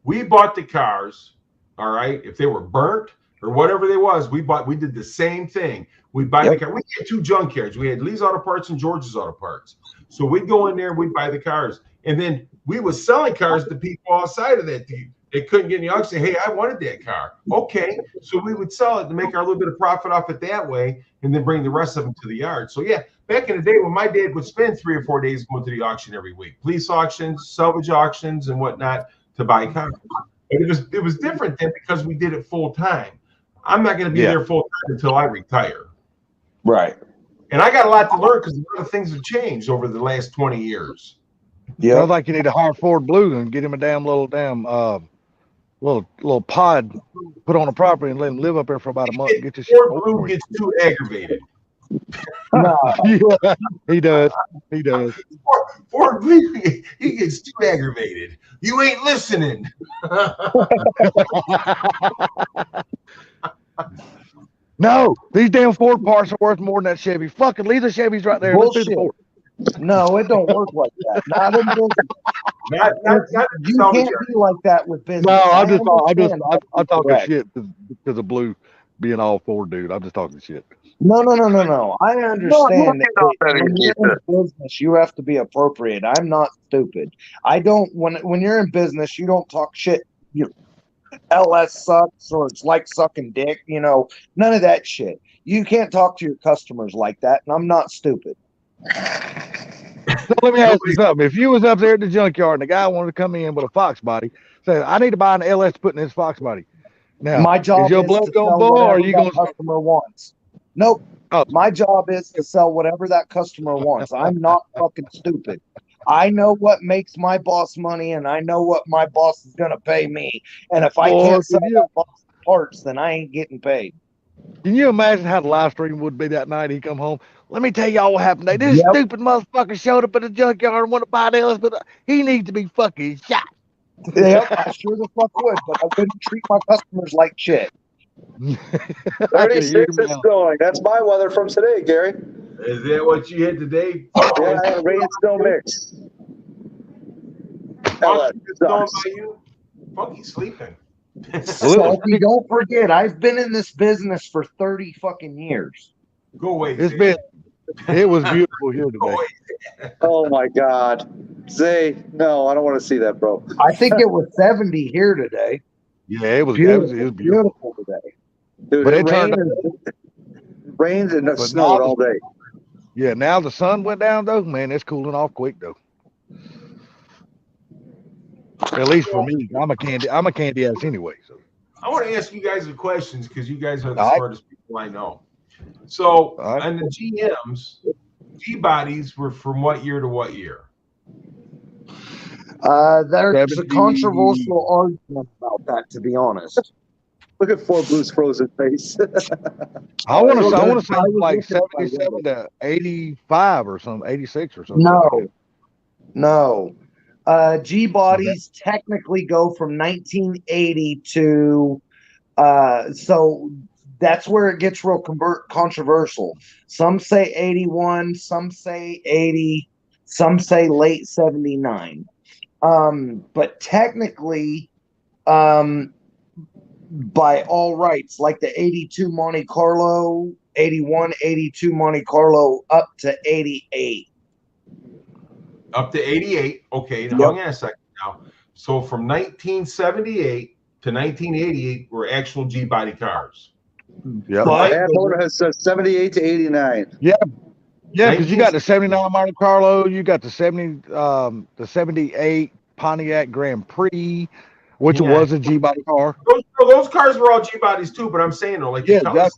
We bought the cars, all right. If they were burnt or whatever they was, we did the same thing. We buy the car. We had 2 junkyards. We had Lee's Auto Parts and George's Auto Parts. So we'd go in there and we'd buy the cars. And then we was selling cars to people outside of that. They couldn't get any auction. Hey, I wanted that car. Okay. So we would sell it to make our little bit of profit off it that way and then bring the rest of them to the yard. So yeah, back in the day when my dad would spend 3 or 4 days going to the auction every week, police auctions, salvage auctions and whatnot to buy cars. But it was different then because we did it full time. I'm not going to be there full time until I retire. Right. And I got a lot to learn because a lot of things have changed over the last 20 years. Yeah. Sounds like you need to hire Ford Blue and get him a little pod, put on a property and let him live up there for about a month. And get this Ford Blue gets too aggravated. Yeah, he does. He does. Ford Blue, he gets too aggravated. You ain't listening. No, these damn Ford parts are worth more than that Chevy. Fucking leave the Chevys right there. Let's do the Ford. No, it don't work like that. Not in business. You can't be like that with business. No, I'm talking shit because of Blue being all Ford, dude. I'm just talking shit. No. I understand that when you're in business, you have to be appropriate. I'm not stupid. I don't. When you're in business, you don't talk shit. LS sucks or it's like sucking dick. None of that shit. You can't talk to your customers like that, and I'm not stupid. So let me ask you something. If you was up there at the junkyard and the guy wanted to come in with a Fox body, say, I need to buy an LS to put in this Fox body. Now, my job is your is blood to going sell boil or are whatever you that going to customer wants. Nope. Oh. My job is to sell whatever that customer wants. I'm not fucking stupid. I know what makes my boss money, and I know what my boss is going to pay me. And if I can't sell that boss parts, then I ain't getting paid. Can you imagine how the live stream would be that night? He come home. Let me tell y'all what happened today. This stupid motherfucker showed up at the junkyard and wanted to buy this, but he needs to be fucking shot. Yep, I sure the fuck would, but I wouldn't treat my customers like shit. 36 is snowing. That's my weather from today, Gary. Is that what you had today? Yeah, I had a rain snow mix. Funky, snowing by you? Funky sleeping. Salty, don't forget, I've been in this business for 30 fucking years. Go away. It was beautiful here today. Oh my God. Zay, no, I don't want to see that, bro. I think it was 70 here today. Yeah, it was beautiful, it was beautiful today. Dude, But it it turned rained and it But snowed now- all day. Yeah, now the sun went down though. Man, it's cooling off quick though. At least for me, I'm a candy ass anyway. So I want to ask you guys the questions because you guys are the All right. smartest people I know. So, on the GMs, G bodies were from what year to what year? There's a 70. controversial argument about that, to be honest. Look at Fort Blue's frozen face. I want to I say was like looking at my 77 to 85 or something, 86 or something. No. G bodies technically go from 1980 to so that's where it gets real controversial. Some say 81, some say 80, some say late 79. But technically, by all rights, like the 82 Monte Carlo, 81, 82 Monte Carlo, up to 88. Up to 88. Okay, now hang on a second now. So from 1978 to 1988 were actual G body cars. Yeah. My motor has 78 to 89. Yeah, because you got the 79 Monte Carlo, you got the 78 Pontiac Grand Prix, which Yeah. was a G body car. Those cars were all G bodies too, but I'm saying though, like Yeah, the Cutlass,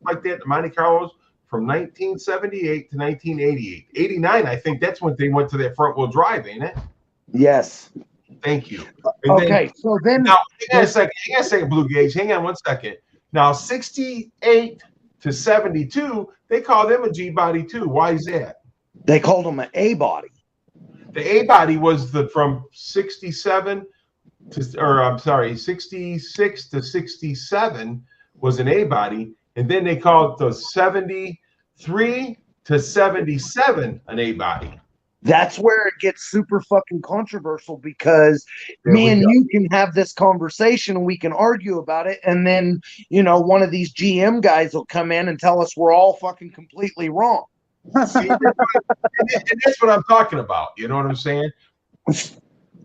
like that, the Monte Carlos from 1978 to 1988. 89, I think that's when they went to that front wheel drive, ain't it? Yes. Thank you. And Okay, so then now hang on a second, Blue Gauge. Hang on 1 second. Now 68 to 72, they call them a G body too. Why is that? they called them an A body. The A body was from 67 to, or I'm sorry, 66 to 67 was an A body, and then they called the 73 to 77 an A body. That's where it gets super fucking controversial because me and you can have this conversation and we can argue about it. And then, one of these GM guys will come in and tell us we're all fucking completely wrong. See, and that's what I'm talking about. You know what I'm saying?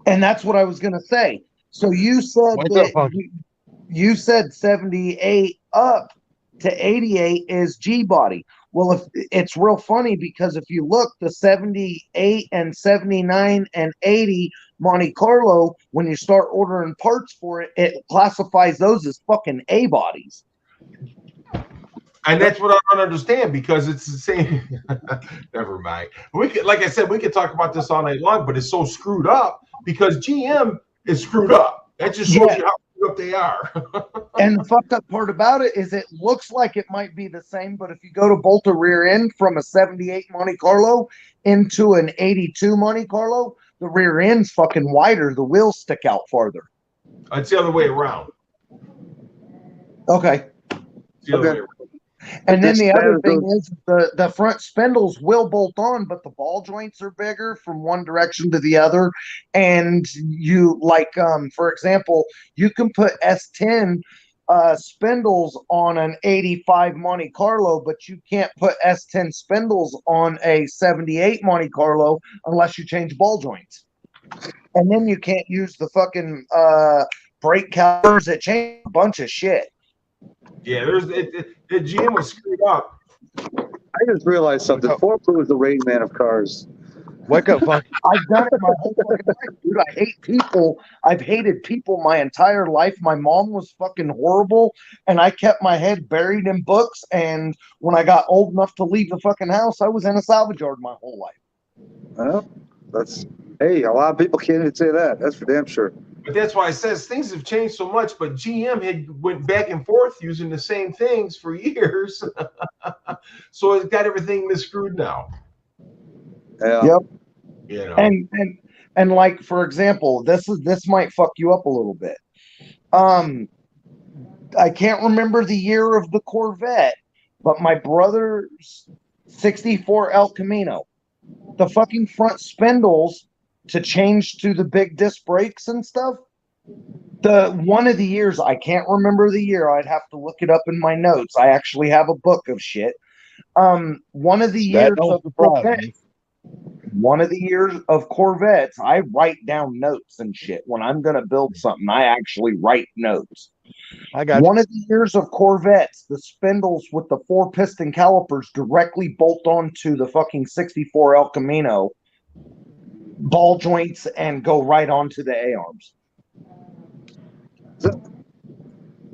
And that's what I was going to say. So you said you said 78 up to 88 is G body. Well, if it's real funny because if you look, the 78 and 79 and 80 Monte Carlo, when you start ordering parts for it, it classifies those as fucking A bodies. And that's what I don't understand because it's the same. Never mind. We could, like I said, we could talk about this all night long, but it's so screwed up because GM is screwed up. That just shows you how screwed up they are. And the fucked up part about it is it looks like it might be the same, but if you go to bolt a rear end from a 78 Monte Carlo into an 82 Monte Carlo, the rear end's fucking wider. The wheels stick out farther. It's the other way around. Okay. It's the other way around. And then the other thing is the front spindles will bolt on, but the ball joints are bigger from one direction to the other. And you for example, you can put S10 spindles on an 85 Monte Carlo, but you can't put S10 spindles on a 78 Monte Carlo unless you change ball joints. And then you can't use the fucking brake calipers. It changed a bunch of shit. Yeah, the GM was screwed up. I just realized something. Fort Blue is the Rain Man of cars. Wake up, fuck. I've done it my whole fucking life, dude. I hate people. I've hated people my entire life. My mom was fucking horrible, and I kept my head buried in books. And when I got old enough to leave the fucking house, I was in a salvage yard my whole life. Well, a lot of people can't even say that. That's for damn sure. But that's why it says things have changed so much. But GM had went back and forth using the same things for years, so it's got everything miscrewed now. Yeah. Yep. You know. And like for example, this might fuck you up a little bit. I can't remember the year of the Corvette, but my brother's 64 El Camino, the fucking front spindles to change to the big disc brakes and stuff. The one of the years, I can't remember the year. I'd have to look it up in my notes. I actually have a book of shit. One of the years of Corvettes, I write down notes and shit. When I'm gonna build something, I actually write notes. I got One of the years of Corvettes, the spindles with the 4-piston calipers directly bolt onto the fucking 64 El Camino ball joints and go right onto the A-arms.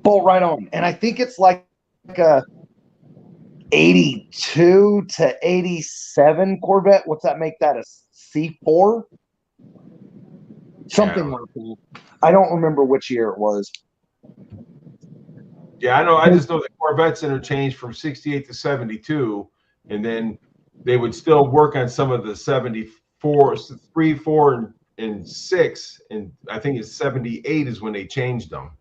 Bolt right on. And I think it's like a 82 to 87 Corvette. What's that make that, a C4? Something like that. I don't remember which year it was. Yeah, I know. I just know that Corvettes interchanged from 68 to 72, and then they would still work on some of the 74, 3, 4, and 6, and I think it's 78 is when they changed them.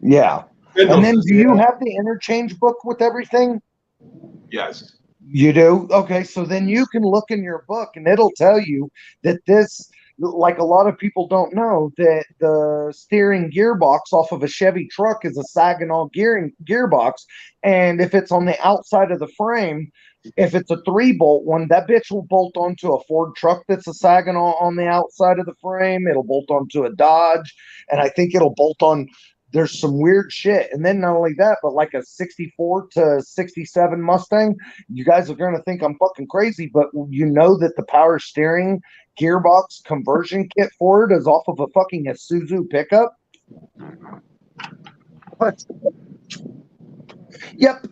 Yeah. And then do you have the interchange book with everything? Yes. You do? Okay, so then you can look in your book and it'll tell you that this, like a lot of people don't know, that the steering gearbox off of a Chevy truck is a Saginaw gearbox. And if it's on the outside of the frame, if it's a 3-bolt one, that bitch will bolt onto a Ford truck that's a Saginaw on the outside of the frame. It'll bolt onto a Dodge. And I think it'll bolt on, there's some weird shit. And then not only that, but like a 64 to 67 Mustang, you guys are going to think I'm fucking crazy, but you know that the power steering gearbox conversion kit for it is off of a fucking Isuzu pickup? What? Yep.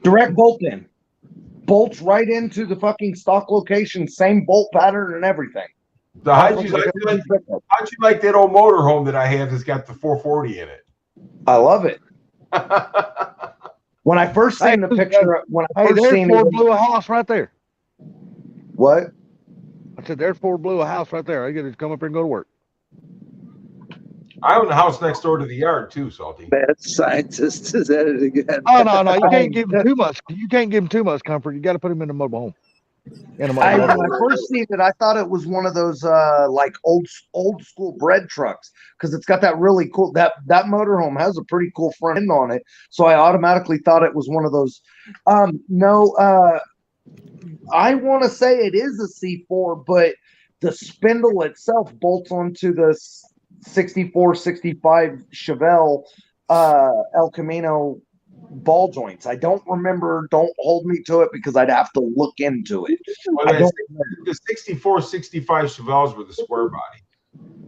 Direct bolt in. Bolts right into the fucking stock location, same bolt pattern and everything. So how'd you like that old motorhome that I have that's got the 440 in it? I love it. When I first seen the picture, there's Ford blew a house right there. What? I said, there's Ford blew a house right there. I get to come up here and go to work. I own the house next door to the yard too, Salty. Bad scientist is at it again. Oh no, you can't give him too much. You can't give him too much comfort. You got to put him in a mobile home. When I first seen it, I thought it was one of those like old school bread trucks, because it's got that really cool that motorhome has a pretty cool front end on it. So I automatically thought it was one of those. No, I want to say it is a C4, but the spindle itself bolts onto the 64, 65 Chevelle El Camino ball joints. I don't remember. Don't hold me to it because I'd have to look into it. Well, the 64, 65 Chevelles were the square body.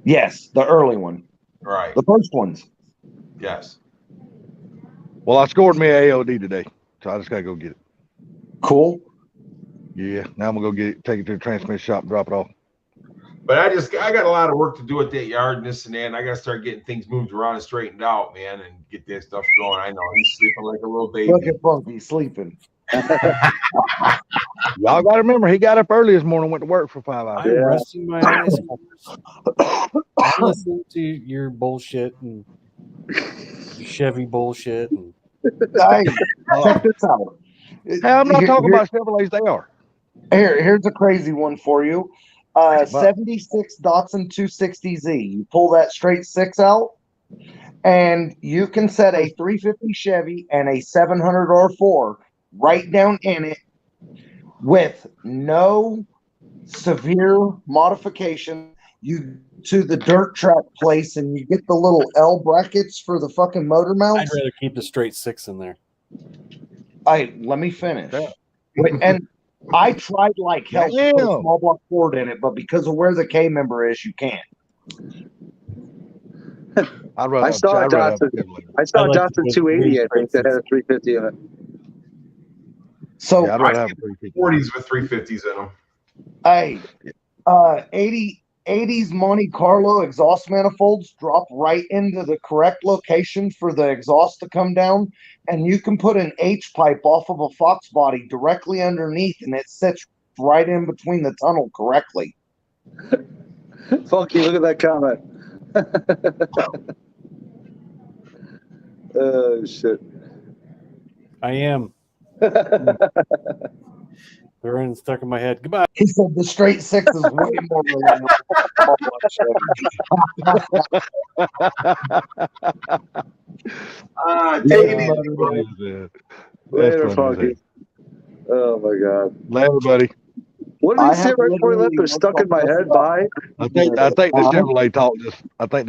Yes, the early one. Right. The first ones. Yes. Well, I scored me a AOD today, so I just gotta go get it. Cool. Yeah. Now I'm gonna go get it, take it to the transmission shop, and drop it off. But I got a lot of work to do at that yard and this and that, and I got to start getting things moved around and straightened out, man, and get that stuff going. I know he's sleeping like a little baby. Look at Funky sleeping. Y'all got to remember, he got up early this morning, went to work for 5 hours. I'm resting my eyes. I listen to your bullshit and Chevy bullshit. And... Check this out. Hey, I'm not talking about Chevrolets. They are. Here's a crazy one for you. 76 Datsun 260Z. You pull that straight 6 out, and you can set a 350 Chevy and a 700 R4 right down in it with no severe modification. You to the dirt track place, and you get the little L brackets for the fucking motor mounts. I'd rather keep the straight 6 in there. Let me finish. And I tried like hell to put a small block Ford in it, but because of where the K member is, you can't. I saw a Datsun 280, I think, that had a 350 in it. So I have 40s with 350s in them. Hey, 80s Monte Carlo exhaust manifolds drop right into the correct location for the exhaust to come down, and you can put an H pipe off of a Fox body directly underneath, and it sits right in between the tunnel correctly. Funky, look at that comment. Oh shit. I am. They're in stuck in my head. Goodbye. He said the straight six is way more reliable. Later, Funky. Oh my god. Later, buddy. What did he say right before he left? They're stuck in my head. Bye. I think the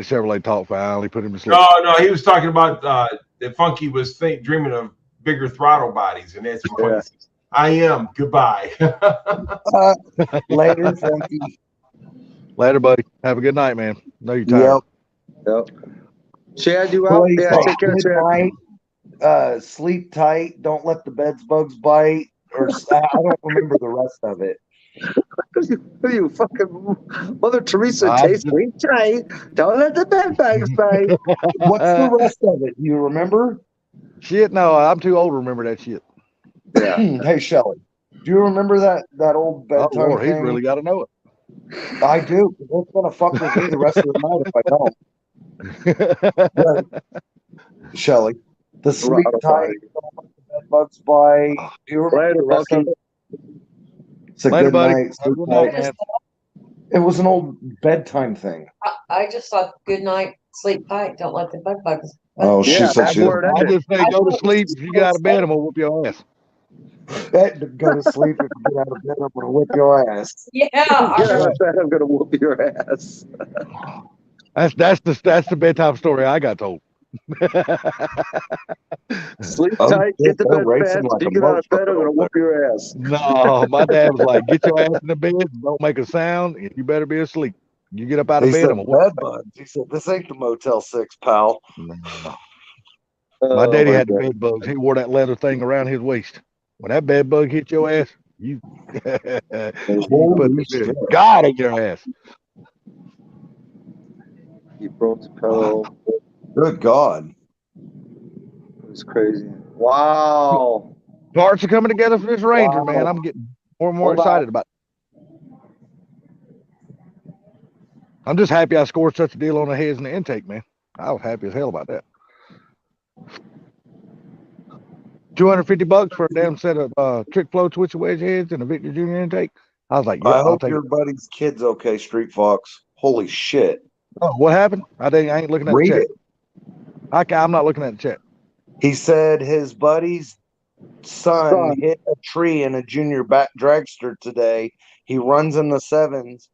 Chevrolet talk finally put him to sleep. No, he was talking about that Funky was dreaming of bigger throttle bodies, and that's what Funky says. I am. Goodbye. Later, Funky. Later, buddy. Have a good night, man. Know you're tired. Yep. Chad, you out? Yeah, take care, Chad. Sleep tight. Don't let the bed bugs bite. Or I don't remember the rest of it. You fucking Mother Teresa, sleep tight. Don't let the bed bugs bite. What's the rest of it? Do you remember? Shit, no, I'm too old to remember that shit. Yeah. Hey, Shelly, do you remember that old bedtime Lord, thing? he's really got to know it. I do. It's gonna fuck with me the rest of the night if I don't. Shelly, the sleep tight, don't let the bed bugs bite. Do you remember the rest of it? It's a good night. Sleep tight. It was an old bedtime thing. I just thought, good night, sleep tight, don't let the bed bugs. Oh, she said she. I just say go to sleep. If you get out of bed, I'm gonna whoop your ass. Go to sleep. If you get out of bed, I'm gonna whip your ass. Yeah, Get out of bed, I'm gonna whoop your ass. That's the bedtime story I got told. Sleep tight, get the bed fast. If you get out of bed, I'm gonna whoop your ass. No, my dad was like, get your ass in the bed, don't make a sound, and you better be asleep. You get up out of bed, I'm gonna bed bugs. He said, "This ain't the Motel 6, pal." My daddy had the bed bugs. He wore that leather thing around his waist. When that bed bug hit your ass, you put God in your ass. You broke the pillow. Good God. It was crazy. Wow. Parts are coming together for this Ranger, man. I'm getting more and more excited about it. I'm just happy I scored such a deal on the heads and the intake, man. I was happy as hell about that. $250 for a damn set of trick flow twitch wedge heads and a Victor Jr. intake. I was like, yeah, I I'll hope take your it. buddy's kid's okay, Street Fox. Holy shit. Oh, what happened? I ain't looking at Read the chat. it. I'm not looking at the chat. He said his buddy's son hit a tree in a junior dragster today. He runs in the sevens,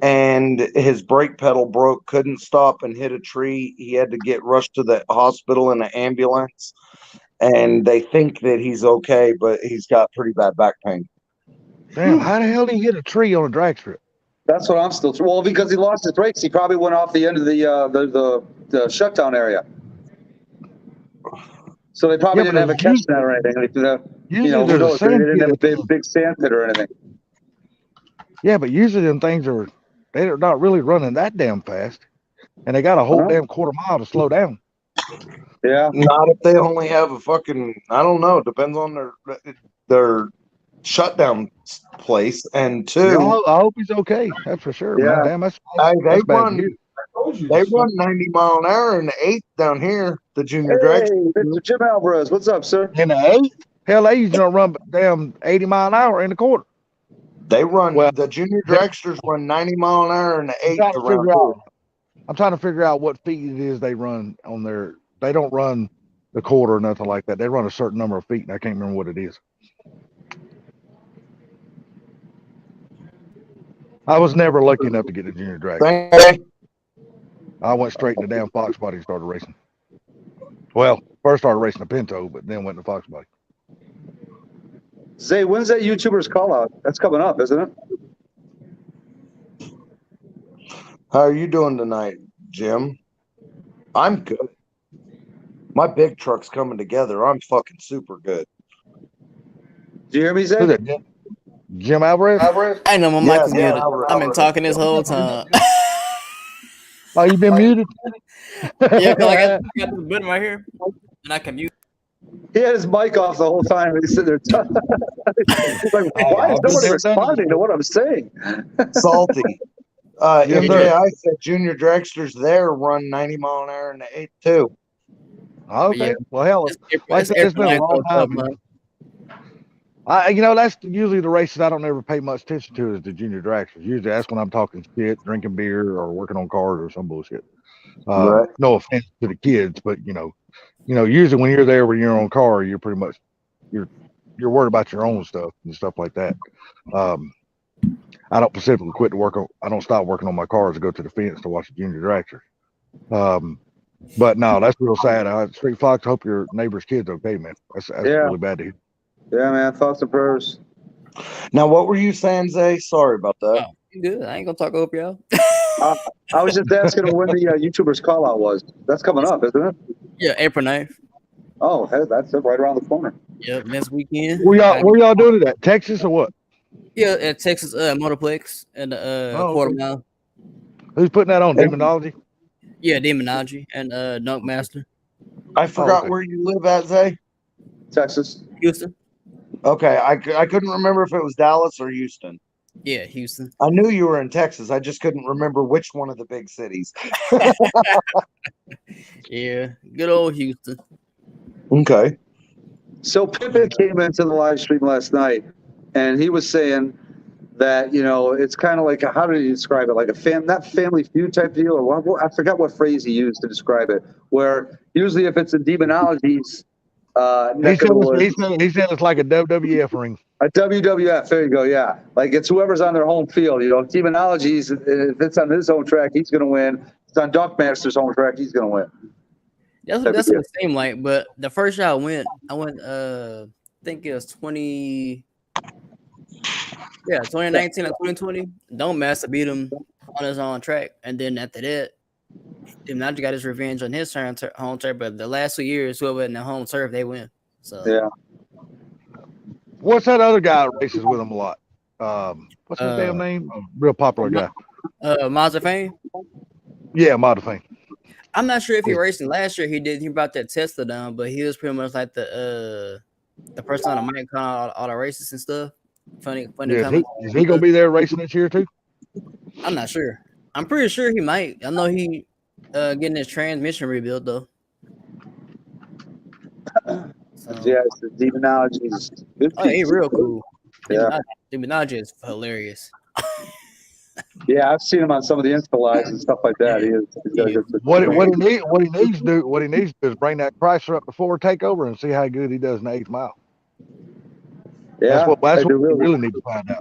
and his brake pedal broke, couldn't stop, and hit a tree. He had to get rushed to the hospital in an ambulance, and they think that he's okay, but he's got pretty bad back pain. Damn, how the hell did he hit a tree on a drag strip? That's what I'm still. Well, because he lost his brakes, he probably went off the end of the shutdown area. So they probably didn't have a catch net or anything. They didn't have a big sand pit or anything. Yeah, but usually them things they're not really running that damn fast, and they got a whole damn quarter mile to slow down. Yeah, not if they only have a fucking. I don't know. Depends on their shutdown place, and two. Yeah, I hope he's okay. That's for sure. Yeah, man. Damn, they run 90 mile an hour in the 8th down here. The junior drag. Mr. Jim Alvarez, what's up, sir? In the 8th? Hell, they usually don't run damn 80 mile an hour in the quarter. They run the junior dragsters run 90 mile an hour in the 8th around. I'm trying to figure out what feet it is they run on their. They don't run the quarter or nothing like that. They run a certain number of feet, and I can't remember what it is. I was never lucky enough to get a junior drag. I went straight in the damn Fox body and started racing. Well, first started racing a Pinto, but then went to Fox body. Zay, when's that YouTuber's call out? That's coming up, isn't it? How are you doing tonight, Jim? I'm good. My big truck's coming together. I'm fucking super good. Do you hear me, Zay? Jim Alvarez? I know my mic was Yeah, muted. I've been talking this whole time. Oh, you been muted? Yeah, cause I got this button right here, and I can mute. He had his mic off the whole time. He's sitting there. He's like, why is nobody responding to what I'm saying? Salty. Yes, sir. MJI said Junior Dragsters there run 90 mile an hour in the 8th too. Okay. Yeah. Well, hell, like I said, it's been a long time. man. That's usually the races I don't ever pay much attention to is the junior dragsters. Usually that's when I'm talking shit, drinking beer, or working on cars or some bullshit. Right. No offense to the kids, but usually when you're there with your own car, you're pretty much you're worried about your own stuff and stuff like that. I don't specifically quit to work on. I don't stop working on my cars to go to the fence to watch the junior dragsters. But no, that's real sad. Street Fox, I hope your neighbor's kid's okay, man. That's really bad to hear. Yeah, man. Thoughts and prayers. Now, what were you saying, Zay? Sorry about that. Oh, you good. I ain't gonna talk over y'all. I was just asking when the YouTubers call out was. That's coming up, isn't it? Yeah, April 9th. Oh, hey, that's it, right around the corner. Yep, next weekend. Where y'all doing it at? Texas or what? Yeah, at Texas Motorplex and quarter mile. Who's putting that on? Demonology? Yeah, Demonology and Dunk Master. I forgot where you live at, Zay. Texas. Houston. Okay, I couldn't remember if it was Dallas or Houston. Yeah, Houston. I knew you were in Texas. I just couldn't remember which one of the big cities. Yeah, good old Houston. Okay. So Pippin came into the live stream last night, and he was saying that it's kind of like how did he describe it? Like not Family Feud type deal, or what? I forgot what phrase he used to describe it. Where usually if it's in Demonology's he said it's like a WWF ring. A WWF, there you go, yeah. Like it's whoever's on their home field. Demonology's, if it's on his home track, he's going to win. If it's on Dunkmaster's home track, he's going to win. That's what it seemed like. But the first year I went, I think it was 2019 or 2020. Dunkmaster beat him on his own track. And then after that, Demonology got his revenge on his home turf. But the last 2 years, whoever in the home turf, they win. So yeah. What's that other guy that races with him a lot? What's his damn name? Real popular guy. Mazda Fame? Yeah, Mazda Fame. I'm not sure if he raced last year. He brought that Tesla down, but he was pretty much like the person on the mic calling all the races and stuff. Funny. Yeah, is he gonna be there racing this year too? I'm not sure. I'm pretty sure he might. I know he getting his transmission rebuilt though. Yeah, it's the Demonology's. Oh, he's real cool. Yeah. Demonology is hilarious. Yeah, I've seen him on some of the Insta lives and stuff like that. What he needs to do is bring that Chrysler up before takeover and see how good he does in the 8th mile. Yeah, that's what we really need to find out.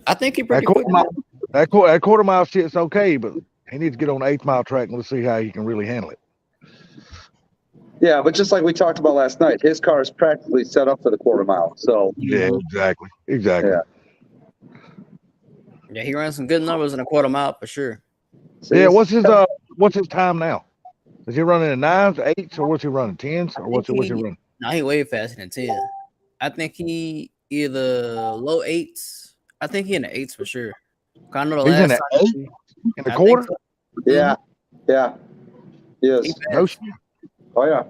I think he pretty quick. That quarter mile shit's okay, but he needs to get on the 8th mile track and let's see how he can really handle it. Yeah, but just like we talked about last night, his car is practically set up for the quarter mile. So yeah, exactly. Yeah, he ran some good numbers in a quarter mile for sure. Yeah, what's his time now? Is he running in 9s, 8s, or what's he running? 10s, or what's he running? No, he way faster than 10. I think he either low 8s. I think he in the 8s for sure. I know the He's in last the 8 in the quarter. So. Yeah. Yes. No shit. Oh yeah.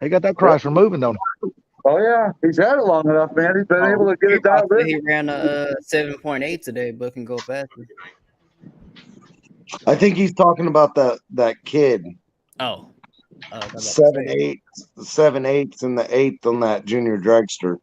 He got that Chrysler moving, don't he? Oh yeah, he's had it long enough, man. He's been able to get it down there. He ran a 7.8 today, but can go faster. I think he's talking about that kid. Oh. 7/8 in the 8th on that junior dragster.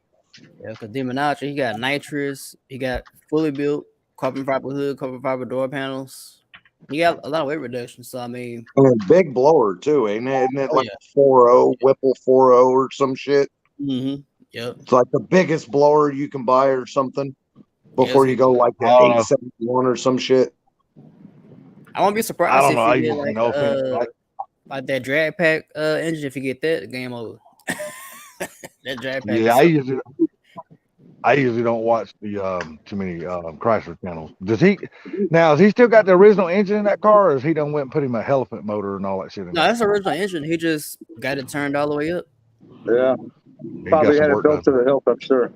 Yeah, because Demonology, he got nitrous, he got fully built carbon fiber hood, carbon fiber door panels. He got a lot of weight reduction, so I mean, big blower too, ain't it? Isn't it like 4.0 Whipple 4.0 or some shit? Mm-hmm. Yep. It's like the biggest blower you can buy or something before you go like the 871 or some shit. I won't be surprised if you get like that drag pack engine. If you get that, game over. That drag pack. Yeah, I usually don't watch the too many Chrysler channels. Has he still got the original engine in that car, or has he done went and put him a elephant motor and all that shit in No, that's the original engine. He just got it turned all the way up. Yeah. Probably had it built to the hilt, I'm sure.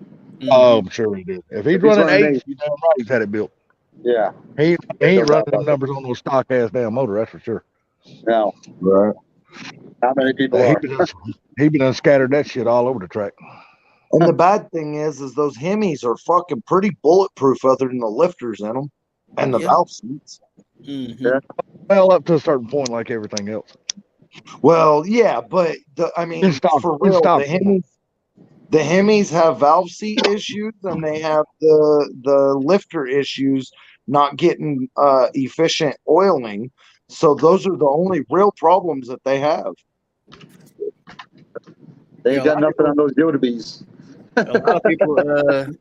Oh, I'm sure he did. If he's If he's running running eight, eight. you damn right he's had it built. Yeah. He No ain't doubt running about them it. numbers on those stock ass damn motor, that's for sure. No. Right. Not many people He are. been done scattered that shit all over the track. And the bad thing is those Hemis are fucking pretty bulletproof other than the lifters in them and the Yeah. valve seats. Yeah. Well, up to a certain point, like everything else. Well, yeah, but I mean, It's stock- for it's real, stock. the Hemis have valve seat issues and they have the lifter issues not getting efficient oiling. So those are the only real problems that they have. They ain't got nothing on those Yodabees. A lot of people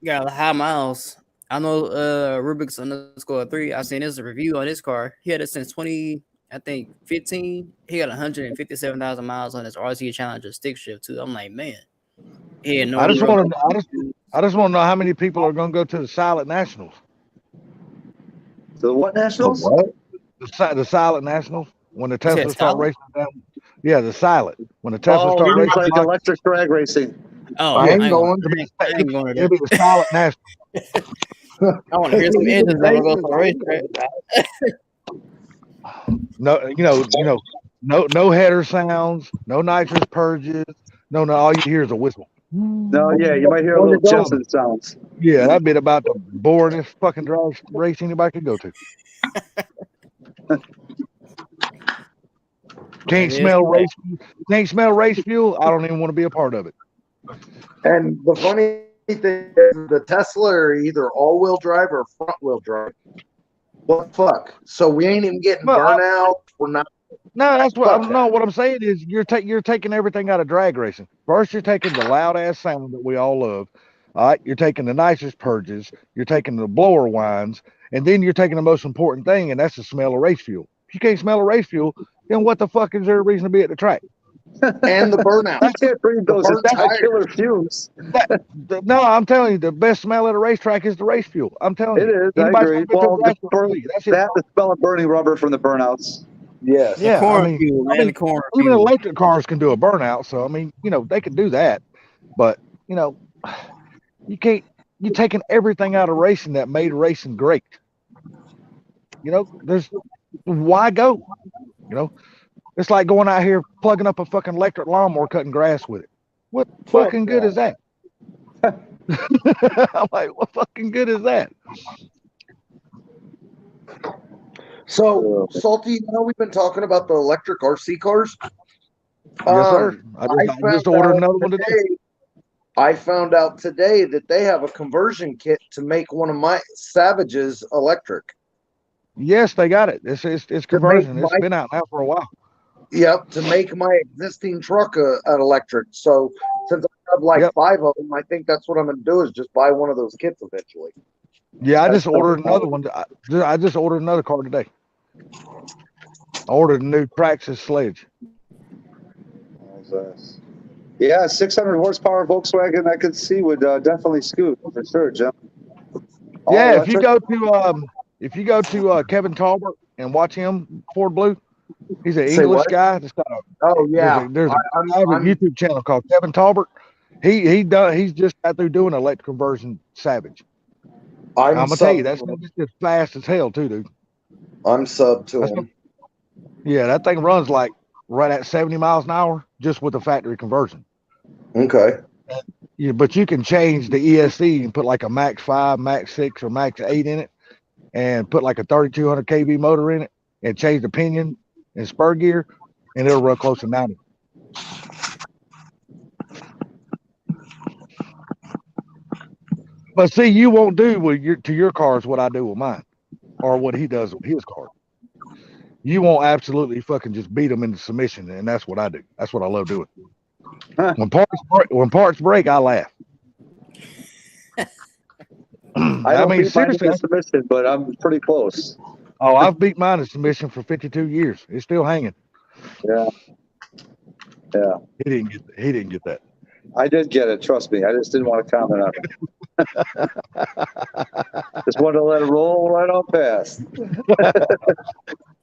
got high miles. I know Rubik's _3. I seen his review on his car. He had it since 2015. He got 157,000 miles on his RC Challenger stick shift too. I'm like, man, he had no. I just real- want to know how many people are going to go to the Silent Nationals. The what nationals? The Silent Nationals when the Tesla start Silent? racing down. Yeah, the Silent when the Tesla Oh, start it was racing. like electric drag racing. Oh, I I ain't ain't going. I ain't going to It'll be that. the Silent National. I want to hear some engines that will go for a racetrack. No header sounds, no nitrous purges, no. All you hear is a whistle. No, yeah, you might hear a little Jensen sounds. Yeah, that'd be about the boringest fucking drag race anybody could go to. Can't smell race fuel. I don't even want to be a part of it. And the funny thing is the Tesla are either all-wheel drive or front-wheel drive. What the fuck? So we ain't even getting burnout. We're not. No, that's what. No, what I'm saying is you're taking everything out of drag racing. First, you're taking the loud ass sound that we all love. All right, you're taking the nicest purges. You're taking the blower whines, and then you're taking the most important thing, and that's the smell of race fuel. If you can't smell of race fuel, then what the fuck is there a reason to be at the track? And the burnout. I can't breathe those entire killer fumes. No, I'm telling you, the best smell at a racetrack is the race fuel. I'm telling It you. is. I Anybody's agree. gonna go to Well, a race track, that's it. the smell of burning rubber from the burnouts. Yes. Yeah, corn fuel, man. The corn even fuel. electric cars can do a burnout. So I mean, they can do that, but you can't. You're taking everything out of racing that made racing great. There's why go? It's like going out here plugging up a fucking electric lawnmower, cutting grass with it. What fucking good is that? I'm like, what fucking good is that? So, Salty, we've been talking about the electric RC cars. Yes, sir. I just ordered another one today. I found out today that they have a conversion kit to make one of my Savages electric. Yes, they got it. It's conversion. It's been out now for a while. Yep, to make my existing truck an electric. So since I have 5 of them, I think that's what I'm going to do is just buy one of those kits eventually. Yeah, I just ordered another one. I just ordered another car today. I ordered a new Praxis sledge. Yeah, 600 horsepower Volkswagen I could see would definitely scoot for sure, Jim. Yeah, if you go to Kevin Talbert and watch him Ford Blue, he's an English guy. There's a YouTube channel called Kevin Talbert. He's just got through doing an electric conversion Savage. I'm gonna tell you, that's just fast as hell too, dude. I'm sub to him. Yeah, that thing runs like right at 70 miles an hour just with the factory conversion. Okay. Yeah, but you can change the ESC and put like a Max 5, Max 6, or Max 8 in it, and put like a 3200 kV motor in it, and change the pinion and spur gear, and it'll run close to 90. But see, you won't do to your cars what I do with mine, or what he does with his car. You won't absolutely fucking just beat them into submission, and that's what I do. That's what I love doing. When parts break, I laugh. I don't beat mine into submission, but I'm pretty close. Oh, I've beat mine in submission for 52 years. It's still hanging. Yeah. He didn't get that. I did get it. Trust me. I just didn't want to comment on it. Just wanted to let it roll right on past.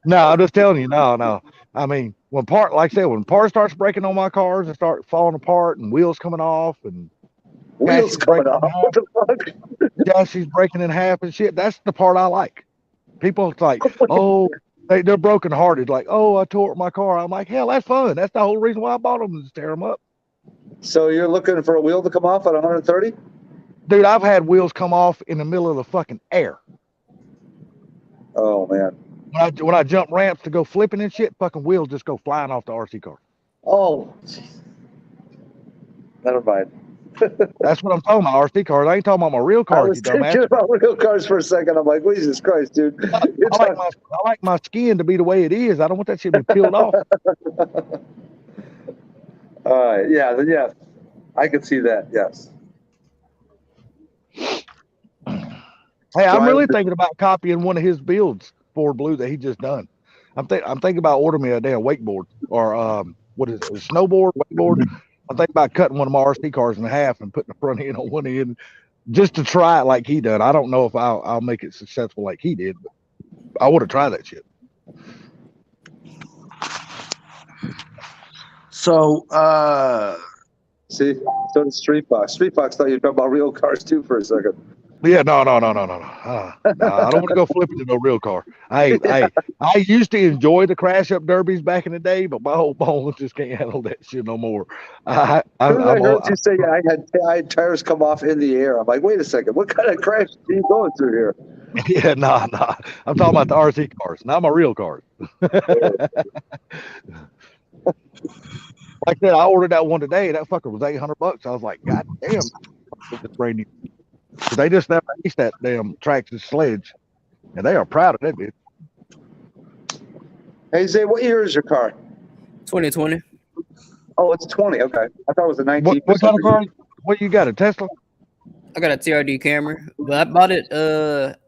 No, I'm just telling you. No. I mean, when part starts breaking on my cars and start falling apart and wheels coming off and Wheels Chassis coming breaking off. in half. What the fuck? Chassis breaking in half and shit. That's the part I like. People like, oh, they're broken hearted. Like, oh, I tore up my car. I'm like, hell, that's fun. That's the whole reason why I bought them, is to tear them up. So you're looking for a wheel to come off at 130? Dude, I've had wheels come off in the middle of the fucking air. Oh man. When I jump ramps to go flipping and shit, fucking wheels just go flying off the RC car. Oh. Never mind. That's what I'm talking about, RC cars. I ain't talking about my real I cars, was you dumbass. thinking about real cars for a second. I'm like, Jesus Christ, dude. I like my skin to be the way it is. I don't want that shit to be peeled off. All right. Yeah. Then yes, I can see that. Yes. Hey, I'm really thinking about copying one of his builds, Ford Blue, that he just done. I'm thinking about ordering me a damn wakeboard or what is it, a snowboard, wakeboard. I'm thinking about cutting one of my RC cars in half and putting the front end on one end just to try it like he done. I don't know if I'll make it successful like he did, but I want to try that shit. So, see, so did Street Fox. Street Fox thought you were talking about real cars too for a second. Yeah, no. I don't want to go flipping to no real car. I used to enjoy the crash up derbies back in the day, but my whole bones just can't handle that shit no more. I heard you say I had tires come off in the air. I'm like, wait a second, what kind of crash are you going through here? Yeah, nah. I'm talking about the RC cars, not my real cars. Like that, I ordered that one today. That fucker was $800. I was like, God damn, it's brand new. So they just never released that damn Traxxas sledge, and they are proud of that bitch. Hey Zay, what year is your car? 2020. Oh, it's 20. Okay, I thought it was a 19. What kind of car? What you got? A Tesla? I got a TRD Camry, but I bought it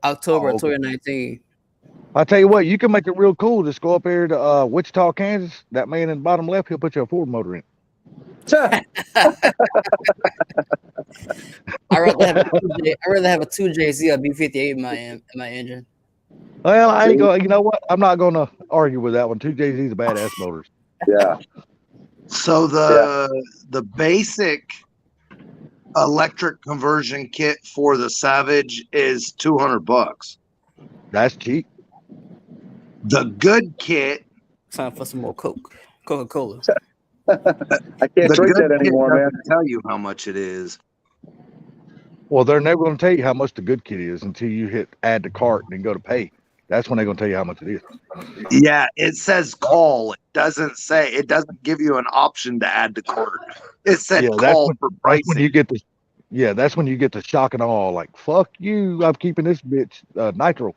October Oh, okay. 2019. I tell you what, you can make it real cool. Just go up here to Wichita, Kansas. That man in the bottom left, he'll put you a Ford motor in. I'd rather have a 2JZ or B58 in my engine. Well, I ain't going. You know what? I'm not going to argue with that one. 2JZ's a badass motors. Yeah. So the basic electric conversion kit for the Savage is $200. That's cheap. The good kit. Time for some more Coca-Cola. I can't drink that anymore, man. Tell you how much it is. Well, they're never going to tell you how much the good kit is until you hit add to cart and then go to pay. That's when they're going to tell you how much it is. Yeah, it says call. It doesn't give you an option to add to cart. It said call for pricing. When you get the, that's when you get the shock and awe. Like, fuck you, I'm keeping this bitch nitro.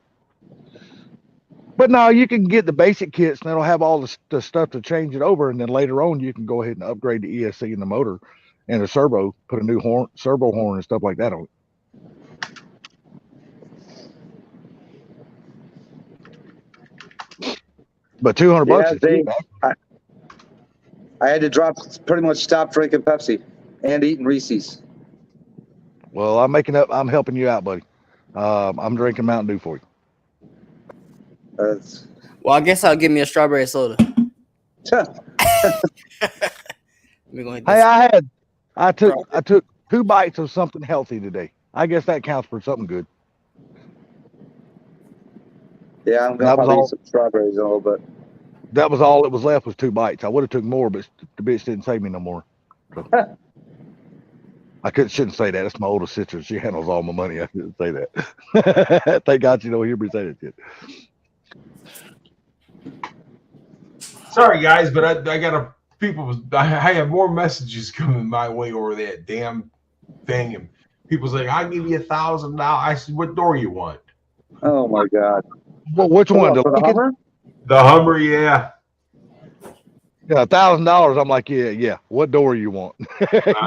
But no, you can get the basic kits and it'll have all the stuff to change it over. And then later on, you can go ahead and upgrade the ESC and the motor and the servo, put a new servo horn and stuff like that on it. But $200 is cheap. I had to pretty much stop drinking Pepsi and eating Reese's. Well, I'm helping you out, buddy. I'm drinking Mountain Dew for you. Well, I guess I'll give me a strawberry soda. Hey, I took 2 bites of something healthy today. I guess that counts for something good. Yeah, I'm gonna probably eat some strawberries in a little bit. That was all that was left was 2 bites. I would have took more, but the bitch didn't save me no more. So. I shouldn't say that. That's my older sister. She handles all my money. I shouldn't say that. Thank God you don't hear me say that shit. Sorry, guys, but I got I have more messages coming my way over that damn thing, and people's like, "I'll give you $1,000." I said, "What door you want?" Oh my God! Well, which one? The Hummer? The Hummer, yeah. Yeah, $1,000. I'm like, yeah. What door you want?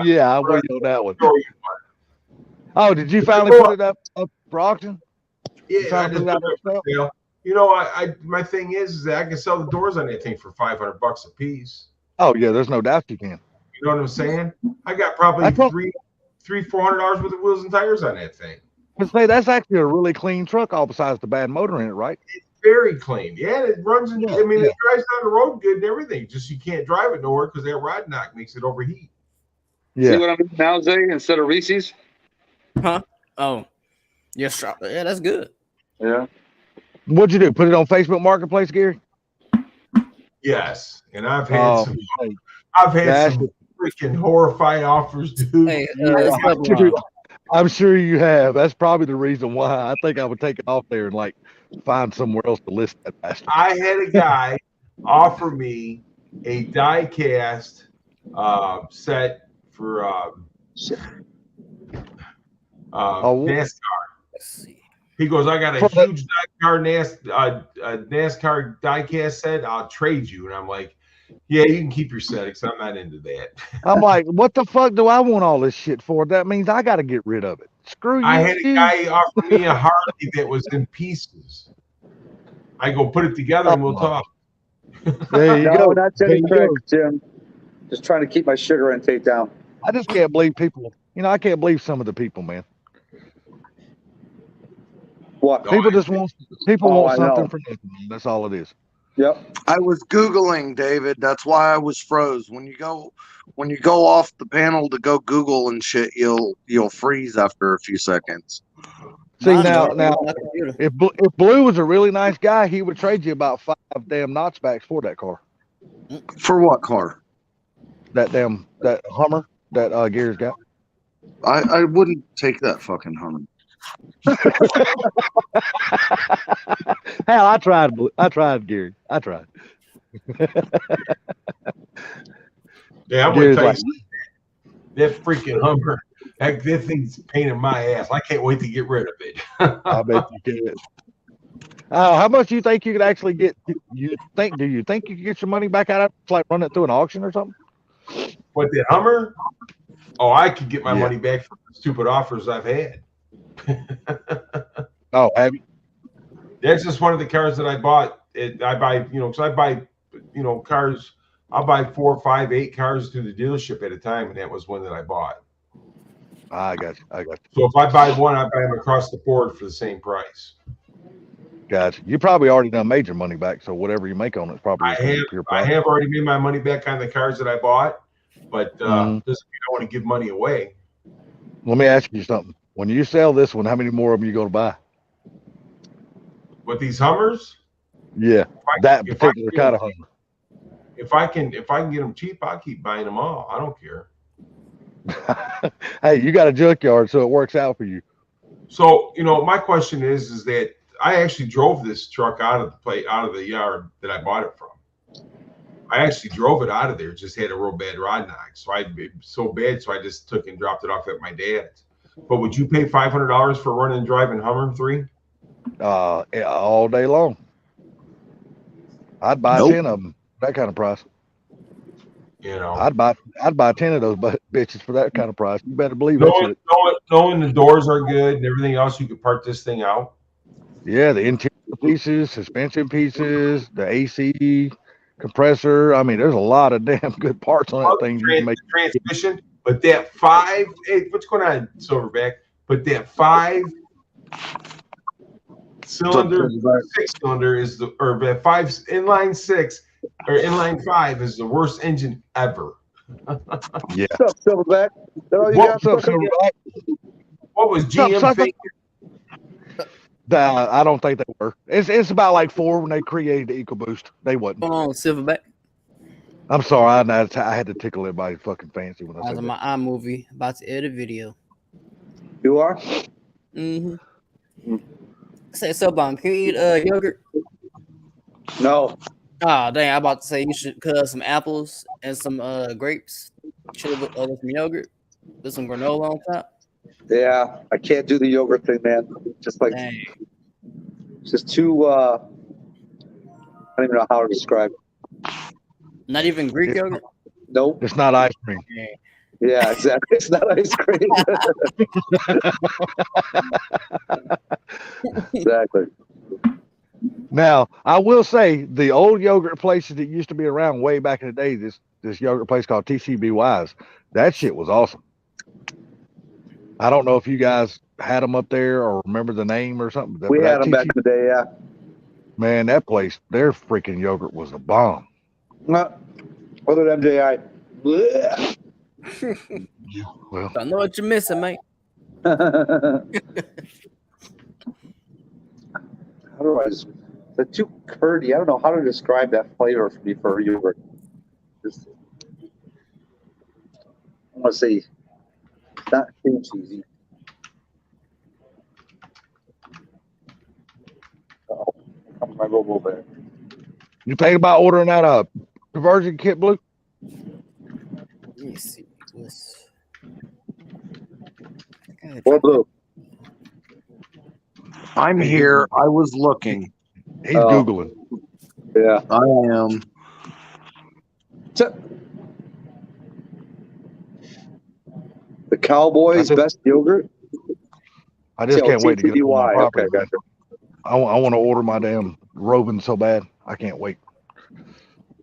Yeah, I'm with you on that one. Oh, did you finally put it up for auction? Yeah, you know, my thing is that I can sell the doors on that thing for $500 a piece. Oh yeah, there's no doubt you can. You know what I'm saying? I got probably $400 worth of wheels and tires on that thing. But say that's actually a really clean truck, all besides the bad motor in it, right? It's very clean. Yeah, it runs. It drives down the road good and everything. Just you can't drive it nowhere because that rod knock makes it overheat. See Yeah. what I'm eating now, Zay, instead of Reese's? Huh? Oh, yes, yeah, that's good. Yeah. What'd you do? Put it on Facebook Marketplace, Gary? Yes, and I've had Oh, some. hey, I've had that's some freaking horrified offers, dude. Hey, I'm sure you have. That's probably the reason why. I think I would take it off there and like find somewhere else to list that bastard. I had a guy offer me a die cast set for NASCAR. He goes, I got a huge NASCAR diecast set. I'll trade you. And I'm like, yeah, you can keep your set because I'm not into that. I'm like, what the fuck do I want all this shit for? That means I got to get rid of it. Screw you. I had a guy offer me a Harley that was in pieces. I go, put it together and we'll talk. There you No, go. not There Jenny you Craig, go. Jim. Just trying to keep my sugar intake down. I just can't believe people. You know, I can't believe some of the people, man. What? People just want people Oh, want I know. something for nothing. That's all it is. Yep. I was Googling, David. That's why I was froze. When you go off the panel to go Google and shit, you'll freeze after a few seconds. See Mine now, don't. now, My computer. if Blue was a really nice guy, he would trade you about 5 damn notchbacks for that car. For what car? That Hummer that Gary's got. I wouldn't take that fucking Hummer. Hell, I tried, Gary. I tried. Yeah, I'm Gary's gonna tell like, you, that freaking Hummer, that thing's a pain in my ass. I can't wait to get rid of it. I bet you can. How much do you think you could actually get? Do you think you could get your money back out of it? Like run it through an auction or something? What, that Hummer? Oh, I could get my Yeah. money back for the stupid offers I've had. Oh, have you? That's just one of the cars that I bought. I buy, because I buy, cars. I'll buy 4, 5, 8 cars through the dealership at a time, and that was one that I bought. I got you. So if I buy one, I buy them across the board for the same price. Gotcha. You probably already done made your money back, so whatever you make on it's probably just gonna be pure I profit. have already made my money back on the cars that I bought, but Mhm. doesn't mean I want to give money away. Let me ask you something. When you sell this one, how many more of them you going to buy? With these Hummers, Yeah, that if I particular can- kind of Hummer. if I can get them cheap, I'll keep buying them all. I don't care. Hey, you got a junkyard, so it works out for you. So, my question is that I actually drove this truck out of the yard that I bought it from. I actually drove it out of there, just had a real bad rod knock. So it was so bad, so I just took and dropped it off at my dad's. But would you pay $500 for running and driving Hummer 3? Yeah, all day long. I'd buy Nope. 10 of them. That kind of price. Oh. I'd buy 10 of those bitches for that kind of price. You better believe that shit. Knowing the doors are good and everything else, you could part this thing out. Yeah, the interior pieces, suspension pieces, the AC, compressor. I mean, there's a lot of damn good parts on that thing. You can make Transmission, but that 5, hey, what's going on, Silverback? But that 5-cylinder, 6-cylinder is or that 5 inline 6 or inline 5 is the worst engine ever. Yeah. What's up, Silverback? What's up, Silverback? What was What's up, GM sucker? thinking? I don't think they were. It's about like 4 when they created the EcoBoost. They wasn't. Hold on, Silverback. I'm sorry. I had to tickle everybody's fucking fancy when I I was said on that. my iMovie about to edit a video. You are? Mm-hmm. Say Subbomb, can you eat yogurt? No. Ah, dang! I'm about to say you should cut some apples and some grapes. Should with some yogurt, with some granola on top. Yeah, I can't do the yogurt thing, man. Just like Dang. it's just too. I don't even know how to describe it. Not even Greek yogurt. Nope. It's not ice cream. Yeah, exactly. It's not ice cream. Exactly. Now, I will say the old yogurt places that used to be around way back in the day, this yogurt place called TCBY's, that shit was awesome. I don't know if you guys had them up there or remember the name or something. We had them back in the day, yeah. Man, that place, their freaking yogurt was a bomb. Other than MJI. Blech. Well, I know what you're missing, mate. How do I? The too curdy. I don't know how to describe that flavor for me for yogurt. Just, I want to say not too cheesy. Oh, come my little bit. you think about ordering that conversion kit, Blue? Let me see this. Or Blue. I'm here. I was looking. He's Googling. Yeah. I am. The Cowboys' best yogurt. I just can't wait to get it on my TTY. property. Okay, gotcha. I want to order my damn Robin so bad. I can't wait.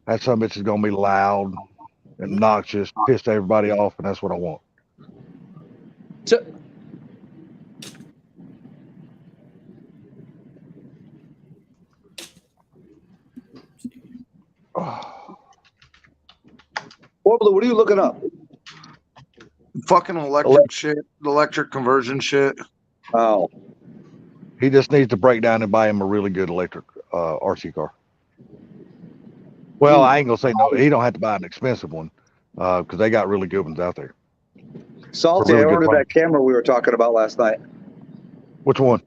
That son of a bitch is gonna be loud, obnoxious, piss everybody off, and that's what I want. What are you looking up? Fucking electric shit, electric conversion shit. Oh. He just needs to break down and buy him a really good electric RC car. Well, I ain't gonna say no. He don't have to buy an expensive one because they got really good ones out there. Salty, Really I good ordered price. that camera we were talking about last night. Which one?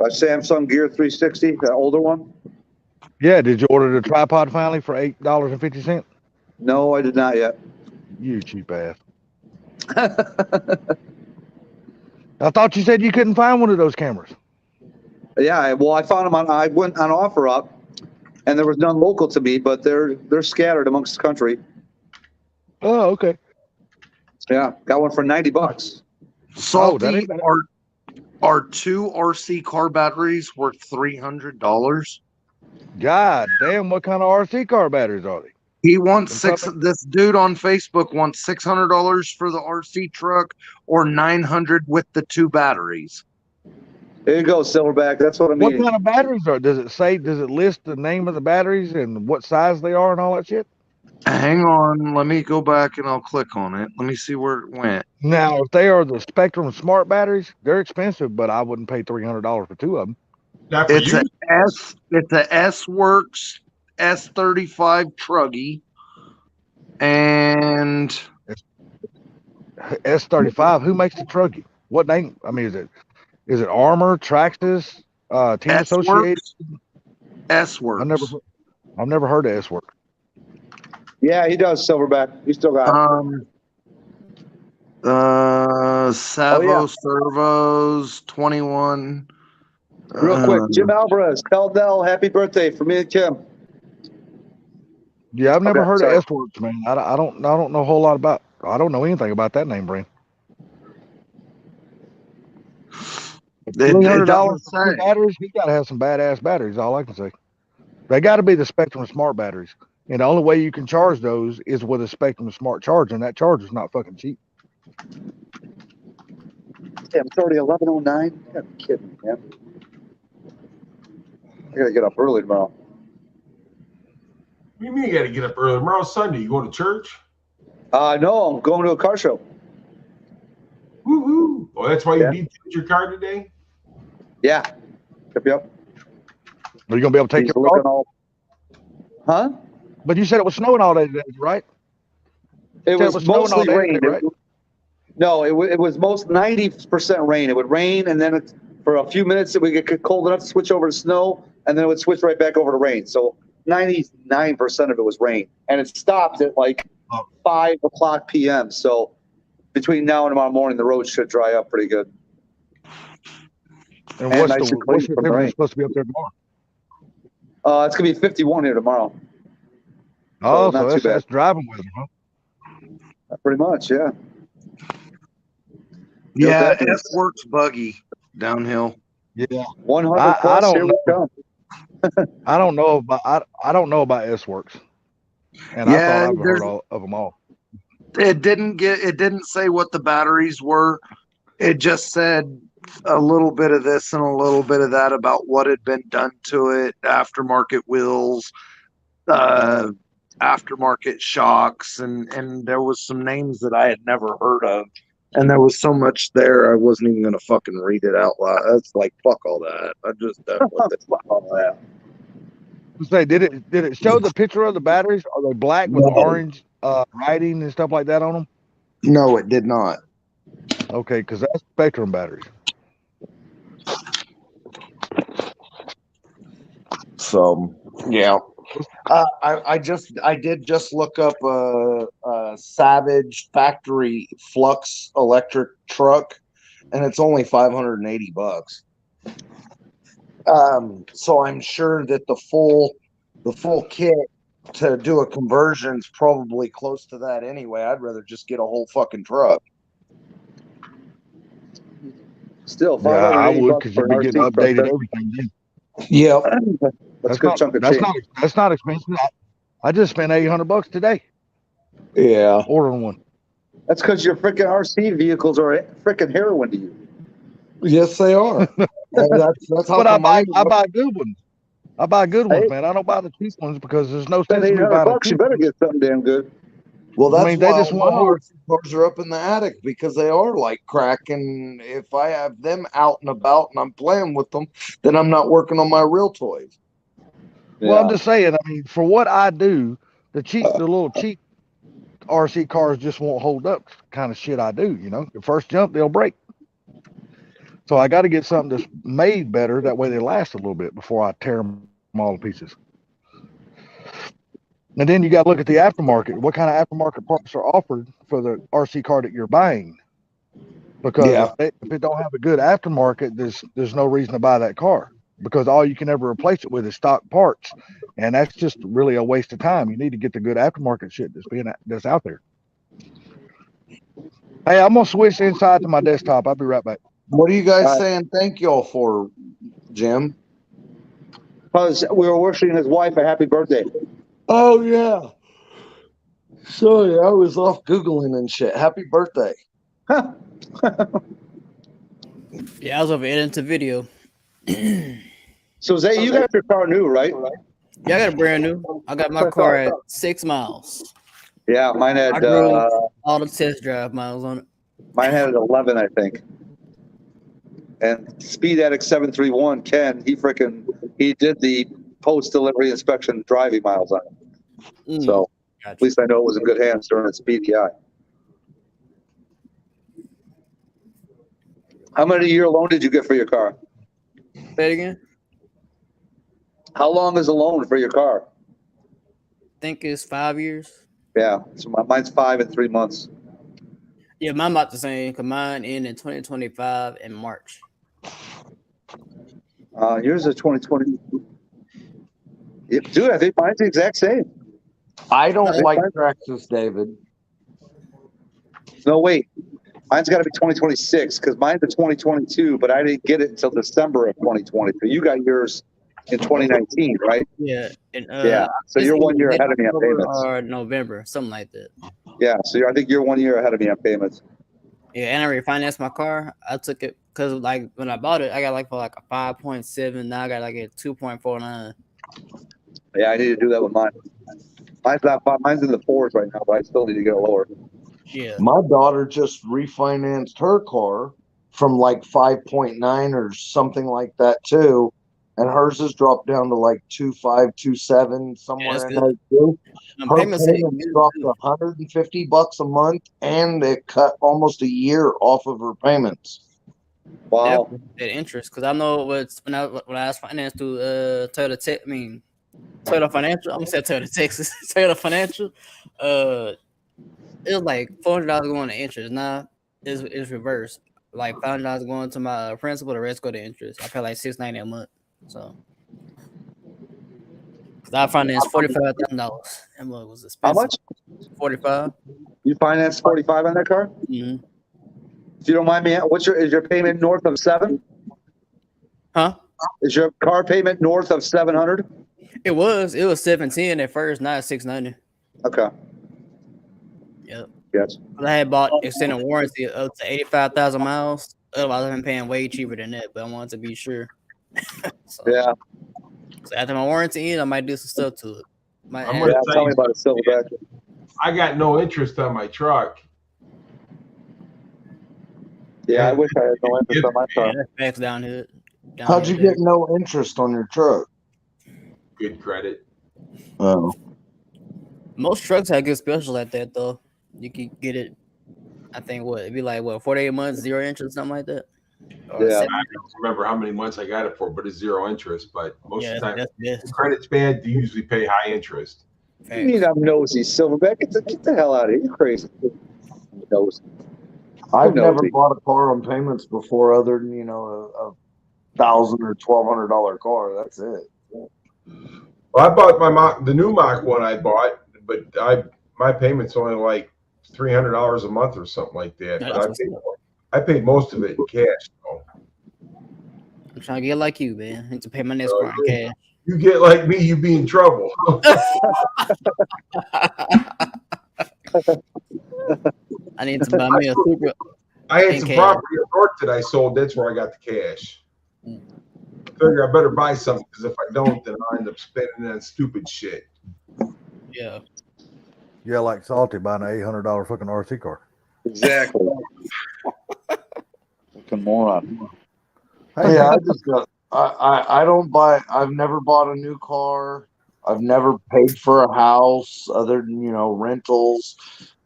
A Samsung Gear 360, the older one. Yeah, did you order the tripod finally for $8.50? No, I did not yet. You cheap ass. I thought you said you couldn't find one of those cameras. Yeah, well, I found them I went on OfferUp, and there was none local to me, but they're scattered amongst the country. Oh, okay. Yeah, got one for $90. Salty, are two RC car batteries worth $300? God damn, what kind of RC car batteries are they? He wants this dude on Facebook wants $600 for the RC truck or $900 with the two batteries. There you go, Silverback. That's what I mean. What kind of batteries are? Does it list the name of the batteries and what size they are and all that shit? Hang on, let me go back and I'll click on it. Let me see where it went. Now, if they are the Spectrum Smart batteries, they're expensive, but I wouldn't pay $300 for two of them. It's a S-Works S35 Truggy and S35. Who makes the Truggy? What name? I mean, is it Armor, Traxxas, Team Associated? S-Works. I've never heard of S-Works. Yeah, he does, Silverback. He still got it. Savo Servos 21. Real quick, Jim Alvarez, tell Dell happy birthday for me and Kim. Yeah, I've never Okay, heard sorry. of S-Works, man. I don't know a whole lot about. I don't know anything about that name brand. $300 for two batteries. He got to have some badass batteries. All I can say. They got to be the Spectrum Smart batteries, and the only way you can charge those is with a Spectrum Smart charger, and that charger's not fucking cheap. Damn, it's already 11:09. You gotta be kidding me, man. I gotta get up early tomorrow. What do you mean you got to get up early? Tomorrow's Sunday. You going to church? No, I'm going to a car show. Woo-hoo. Oh, that's why you detailed your car today? Yeah. Yep. Are you gonna be able to take He's your looking car? all. Huh? But you said it was snowing all day today, right? It said was snowing all mostly day rain. today, right? No, it was most 90% rain. It would rain, and then for a few minutes it would get cold enough to switch over to snow, and then it would switch right back over to rain. So 99% of it was rain, and it stopped at like 5:00 p.m. So between now and tomorrow morning, the roads should dry up pretty good. And And what's nice the and clean from the temperature rain. supposed to be up there tomorrow? It's gonna be 51 here tomorrow. Oh, not so too bad. that's driving weather, huh? Pretty much, yeah. Yeah, definitely. S-Works buggy downhill. Yeah. 100 I plus. don't Here we come. I don't know about I don't know about S-Works, and I thought I've heard all of them all. It didn't say what the batteries were. It just said a little bit of this and a little bit of that about what had been done to it, aftermarket wheels, aftermarket shocks, and there was some names that I had never heard of. And there was so much there, I wasn't even gonna fucking read it out loud. That's like fuck all that. I just done with it. all that. Say, did it show the picture of the batteries? Are they black with No. orange writing and stuff like that on them? No, it did not. Okay, because that's Spectrum batteries. So yeah, I did just look up a Savage factory flux electric truck, and it's only $580. So I'm sure that the full kit to do a conversion is probably close to that anyway. I'd rather just get a whole fucking truck. Still, Yeah, I $580 would, because for you'd an be getting RC truck. updated everything. Then. Yeah, That's a good chunk of that's change. that's not expensive. I just spent $800 today yeah. ordering one. That's because your freaking RC vehicles are freaking heroin to you. Yes, they are. That's how But I buy come good ones. I buy good ones, Hey. man. I don't buy the cheap ones because there's no Spend sense in me buying a $800, you cheap better one. get something damn good. Well, I that's mean, they why just all my want RC cars are up in the attic, because they are like crack. And if I have them out and about and I'm playing with them, then I'm not working on my real toys. Well, I'm just saying. I mean, for what I do, the little cheap RC cars just won't hold up. Kind of shit I do, you know. The first jump, they'll break. So I got to get something that's made better. That way they last a little bit before I tear them all to pieces. And then you got to look at the aftermarket. What kind of aftermarket parts are offered for the RC car that you're buying? Because if it don't have a good aftermarket, there's no reason to buy that car, because all you can ever replace it with is stock parts, and that's just really a waste of time. You need to get the good aftermarket shit that's out there. Hey, I'm gonna switch inside to my desktop. I'll be right back. What are you guys saying thank y'all for, Jim? Because we were wishing his wife a happy birthday. Oh, yeah. Sorry, I was off Googling and shit. Happy birthday. Yeah, I was over editing video. So Zay, you got your car new, right? Yeah, I got a brand new. I got my car at 6 miles. Yeah, mine I had drove all the test drive miles on it. mine had 11, I think. And Speed Addict 731, Ken, he did the post delivery inspection driving miles on it. So at least I know it was in good hands during its PDI. How many year loan did you get for your car? Say it again. How long is the loan for your car? I think it's 5 years. Yeah, so mine's 5 and 3 months. Yeah, mine about the same. Cause mine ended in 2025 in March. Yours is 2020. Yeah, dude, I think mine's the exact same. I don't like Traxxas, David. No, wait. Mine's got to be 2026 because mine's a 2022, but I didn't get it until December of 2020. So you got yours in 2019, right? Yeah. And, yeah. So you're 1 year ahead of me on payments. Or November, something like that. Yeah. So I think you're 1 year ahead of me on payments. Yeah, and I refinanced my car. I took it because like when I bought it, I got like for like a 5.7. Now I got like a 2.49. Yeah, I need to do that with mine. Mine's in the 4s right now, but I still need to get it lower. Yeah. My daughter just refinanced her car from like 5.9 or something like that too, and hers has dropped down to like 2.5, 2.7 somewhere in there too. Her payments dropped $150 a month, and it cut almost a year off of her payments. Wow. That interest, because I know when I was financed through Toyota Financial. I'm gonna say Toyota Texas, Toyota Financial. It was like $400 going to interest. Now it's reversed. Like $500 going to my principal, the rest go to interest. I pay like $690 a month. So I financed $45,000. That mug was expensive. How much? 45. You financed 45 on that car? Mm-hmm. If you don't mind me, is your payment north of 7? Huh? Is your car payment north of 700? It was 710 at first, now it's 690. Okay. Yep. Yes. But I had bought extended warranty up to 85,000 miles. Otherwise, I've been paying way cheaper than that, but I wanted to be sure. Yeah. So after my warranty ends, I might do some stuff to it. My I'm ass. gonna Yeah, tell tell you me about a Silverback. I got no interest on my truck. Yeah, I wish I had no interest on my car. That's facts down here. How'd you there. get no interest on your truck? Good credit. Oh, Most trucks have good specials like that though. You can get it. I think what it'd be like 48 months, 0 interest, something like that. Or Yeah. I 7. don't remember how many months I got it for, but it's 0 interest. But most Yeah, of the time, that's if best. credit's bad, you usually pay high interest. You mean I'm nosy, Silverback? Get the hell out of here. You're crazy. Nosy. I've Who never knows? bought a car on payments before, other than a $1,000 or $1,200 car. That's it. Well, I bought the new Mach 1 I bought, but my payment's only like $300 a month or something like that. Yeah, But that's I paid most of it in cash. So. I'm trying to get like you, man. I need to pay my next car in cash. You get like me, you be in trouble. I need to buy me a Supra. I had in some cash. property in North that I sold. That's where I got the cash. Figure I better buy something because if I don't, then I'll end up spending it on stupid shit. Yeah. Yeah, like Salty buying an $800 fucking RC car. Exactly. Fucking moron. Yeah, I just got. I don't buy. I've never bought a new car. I've never paid for a house other than rentals.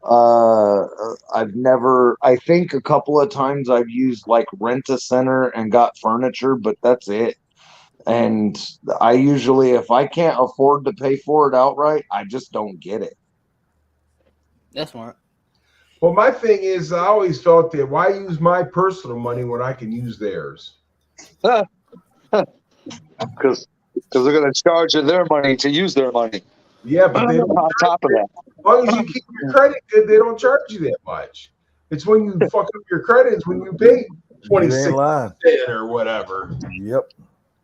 I've never. I think a couple of times I've used like Rent-A-Center and got furniture, but that's it. And I usually, if I can't afford to pay for it outright, I just don't get it. That's smart. Well, my thing is, I always felt that why use my personal money when I can use theirs? Because they're going to charge you their money to use their money. Yeah, but they don't, on top of that. as long as you keep your credit good, they don't charge you that much. It's when you fuck up your credit, it's when you pay You ain't 26 lying. or whatever. Yep.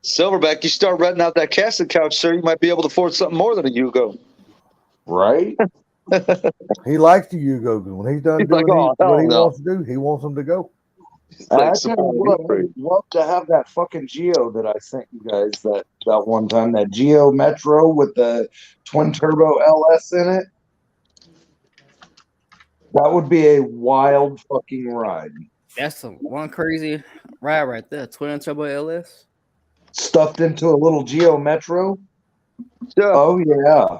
Silverback, you start renting out that casting couch, sir, you might be able to afford something more than a Yugo. Right? He likes the Yugo. When he's done He's doing like, oh, what hell he no. wants to do, he wants them to go. I tell you what, I would love to have that fucking Geo that I sent you guys that one time. That Geo Metro with the twin turbo LS in it. That would be a wild fucking ride. That's one crazy ride right there. Twin turbo LS. Stuffed into a little Geo Metro. Yeah. Oh yeah.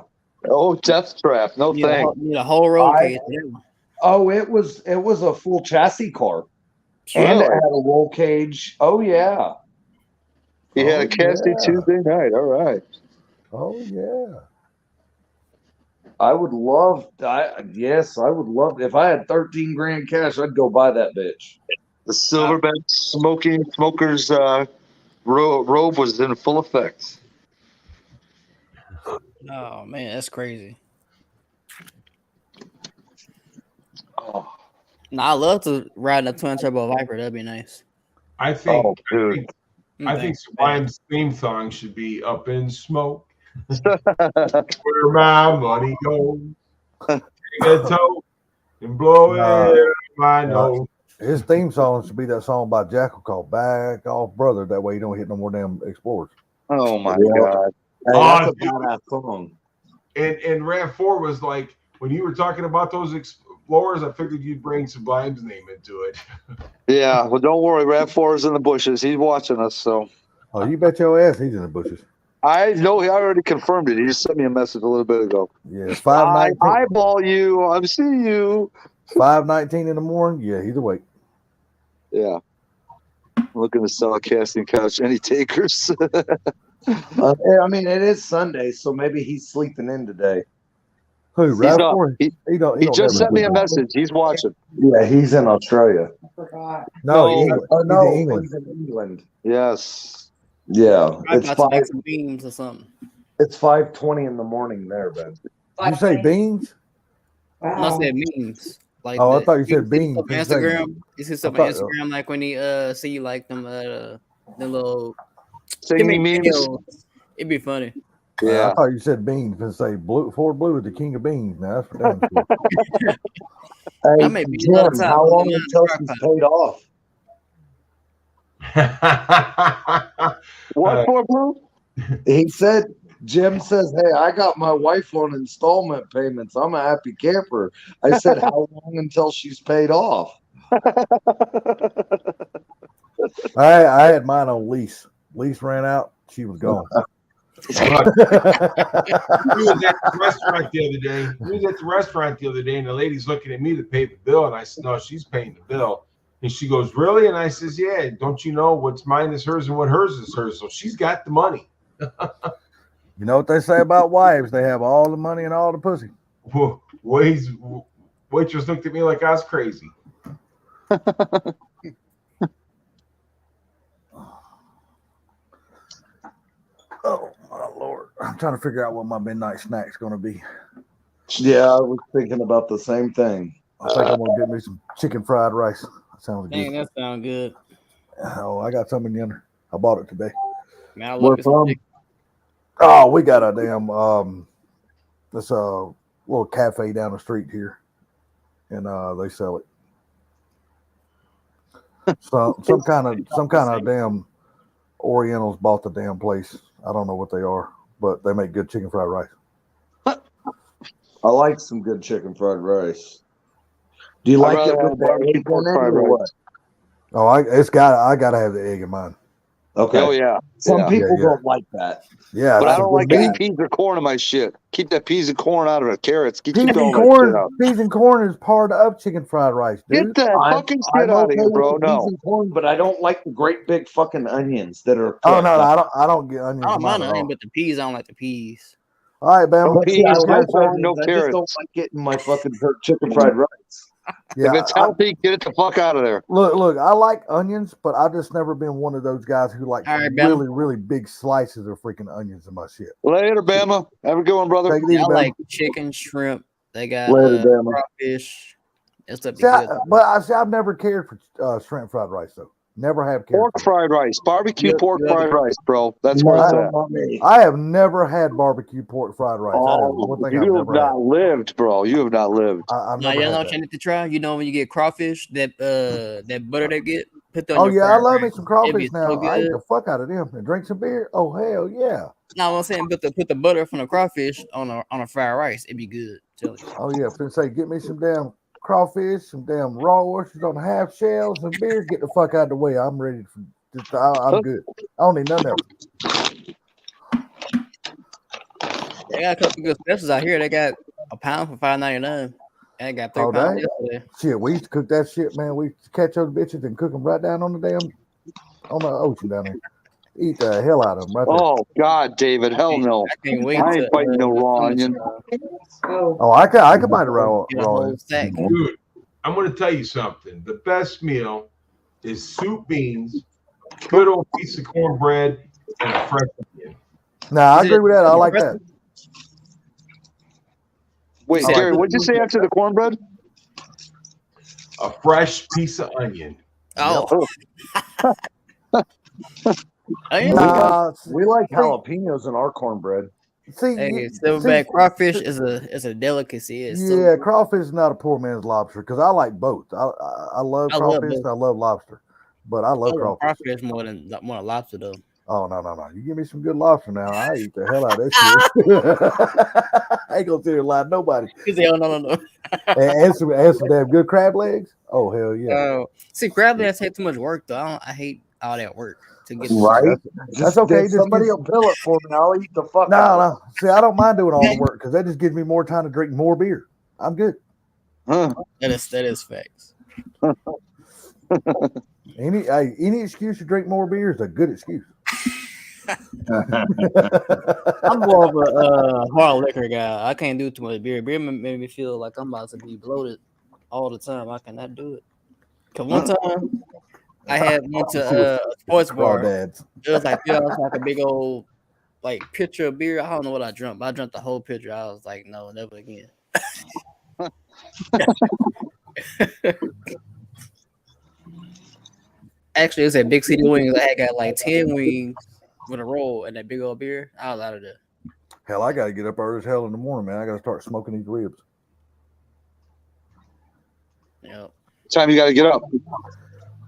Oh, death trap. No thanks. Need a whole roll cage. Oh, it was a full chassis car. And it had a roll cage. Oh yeah. He had a casting Tuesday night. All right. Oh yeah. I would love. Yes, I would love. If I had 13 grand cash, I'd go buy that bitch. The Silverback smoker's robe was in full effect. Oh man, that's crazy. Oh. No, I love to ride in a twin turbo Viper. That'd be nice. I think, Oh, dude. I think Sublime's theme song should be "Up in Smoke." Where my money goes, take a tote and blow it out my nose. His theme song should be that song by Jackal called "Back Off, Brother." That way you don't hit no more damn Explorers. Oh my Hey, God. that's a badass song. And RAV4 was like, when you were talking about those Explorers, I figured you'd bring Sublime's name into it. Yeah, well, don't worry. RAV4 is in the bushes. He's watching us, so. Oh, you bet your ass he's in the bushes. I know he already confirmed it. He just sent me a message a little bit ago. Yeah, it's I 5:19. eyeball you. I'm seeing you. 5:19 in the morning. Yeah, he's awake. Yeah. Looking to sell a casting couch. Any takers? I mean, it is Sunday, so maybe he's sleeping in today. Who? He's Ralph? up. He don't just never sent me a sleep. message. He's watching. Yeah, he's in Australia. No, No. England. Oh He's no, in England. he's in England. Yes. Yeah, I'm it's about to make 5. some beams or something. It's 5:20 in the morning there, Ben. Did you say beans? I said memes. Like Oh, I thought you said see beans. stuff on You said- Instagram. You see stuff I on thought- Instagram, like when he see like them the little Singing memes. videos. It'd be funny. I Yeah. thought you said beans and say blue. Ford Blue is the king of beans. Now that's for damn sure. Hey, I may be a lot Jim, of time how on long the until truck she's pack. paid off? What for, Blue? He said Jim says, "Hey, I got my wife on installment payments. I'm a happy camper." I said, "How long until she's paid off?" I had mine on lease. Lease ran out. She was gone. We was at the restaurant the other day. And the lady's looking at me to pay the bill, and I said, "No, she's paying the bill." And she goes, "Really?" And I says, "Yeah. Don't you know what's mine is hers and what hers is hers? So she's got the money." You know what they say about wives? They have all the money and all the pussy. Waitress looked at me like I was crazy. Oh my Lord! I'm trying to figure out what my midnight snack's going to be. Yeah, I was thinking about the same thing. I think I'm gonna get me some chicken fried rice. That sounds Dang, good. that sounds good. Oh, I got some in the under. I bought it today. Man, I Where love it. from? Oh, we got a damn this little cafe down the street here, and they sell it. So some kind of damn Orientals bought the damn place. I don't know what they are, but they make good chicken fried rice. I like some good chicken fried rice. Do you like it with the egg in it or what? Oh, I gotta have the egg in mine. Okay. Oh yeah. Some Yeah. people Yeah. don't like that. Yeah, But I that's don't a like good any meat. peas or corn in my shit. Keep that peas and corn out of it. Carrots. Keep Peas all and that corn. shit out. Peas and corn is part of chicken fried rice, dude. Get that fucking shit out of here, bro. with the peas No. and corn, but I don't like the great big fucking onions that are. Oh cut no, up. I don't get onions. I don't in mine mind at the onion, all. but the peas, I don't like the peas. All right, Bama. No But see, I peas, no like corn, no onions. I just don't carrots. like getting my fucking chicken fried rice. Yeah, If it's healthy, get it the fuck out of there. look, I like onions, but I've just never been one of those guys who like All right, Bama. really big slices of freaking onions in my shit. Later, Bama. Have a good one, brother. Take it easy, I Bama. like chicken, shrimp. They got Later, Bama. crawfish. That stuff be See, good. I've never cared for shrimp fried rice though. Never have cared. Pork For it. fried rice. Barbecue Yeah, pork yeah. fried rice, bro. That's No, where it's at. not me. I have never had barbecue pork fried rice. That is Oh, one thing I've you have never had. not lived, bro. You have not lived. I've Nah, never y'all know had what you that. need to try? You know when you get crawfish, that butter they get, put that Oh on your yeah, I fried love rice. me some It'd crawfish be now. so I eat good. the fuck out of them and drink some beer. Oh hell yeah. No, I'm saying put the butter from the crawfish on a fried rice. It'd be good. Tell you. Oh yeah. Finna say, get me some damn crawfish, some damn raw oysters on half shells, and beer. Get the fuck out of the way. I'm ready for. I'm good. I don't need none of it. They got a couple good specials out here. They got a pound for $5.99. And I got 3 Oh, pounds dang. yesterday. Shit, we used to cook that shit, man. We used to catch those bitches and cook them right down on the ocean down there. Eat the hell out of them right there. Oh God, David. Hell no. I can't wait I to ain't fighting no raw onion. Oh, I could buy the raw. get a whole stack. Dude, I'm going to tell you something. The best meal is soup, beans, good old piece of cornbread, and a fresh onion. Nah, I agree with that. I like that. Wait, Oh, Gary, what'd you say after the cornbread? A fresh piece of onion. Oh, hey, Nah, We like jalapenos in our cornbread. see, silverback crawfish is a delicacy. It's so yeah, crawfish is not a poor man's lobster because I like both. I love I love crawfish both. and I love lobster, but I love I love crawfish. crawfish more than lobster though. Oh no. You give me some good lobster now. I eat the hell out of that shit. I ain't gonna sit here and lie to nobody. Hell no. And some damn good crab legs. Oh hell yeah. See, crab legs take too much work though. I hate all that work to get Right? That's okay. Just Somebody give- will pill it for me. I'll eat the fuck out. No. See, I don't mind doing all the work because that just gives me more time to drink more beer. I'm good. Huh. That is facts. Any excuse to drink more beer is a good excuse. I'm more of a hard liquor guy. I can't do too much beer. Beer made me feel like I'm about to be bloated all the time. I cannot do it. Cause one time I went to a sports bar. Crawdads. It was like a big old like pitcher of beer. I don't know what I drank, but I drank the whole pitcher. I was like, no, never again. Actually, it was at Big City Wings. I had got like 10 wings with a roll and that big old beer. I was out of there. Hell, I gotta get up early as hell in the morning, man. I gotta start smoking these ribs. Yeah. What time you got to get up?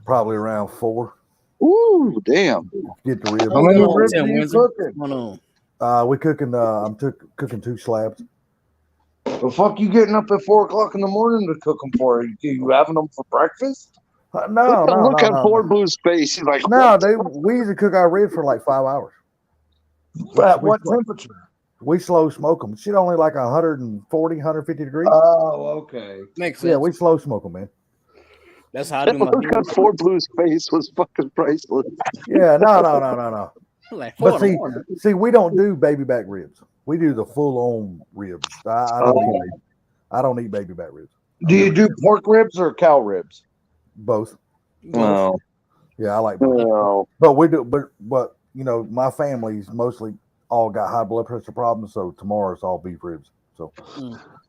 Probably around 4. Ooh, damn. Get the ribs. How many What's ribs going are on, you Windsor? cooking? What's going on? We cooking. I'm cooking 2 slabs. The fuck you getting up at 4 o'clock in the morning to cook them for? You having them for breakfast? No, Look on no. poor Blue's face. He's like, No, what? we usually cook our ribs for like 5 hours. At what temperature? We slow smoke them. Shit, only like 140, 150 degrees. Oh, okay. Makes sense. Yeah, we slow smoke them, man. That's how I do my. Look on poor Blue's face was fucking priceless. Yeah, no. Like But see, we don't do baby back ribs. We do the full on ribs. I don't eat baby back ribs. Do you do pork ribs or cow ribs? Both. No. Yeah, I like both. No. But we do. But you know, my family's mostly all got high blood pressure problems. So tomorrow it's all beef ribs. So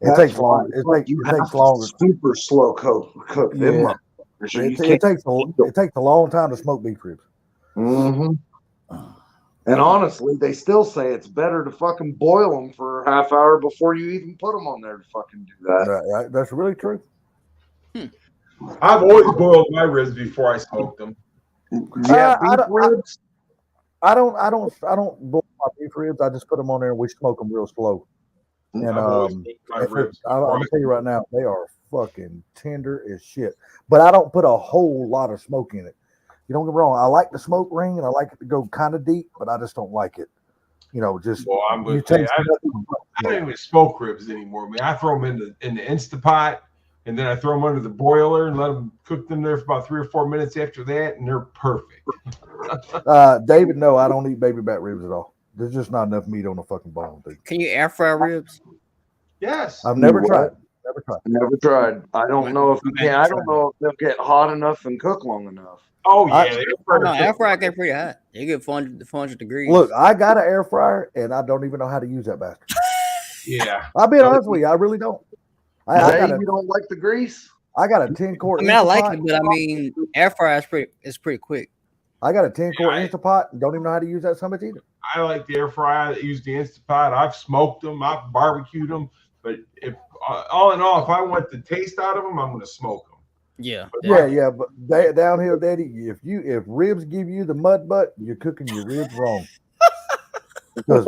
it takes long. It takes longer. Super slow cook them. Yeah. It takes a long time to smoke beef ribs. Mm-hmm. And honestly, they still say it's better to fucking boil them for a half hour before you even put them on there to fucking do that. That's really true. I've always boiled my ribs before I smoked them. Yeah, beef ribs. I don't boil my beef ribs. I just put them on there and we smoke them real slow. And I'll tell you right now, they are fucking tender as shit. But I don't put a whole lot of smoke in it. You don't get me wrong. I like the smoke ring and I like it to go kind of deep, but I just don't like it. You know, just well, I'm with you. I don't even smoke ribs anymore, man. I throw them in the Instapot, and then I throw them under the broiler and let them cook them there for about 3 or 4 minutes after that, and they're perfect. David, no, I don't eat baby back ribs at all. There's just not enough meat on the fucking bone, dude. Can you air fry ribs? Yes. I've never tried. Never tried. I don't know if you can. I don't know if they'll get hot enough and cook long enough. Oh yeah, air fryer get pretty hot. They get 400 degrees. Look, I got an air fryer and I don't even know how to use that bastard. Yeah, I'll be honest with you, I really don't. You don't like the grease? I got a 10-quart. I mean, I like it, but I mean, air fryer is pretty quick. I got a 10-quart Instapot and don't even know how to use that so much either. I like the air fryer that use the Instapot. I've smoked them, I've barbecued them, but if all in all, if I want the taste out of them, I'm going to smoke them. Yeah, but downhill, Daddy. If ribs give you the mud butt, you're cooking your ribs wrong. Because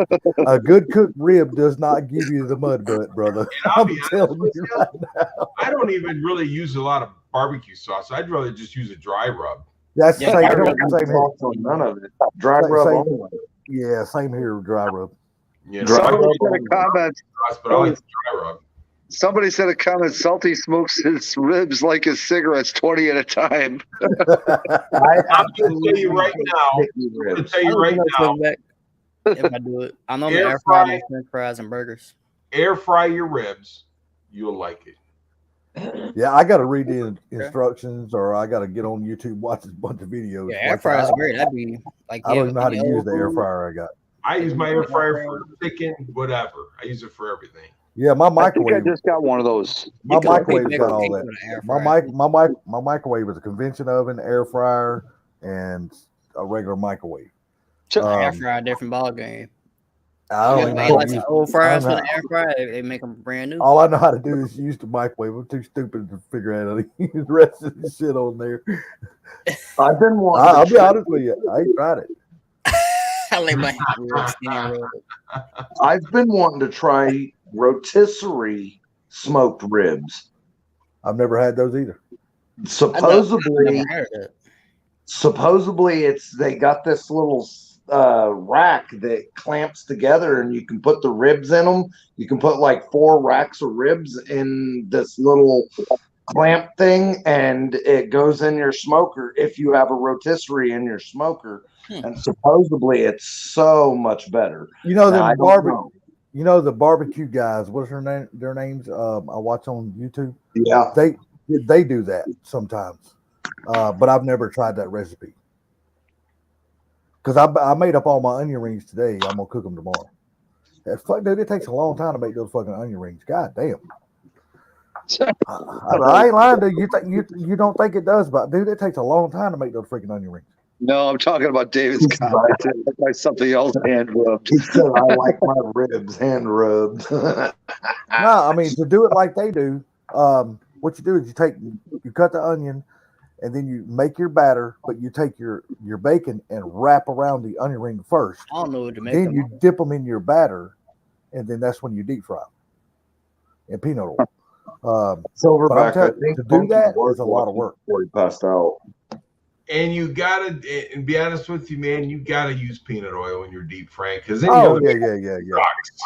a good cooked rib does not give you the mud butt, brother. I'm telling you right now. I don't even really use a lot of barbecue sauce. I'd rather just use a dry rub. That's the same here. None of it. Dry rub only. Yeah, same here. Dry rub. Yeah, Somebody said a comment. But I like the dry rub. Somebody said a comment. Salty smokes his ribs like his cigarettes, 20 at a time. I'm going to tell you right now. If I do it, I know the air fry French fries and burgers. Air fry your ribs, you'll like it. Yeah, I got to read the instructions, or I got to get on YouTube, watch a bunch of videos. Yeah, air fryer is great. That'd be like I don't even know how to use the air fryer I got. I use my air fryer for chicken, whatever. I use it for everything. Yeah, my microwave. I think I just got one of those. My microwave got all that. My microwave is a convention oven, air fryer, and a regular microwave. Air fryer, different ball game. I don't know. Like the old fryers for the air fryer, they make them brand new. All I know how to do is use the microwave. I'm too stupid to figure out how to use the rest of the shit on there. I've been wanting. I'll be honest with you. I ain't tried it. I've been wanting to try rotisserie smoked ribs. I've never had those either. Supposedly they got this little rack that clamps together and you can put the ribs in them. You can put like 4 racks of ribs in this little clamp thing and it goes in your smoker if you have a rotisserie in your smoker. And supposedly it's so much better. You know the barbecue guys, what's their names? I watch on YouTube. Yeah. They do that sometimes. But I've never tried that recipe. Because I made up all my onion rings today. I'm gonna cook them tomorrow. Dude, it takes a long time to make those fucking onion rings. God damn. I ain't lying to you. You don't think it does, but dude, it takes a long time to make those freaking onion rings. No, I'm talking about David's comment. That's something else hand rubbed. He said, I like my ribs hand rubbed. No, I mean to do it like they do. What you do is you cut the onion and then you make your batter, but you take your bacon and wrap around the onion ring first. I don't know what to make. Then you dip them in your batter, and then that's when you deep fry them in peanut oil. But I'm Silverback, I telling you, think to do that is a lot of work. before he passed out. And you gotta, and be honest with you, man, you gotta use peanut oil in your deep fry because Oh yeah.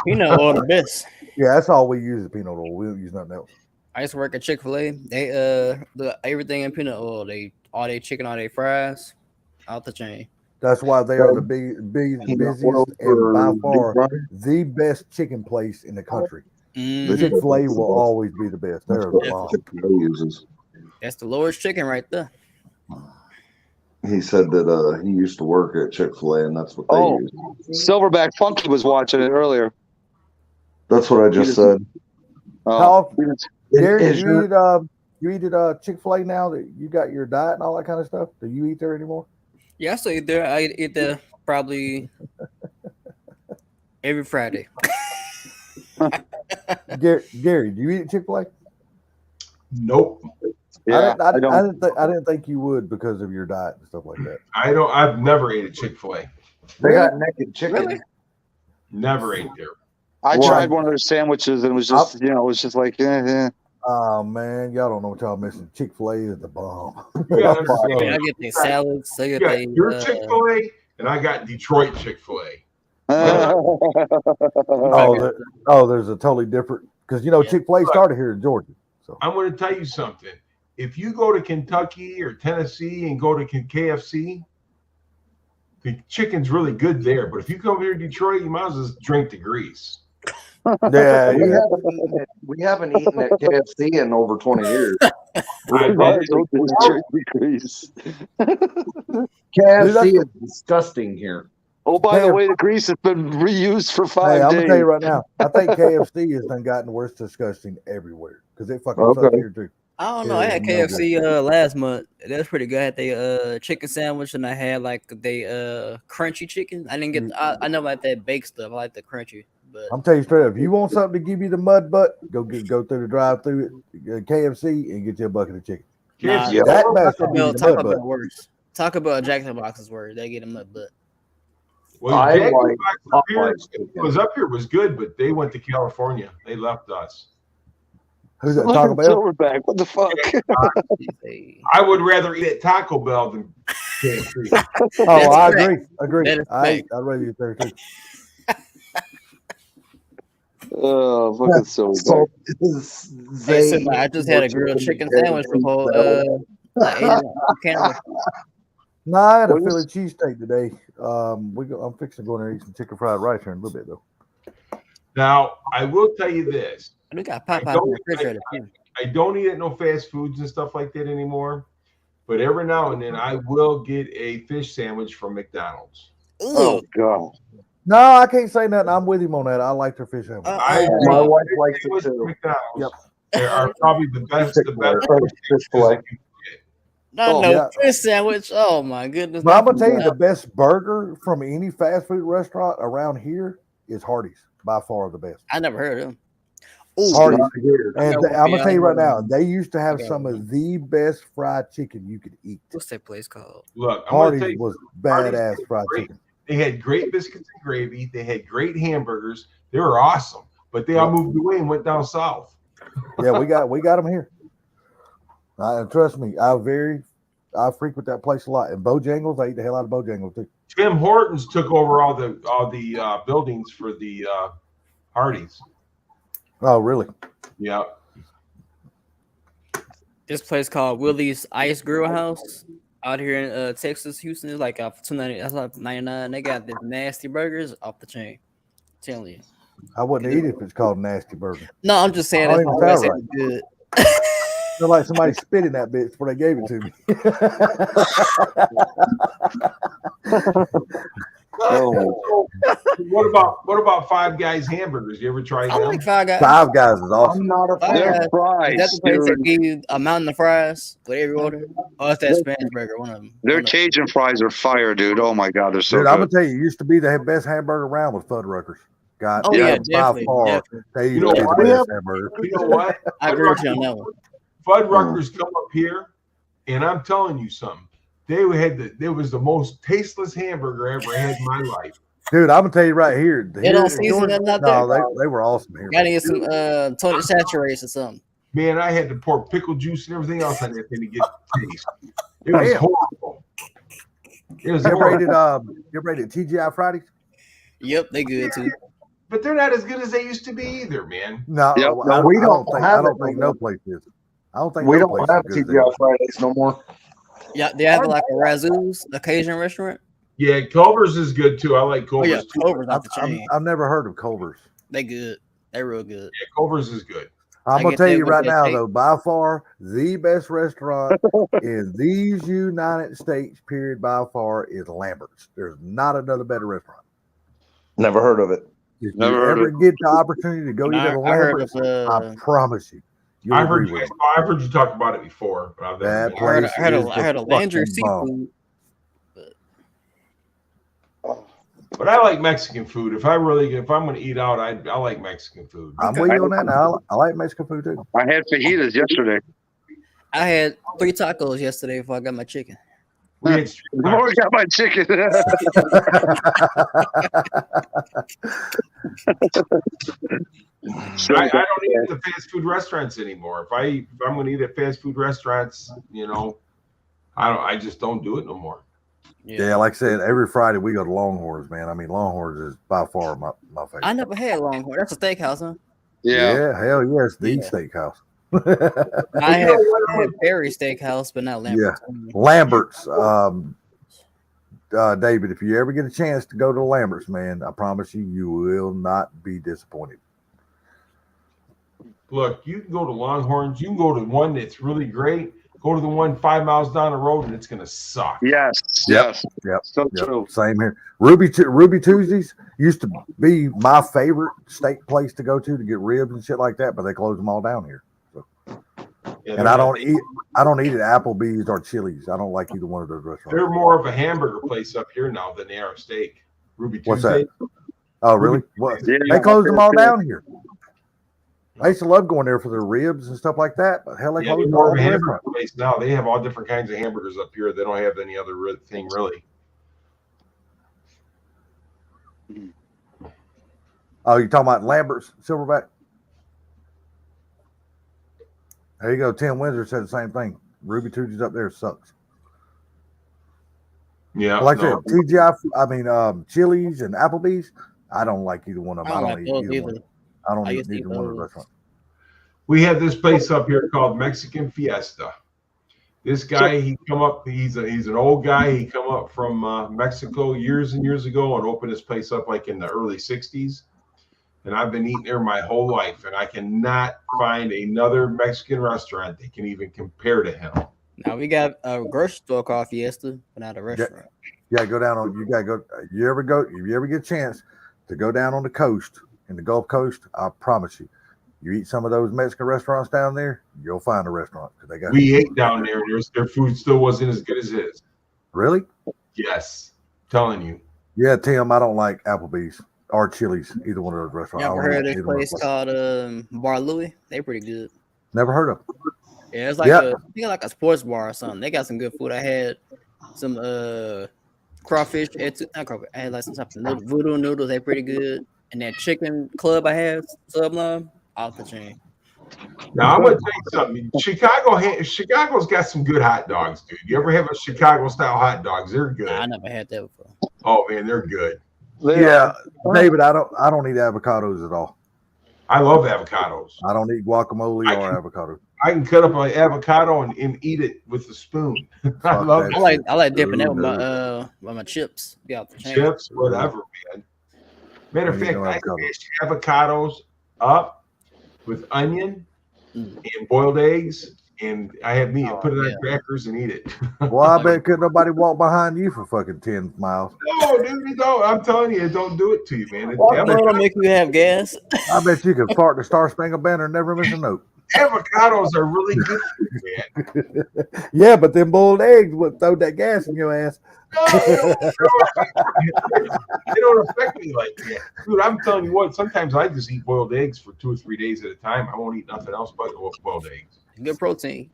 Peanut oil the best. Yeah, that's all we use is peanut oil. We don't use nothing else. I used to work at Chick-fil-A. They do everything in peanut oil. All their chicken, all their fries, out the chain. That's why they are the busiest and by far the best chicken place in the country. Mhm. Chick-fil-A will always be the best. They're the bomb. That's the lowest chicken right there. He said that he used to work at Chick-fil-A, and that's what they use. Silverback Funky was watching it earlier. That's what I just said. How Gary, Is you eat at Chick-fil-A now that you got your diet and all that kind of stuff? Do you eat there anymore? Yeah, I still eat there. I eat there probably every Friday. Gary, do you eat at Chick-fil-A? Nope. Yeah, I didn't think you would because of your diet and stuff like that. I've never ate at Chick-fil-A. They got naked chicken. Really? Never ate there. I tried one of their sandwiches and it was just, it was just like, Oh man, y'all don't know what y'all missing. Chick-fil-A is the bomb. I get their salads. I get their, your Chick-fil-A, and I got Detroit Chick-fil-A. There's a totally different because Chick-fil-A started here in Georgia. So I'm going to tell you something. If you go to Kentucky or Tennessee and go to KFC, the chicken's really good there. But if you come here to Detroit, you might as well just drink the grease. Yeah, we haven't eaten at KFC in over 20 years. KFC is disgusting here. Oh, by the way, the grease has been reused for 5 days. I'm gonna tell you right now. I think KFC has done gotten worse disgusting everywhere because it fucking sucks here too. I don't know. I had KFC last month. That was pretty good. I had the chicken sandwich and I had like the crunchy chicken. I didn't get. I never like that baked stuff. I like the crunchy. But I'm telling you straight up, if you want something to give you the mud butt, go through the drive-through at KFC and get you a bucket of chicken. nah, That mess will Taco give you Bell, the Taco mud Bell butt. worse. Taco Bell, Jack in the Box is worse. They get a mud butt. Well, I Jack like Popeyes was up here was good, but they went to California. They left us. Who's that? Taco Bell? Silverback. What the fuck? I would rather eat at Taco Bell than KFC. Oh, I agree. That is I'd fact. rather eat there too. Oh, fucking Silverback. Hey, so I just had a grilled chicken sandwich from Canada. No, I had a Philly cheesesteak today. I'm fixing to go in there and eat some chicken fried rice here in a little bit though. Now, I will tell you this. We got I Popeyes in don't, the refrigerator too. I don't eat at no fast foods and stuff like that anymore. But every now and then I will get a fish sandwich from McDonald's. Oh, God. No, I can't say nothing. I'm with him on that. I like their fish sandwich. My wife likes it too. McDonald's. Yep. They are probably the best Fish sandwich. Oh my goodness. But I'm gonna tell you the best burger from any fast food restaurant around here is Hardee's. By far the best. I never heard of them. Hardee's. And I'm gonna tell you right now, they used to have some of the best fried chicken you could eat. What's that place called? Look, I'm gonna tell Hardee's you, was Hardee's badass was fried great. chicken. They had great biscuits and gravy. They had great hamburgers. They were awesome. But they all moved away and went down south. Yeah, we got them here. Trust me, I frequent that place a lot. And Bojangles, I eat the hell out of Bojangles too. Tim Hortons took over all the buildings for the Hardee's. Oh, really? Yeah. This place called Willie's Ice Grill House out here in Texas, Houston. It's like $2.99. That's like $99. They got the nasty burgers off the chain. I'm telling you. I wouldn't eat it if it's called nasty burger. No, I'm just saying I that's don't my even way sound saying right. good. Feel like somebody spit in that bitch before they gave it to me. What about Five Guys hamburgers? You ever tried I them? like Five Guys. Five Guys is awesome. I'm not a Five fan. Guys. Fries, Is that the place that dude. give you a mountain of fries with every order? Oh, it's that Spanish burger. One of them. Their Cajun fries are fire, dude. Oh my God, they're so Dude, I'm good. gonna tell you, it used to be the best hamburger around was Fuddruckers. God, Oh, yeah, by definitely, far, definitely. they You know used to be the what? best hamburger. You know what? I agree with you on that one. Fuddruckers come up here. and I'm telling you something. It was the most tasteless hamburger I ever had in my life. Dude, I'm gonna tell you right here. They don't season them out No, there. they were awesome here. Gotta get some Tony Saturates or something. Man, I had to pour pickle juice and everything else on that thing to get the taste. It was Damn. horrible. It was You ever horrible. rated TGI Fridays? Yep, they good too. But they're not as good as they used to be either, man. No, Yep, I, no, we I don't think have I don't it think no no place is. I don't think We no don't place have is good as TGI Fridays no more. Yeah, they have like a Razoo's, a Cajun restaurant. Yeah, Culver's is good too. I like Oh Culver's yeah, too. Culver's off the I've chain. never heard of Culver's. They good. They real good. Yeah, Culver's is good. I'm I gonna guess tell they you would right get now, tape. though, by far the best restaurant in these United States, period, by far, is Lambert's. There's not another better restaurant. Never heard of it. If Never you heard ever of get the opportunity to go eat I at a heard Lambert's, of I promise you, you'll I've heard agree with me. I've heard you talk about it before. But I've never That been. place I heard is I heard the of Landry fucking bomb. Seafood. But I like Mexican food. If I'm going to eat out, I like Mexican food. I'm with you on that. Now. I like Mexican food too. I had fajitas yesterday. I had 3 tacos yesterday before I got my chicken. We had street Before I got my chicken. I don't eat at the fast food restaurants anymore. If I'm going to eat at fast food restaurants, I just don't do it no more. Yeah, like I said, every Friday we go to Longhorns, man. I mean, Longhorns is by far my favorite. I never had Longhorn. That's a steakhouse, huh? Yeah, hell yeah, it's the steakhouse. I had Perry Steakhouse, but not Yeah, Lambert's. Lambert's. David, if you ever get a chance to go to Lambert's, man, I promise you, you will not be disappointed. Look, you can go to Longhorns. You can go to one that's really great. Go to the one 5 miles down the road, and it's going to suck. Yes. Yep. So true. Same here. Ruby Tuesdays used to be my favorite steak place to go to get ribs and shit like that, but they closed them all down here. So. Yeah, And I don't eat at Applebee's or Chili's. I don't like either one of those restaurants. They're more of a hamburger place up here now than they are a steak. Ruby What's Tuesday. that? Oh, really? What? Yeah, They closed them all down here. I used to love going there for their ribs and stuff like that, but hell, they Yeah, they're closed more all of a the hamburger restaurants. place now. They have all different kinds of hamburgers up here. They don't have any other thing really. Oh, you're talking about Lambert's Silverback? There you go. Tim Windsor said the same thing. Ruby Tuesdays up there sucks. Yeah. Like no. I said, TGI, Chili's and Applebee's, I don't like either one of them. I I don't don't like eat those either one. either. I don't I eat used to neither eat one of the those. restaurants. We had this place up here called Mexican Fiesta. This guy, he come up. He's an old guy. He come up from Mexico years and years ago and opened his place up like in the early '60s. And I've been eating there my whole life, and I cannot find another Mexican restaurant that can even compare to him. Now we got a grocery store called Fiesta, but not a restaurant. You gotta go down on. You gotta go. If you ever get a chance to go down on the coast in the Gulf Coast, I promise you, you eat some of those Mexican restaurants down there, you'll find a restaurant because they got. We ate down there, and their food still wasn't as good as his. Really? Yes, telling you. Yeah, Tim, I don't like Applebee's or Chili's, either one of those restaurants. You I ever don't heard eat of this either one of place those. called Bar Louie? They pretty good. Never heard of them. Yeah, it's like Yeah. like a sports bar or something. They got some good food. I had some crawfish. Not crawfish. I had like some type of voodoo noodles. They pretty good. And that chicken club I had, Sublime, off the chain. Now I'm gonna tell you something. Chicago's got some good hot dogs, dude. You ever have a Chicago style hot dogs? They're good. I never had that before. Oh man, they're good. Yeah, David, I don't eat avocados at all. I love avocados. I don't eat guacamole or avocado. I can cut up an avocado and eat it with a spoon. I love it. I like dipping that with my chips. Be off the chain. Chips, whatever, man. Matter of fact, I mashed avocados up with onion and boiled eggs, and I have meat. Put it on crackers and eat it. Well, I bet couldn't nobody walk behind you for fucking 10 miles. No, dude, you don't. I'm telling you, it don't do it to you, man. It'll make you have gas. I bet you could fart the Star Spangled Banner and never miss a note. Avocados are really good for you, man. Yeah, but them boiled eggs would throw that gas in your ass. No, they don't affect me like that. Dude, I'm telling you what, sometimes I just eat boiled eggs for 2 or 3 days at a time. I won't eat nothing else but boiled eggs. Good protein.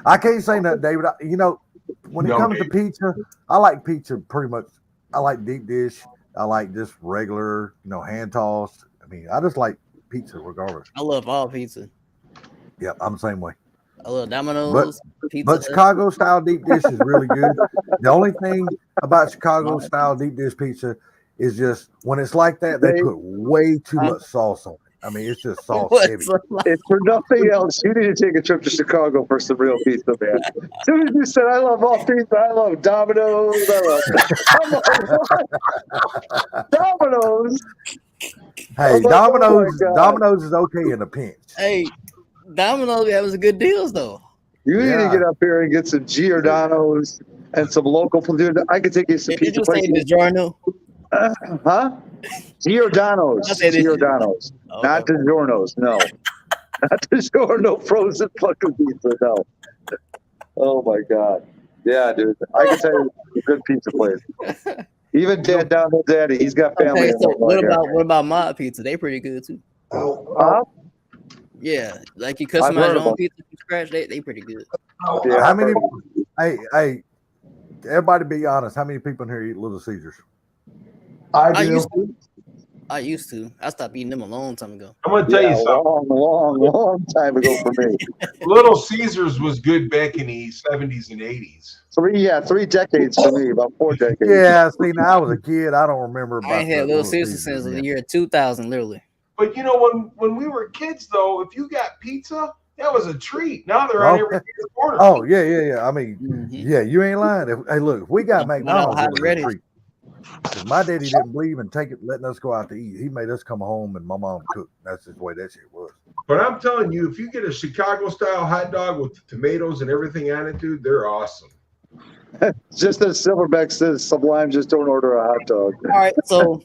I can't say nothing, David. You know, when it No, comes to David. pizza, I like pizza pretty much. I like deep dish. I like just regular, hand tossed. I mean, I just like pizza regardless. I love all pizza. Yeah, I'm the same way. I love Domino's pizza. But Chicago style deep dish is really good. The only thing about Chicago style deep dish pizza is just when it's like that, they put way too much sauce on it. I mean, it's just sauce heavy. If for nothing else, you need to take a trip to Chicago for some real pizza, man. As soon as you said, I love all pizza, I love Domino's, Domino's. Hey, I'm like, Domino's, oh my God. Domino's is okay in a pinch. Hey, Domino's having some good deals though. You need to Yeah. get up here and get some Giordano's and some local food. I could take you some Did pizza you say places. DiGiorno? Huh? Giordano's. I said Giordano's. Oh, Not DiGiorno's, no. Not DiGiorno frozen fucking pizza, no. Oh my God. Yeah, dude. I can tell you a good pizza place. Even Dad down there, Daddy, he's got family. Okay, in so Illinois. what about Mod Pizza? They pretty good too. Huh? Yeah, like you I've customize heard your of own them. pizza from scratch. They pretty good. Yeah, How I've many? heard of them. Hey, everybody, be honest. How many people in here eat Little Caesars? I used to. I stopped eating them a long time ago. I'm gonna tell Yeah, you something. long time ago for me. Little Caesars was good back in the 70s and 80s. 3 decades for me, about 4 decades. Yeah, see, now I was a kid. I don't remember about I ain't had the Little Caesars since the year 2000, literally. But you know, when we were kids, though, if you got pizza, that was a treat. Now they're on every corner. Oh yeah. I mean, yeah, you ain't lying. Hey, look, if we got McDonald's, hot it was a ready. treat. 'Cause my daddy didn't believe in letting us go out to eat. He made us come home and my mom cooked. That's just the way that shit was. But I'm telling you, if you get a Chicago style hot dog with the tomatoes and everything on it, dude, they're awesome. Just as Silverback says, Sublime just don't order a hot dog. All right, so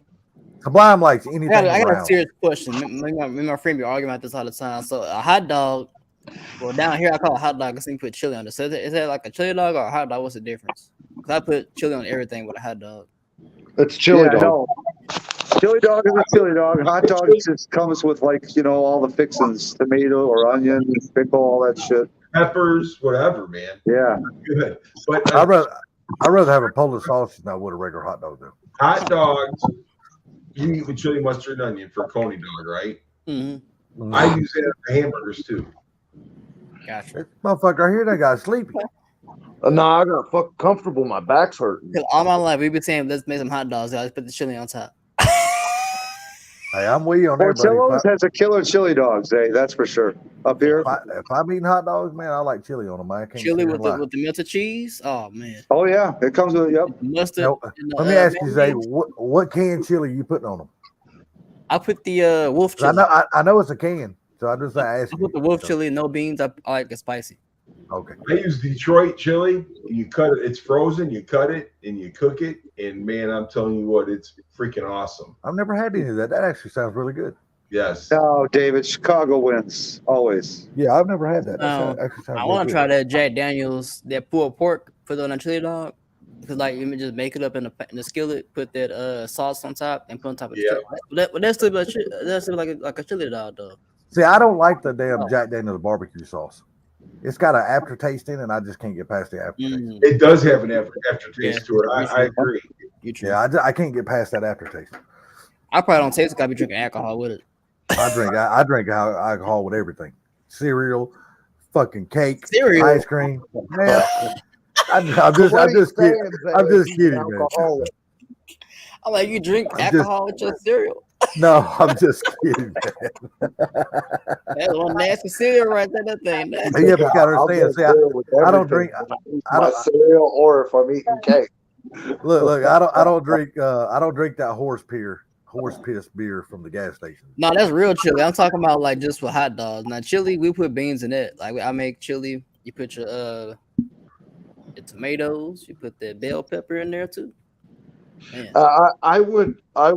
Sublime likes anything I got a around. serious question. Me and my friend be arguing about this all the time. So a hot dog, well, down here I call it hot dog because you put chili on it. So is that like a chili dog or a hot dog? What's the difference? Because I put chili on everything with a hot dog. It's chili Yeah, dog. no. Chili dog is a chili dog. Hot dog just comes with all the fixings, tomato or onion, pickle, all that shit. Peppers, whatever, man. Yeah. Good. But I'd rather have a Polish sausage than I would a regular hot dog though. hot dogs, you eat with chili, mustard, and onion for a coney dog, right? Mm-hmm. I use that for hamburgers too. Gotcha. This motherfucker right here, that guy's sleepy. No, I got fucking comfortable. My back's hurting. Because all my life we've been saying let's make some hot dogs. I just put the chili on top. Hey, I'm with you on there, buddy. Portillo's has a killer chili dogs, that's for sure. Up here. If I'm eating hot dogs, man, I like chili on them. I can't Chili sit here with and the lie. with the melted cheese. Oh man. Oh yeah, it comes with Mustard. No, and the, let me ask you, Zay, mayonnaise. what canned chili you putting on them? I put the wolf 'Cause chili. I know it's a can, so I just I ask put you. the wolf chili, no beans. I like it spicy. Okay. I use Detroit chili. You cut it, it's frozen, you cut it and you cook it. And man, I'm telling you what, it's freaking awesome. I've never had any of that. That actually sounds really good. Yes. No, David, Chicago wins always. Yeah, I've never had that. That actually sounds I really want good. to try that Jack Daniels, that pulled pork, put it on a chili dog. Because like you just make it up in the skillet, put that sauce on top, and put on top of the chili. But that's still like a chili dog though. See, I don't like the damn Jack Daniels barbecue sauce. It's got an aftertaste in it, and I just can't get past the aftertaste. It does have an aftertaste to it. I agree. Yeah, I can't get past that aftertaste. I probably don't taste it. I be drinking alcohol with it. I drink alcohol with everything. Cereal, fucking cake, Cereal? ice cream. Man, I'm just kidding. I'm just kidding, man. I'm like, you drink I'm just- alcohol with your cereal? No, I'm just kidding, man. That's one nasty cereal right there. That thing. Nasty. Yeah, but you gotta understand. See, I don't drink. I My don't. cereal, or if I'm eating cake. Look. I don't drink that horse piss beer from the gas station. No, that's real chili. I'm talking about like just for hot dogs. Now chili, we put beans in it. Like I make chili. You put your tomatoes. You put that bell pepper in there too. Man. I would I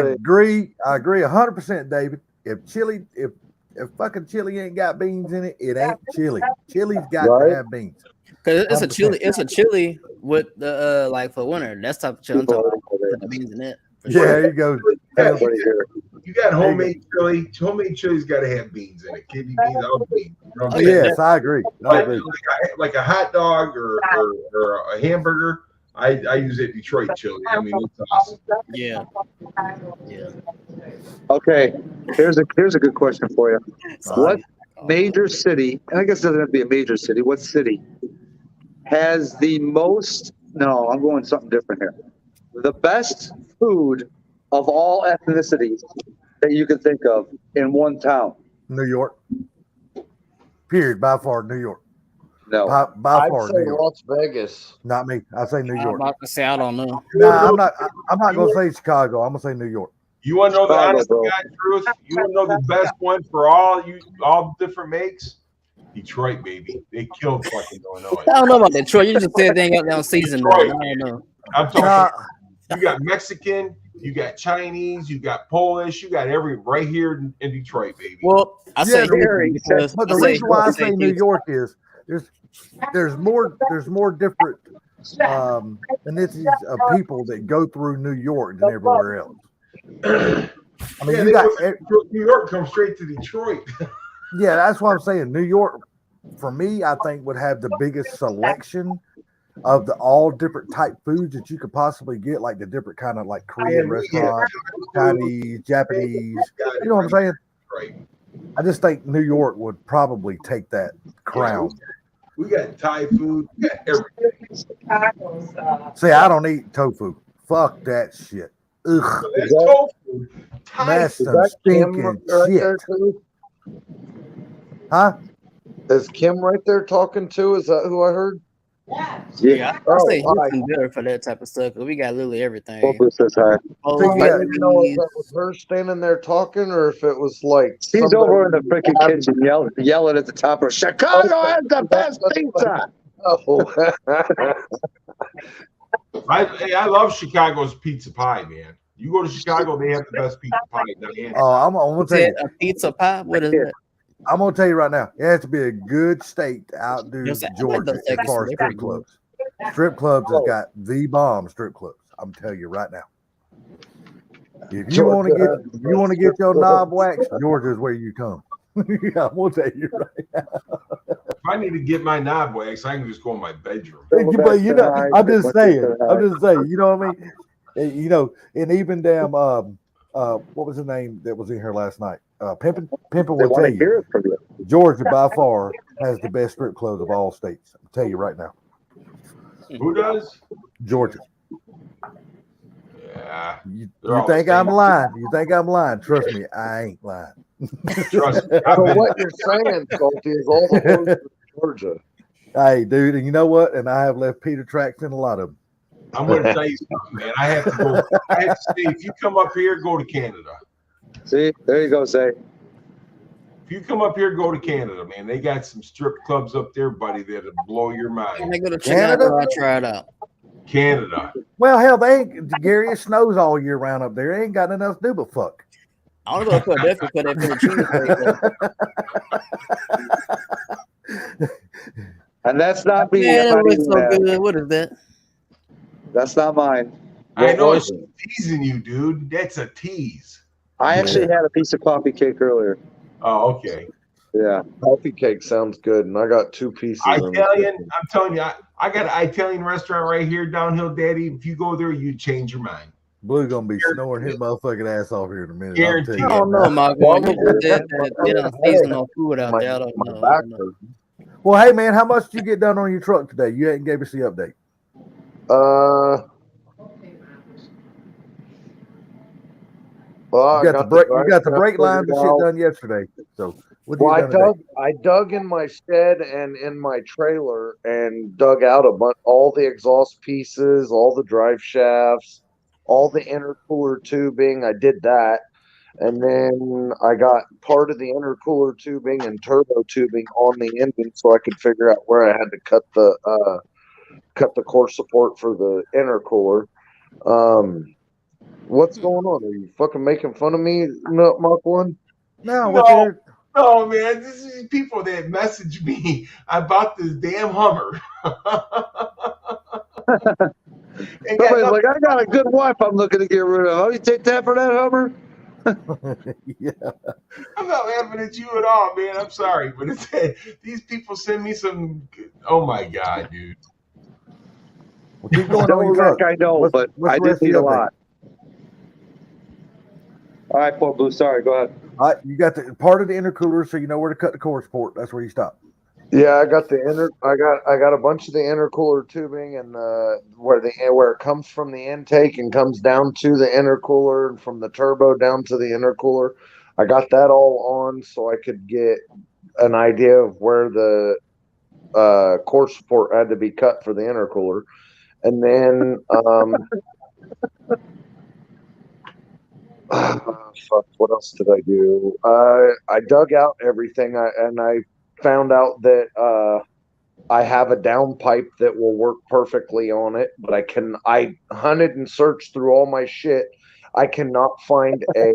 say, agree 100%, David. If fucking chili ain't got beans in it, it ain't chili. Chili's got to have beans. Cause it's a 100%. chili. It's a chili with the like for winter. That's type of chili. I'm talking about put the beans in it. Yeah, there you go. You got homemade chili. Homemade chili's got to have beans in it. Kidney beans, all beans. You know what I'm saying? Yes, I agree. I agree. Like a hot dog or a hamburger. I use it Detroit chili. I mean, it's awesome. Yeah. Yeah. Okay, here's a good question for you. What major city, and I guess it doesn't have to be a major city, what city has the most, no, I'm going something different here. The best food of all ethnicities that you can think of in one town? New York. Period. By far, New York. No. By I'd far, say New York. Las Vegas. Not me. I say New I'm York. about to say I don't know. Nah, I'm not gonna say Chicago. I'm gonna say New York. You want to know the Chicago, honest bro. God truth? You want to know the best one for all different makes? Detroit, baby. They killed fucking Illinois. I don't know about Detroit. You just said they ain't got down season. I Detroit. don't know. I'm talking. Nah, You got Mexican, you got Chinese, you got Polish, you got every right here in Detroit, baby. Well, I say Harry, because but the I say- reason why I say New Houston. York is there's more different ethnicities of people that go through New York than everywhere else. I mean, Yeah, you got New York comes straight to Detroit. yeah, that's what I'm saying. New York, for me, I think would have the biggest selection of the all different type foods that you could possibly get, like the different kind of like Korean restaurants, Chinese, Japanese. You know what I'm saying? Right. I just think New York would probably take that crown. We got Thai food. We got everything. See, I don't eat tofu. Fuck that shit. Ugh. That's tofu. Thai That's food. some stinking right there shit. too? Huh? Is Kim right there talking too? Is that who I heard? Yeah, I Oh, say hi. Houston better for that type of stuff because we got literally everything. Hopefully says hi. Oh, See, I yeah, didn't know if that was her standing there talking or if it was like He's somebody over in the freaking kitchen yelling at the top of Chicago has the best pizza. Oh. I love Chicago's pizza pie, man. You go to Chicago, they have the best pizza pie. Diane. I'm gonna tell you. a pizza pie? What is it? I'm gonna tell you right now. It has to be a good state to outdo Yes, I like Georgia those as Texas far as strip strip clubs. Strip clubs has got the bomb strip clubs. I'm telling you right now. If you want to get your knob waxed, Georgia is where you come. Yeah, I'm gonna tell you right now. If I need to get my knob waxed, I can just go in my bedroom. But you know, I'm just saying. You know what I mean? You know, and even damn, what was the name that was in here last night? Pimpin' They will want tell to hear you, it from you. Georgia by far has the best strip clubs of all states. I'll tell you right now, Who does? Georgia. Yeah. You They're all think the I'm same. lying? You think I'm lying? Trust me, I ain't lying. Trust me. I've So been- what you're saying, Salty, is all the hoes in Georgia. Hey, dude, and you know what? And I have left Peter tracks in a lot of them. I'm going to tell you something, man. I have to go. I have to say, if you come up here, go to Canada. See, there you go, Say. If you come up here, go to Canada, man. They got some strip clubs up there, buddy, that'll blow your Can mind. I go to Canada? Chicago? I try it out. Canada. Well, hell, they ain't Gary. It snows all year round up there. They ain't got nothing else to do but fuck. I don't go to Philadelphia for that cheese. And that's not me. Yeah, I'm that not looks eating so that. good. What is that? That's not mine. I know What it's was teasing you, dude. That's a tease. I actually had a piece of coffee cake earlier. Oh, okay. Yeah. Coffee cake sounds good, and I got 2 pieces. in the Italian, kitchen. I'm telling you, I got an Italian restaurant right here, Downhill Daddy. If you go there, you'd change your mind. Blue gonna be snoring his motherfucking ass off here in a minute. I'll tell Guaranteed. you I don't that know, now. Michael. You just said that they don't season no food out My- there. I don't my know. back hurts. Well, hey man, how much did you get done on your truck today? You hadn't gave us the update. Well, You got the brake lines and shit out. done yesterday. So what Well, you done today? I dug in my shed and in my trailer and dug out all the exhaust pieces, all the drive shafts, all the intercooler tubing. I did that, and then I got part of the intercooler tubing and turbo tubing on the engine, so I could figure out where I had to cut the core support for the intercooler. What's going on? Are you fucking making fun of me, Mark One? No, No. No, man, this is people that message me about this damn Hummer. Somebody's like, I got a good wife I'm looking to get rid of. Oh, you take that for that Hummer? Yeah. I'm not laughing at you at all, man. I'm sorry, but it's, these people send me some. Oh my god, dude. Well, keep going on No, your Rick, truck. I know, What's but the I did rest of need the a update? lot. All right, Port Blue. Sorry, go ahead. All right, you got the part of the intercooler, so you know where to cut the core support. That's where you stop. Yeah, I got I got a bunch of the intercooler tubing and where it comes from the intake and comes down to the intercooler and from the turbo down to the intercooler. I got that all on so I could get an idea of where the core support had to be cut for the intercooler. And then fuck, what else did I do? I dug out everything and I found out that I have a down pipe that will work perfectly on it, but I hunted and searched through all my shit. I cannot find a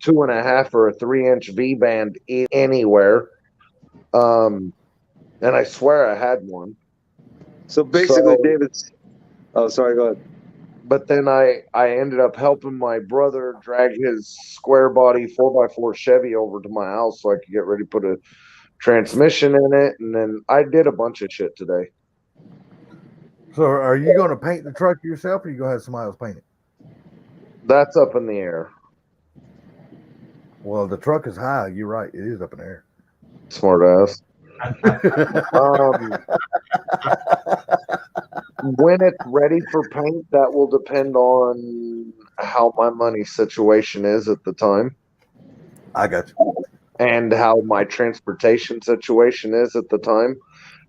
2.5 or a 3-inch V band anywhere. And I swear I had one. So basically, David's. Oh, sorry. Go ahead. But then I ended up helping my brother drag his square body 4x4 Chevy over to my house so I could get ready to put a transmission in it. And then I did a bunch of shit today. So, are you going to paint the truck yourself, or are you going to have somebody else paint it? That's up in the air. Well, the truck is high. You're right. It is up in the air. Smart ass. When it's ready for paint, that will depend on how my money situation is at the time. I got you. And how my transportation situation is at the time.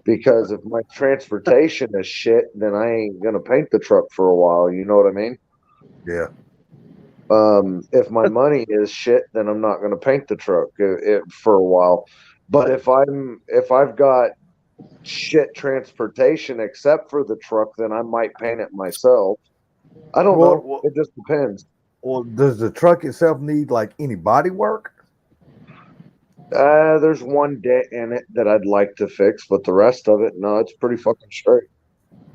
Because if my transportation is shit, then I ain't going to paint the truck for a while. You know what I mean? Yeah. If my money is shit, then I'm not going to paint the truck for a while. But if I've got shit transportation except for the truck, then I might paint it myself. I don't know. It just depends. Well, does the truck itself need like any body work? There's one dent in it that I'd like to fix, but the rest of it, no, it's pretty fucking straight.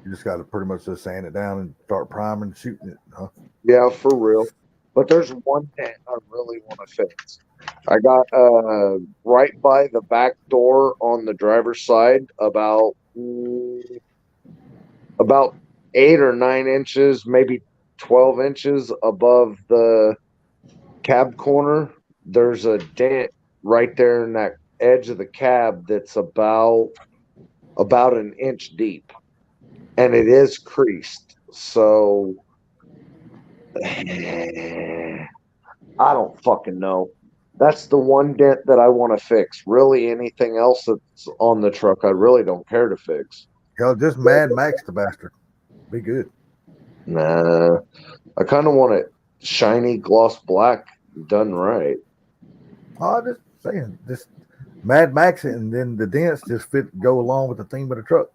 You just got to pretty much just sand it down and start priming and shooting it, huh? Yeah, for real. But there's one dent I really want to fix. I got right by the back door on the driver's side, about 8 or 9 inches, maybe 12 inches above the cab corner. There's a dent right there in that edge of the cab that's about 1 inch deep, and it is creased. So I don't fucking know. That's the one dent that I want to fix. Really, anything else that's on the truck, I really don't care to fix. Hell, just Mad Max the bastard. Be good. Nah, I kind of want it shiny gloss black done right. Oh, just saying, just Mad Max it, and then the dents just go along with the theme of the truck.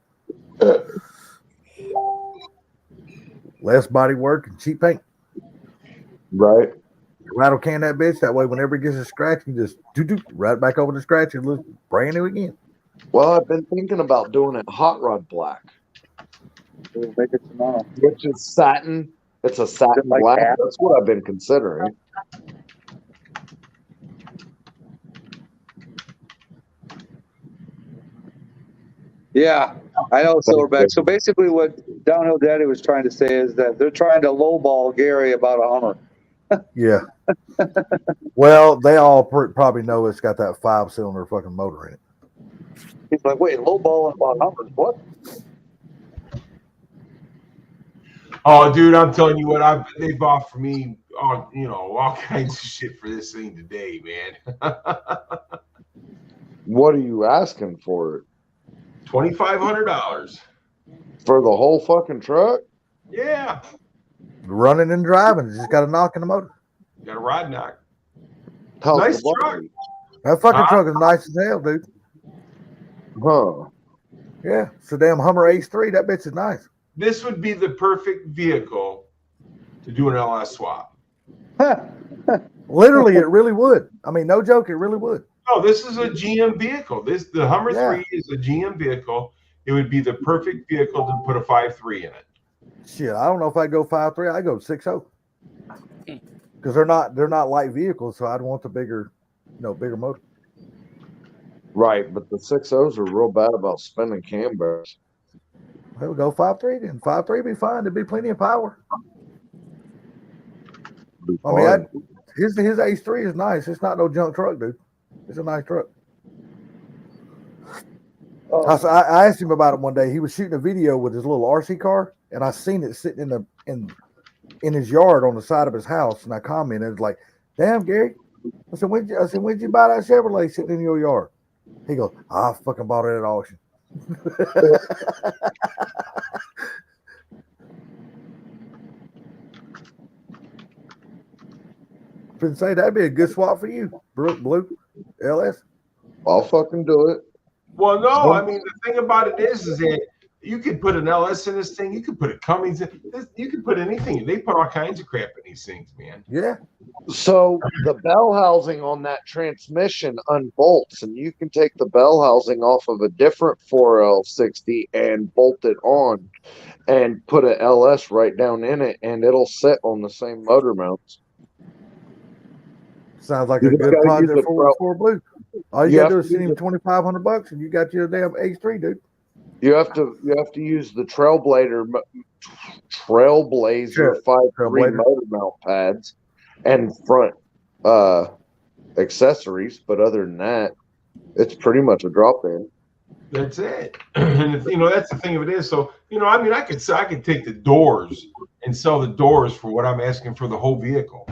Less body work and cheap paint. Right. Rattle can that bitch. That way, whenever it gets a scratch, you just right back over the scratch and look brand new again. Well, I've been thinking about doing it hot rod black. We'll make it tomorrow. Which is satin. It's a satin like black. that? That's what I've been considering. Yeah, I know, Silverback. So basically, what Downhill Daddy was trying to say is that they're trying to lowball Gary about a Hummer. Yeah. Well, they all probably know it's got that 5-cylinder fucking motor in it. He's like, wait, lowballing about Hummers? What? Oh, dude, I'm telling you what, they've offered me, all kinds of shit for this thing today, man. What are you asking for it? $2,500. For the whole fucking truck? Yeah. Running and driving. It's just got a knock in the motor. Got a rod knock. How's Nice the truck. body? That fucking truck is nice as hell, dude. Huh. Yeah. It's a damn Hummer Ace 3. That bitch is nice. This would be the perfect vehicle to do an LS swap. Literally, it really would. I mean, no joke, it really would. No, this is a GM vehicle. The Hummer 3 is a GM vehicle. It would be the perfect vehicle to put a 5.3 in it. Shit, I don't know if I'd go 5.3. I'd go 6.0. because they're not light vehicles. So I'd want the bigger, bigger motor. Right, but the 6.0s are real bad about spinning cam bells. There we go, 5.3 then. 5.3 be fine. There'd be plenty of power. I mean, his H3 is nice. It's not no junk truck, dude. It's a nice truck. I asked him about it one day. He was shooting a video with his little RC car, and I seen it sitting in his yard on the side of his house, and I commented like, "Damn, Gary." I said, when'd you buy that Chevrolet sitting in your yard? He goes, "I fucking bought it at auction." Couldn't say that'd be a good swap for you, Blue LS. I'll fucking do it. Well, no, I mean the thing about it is that you could put an LS in this thing. You could put a Cummins in. You could put anything. They put all kinds of crap in these things, man. Yeah. So the bell housing on that transmission unbolts, and you can take the bell housing off of a different 4L60 and bolt it on, and put an LS right down in it, and it'll sit on the same motor mounts. Sounds like a good project for Blue. All you gotta do is send him $2,500, and you got your damn H3, dude. You have to use the Trailblazer 5.3 motor mount pads and front accessories, but other than that, it's pretty much a drop in. That's it. And that's the thing of it is. So I mean, I could take the doors and sell the doors for what I'm asking for the whole vehicle.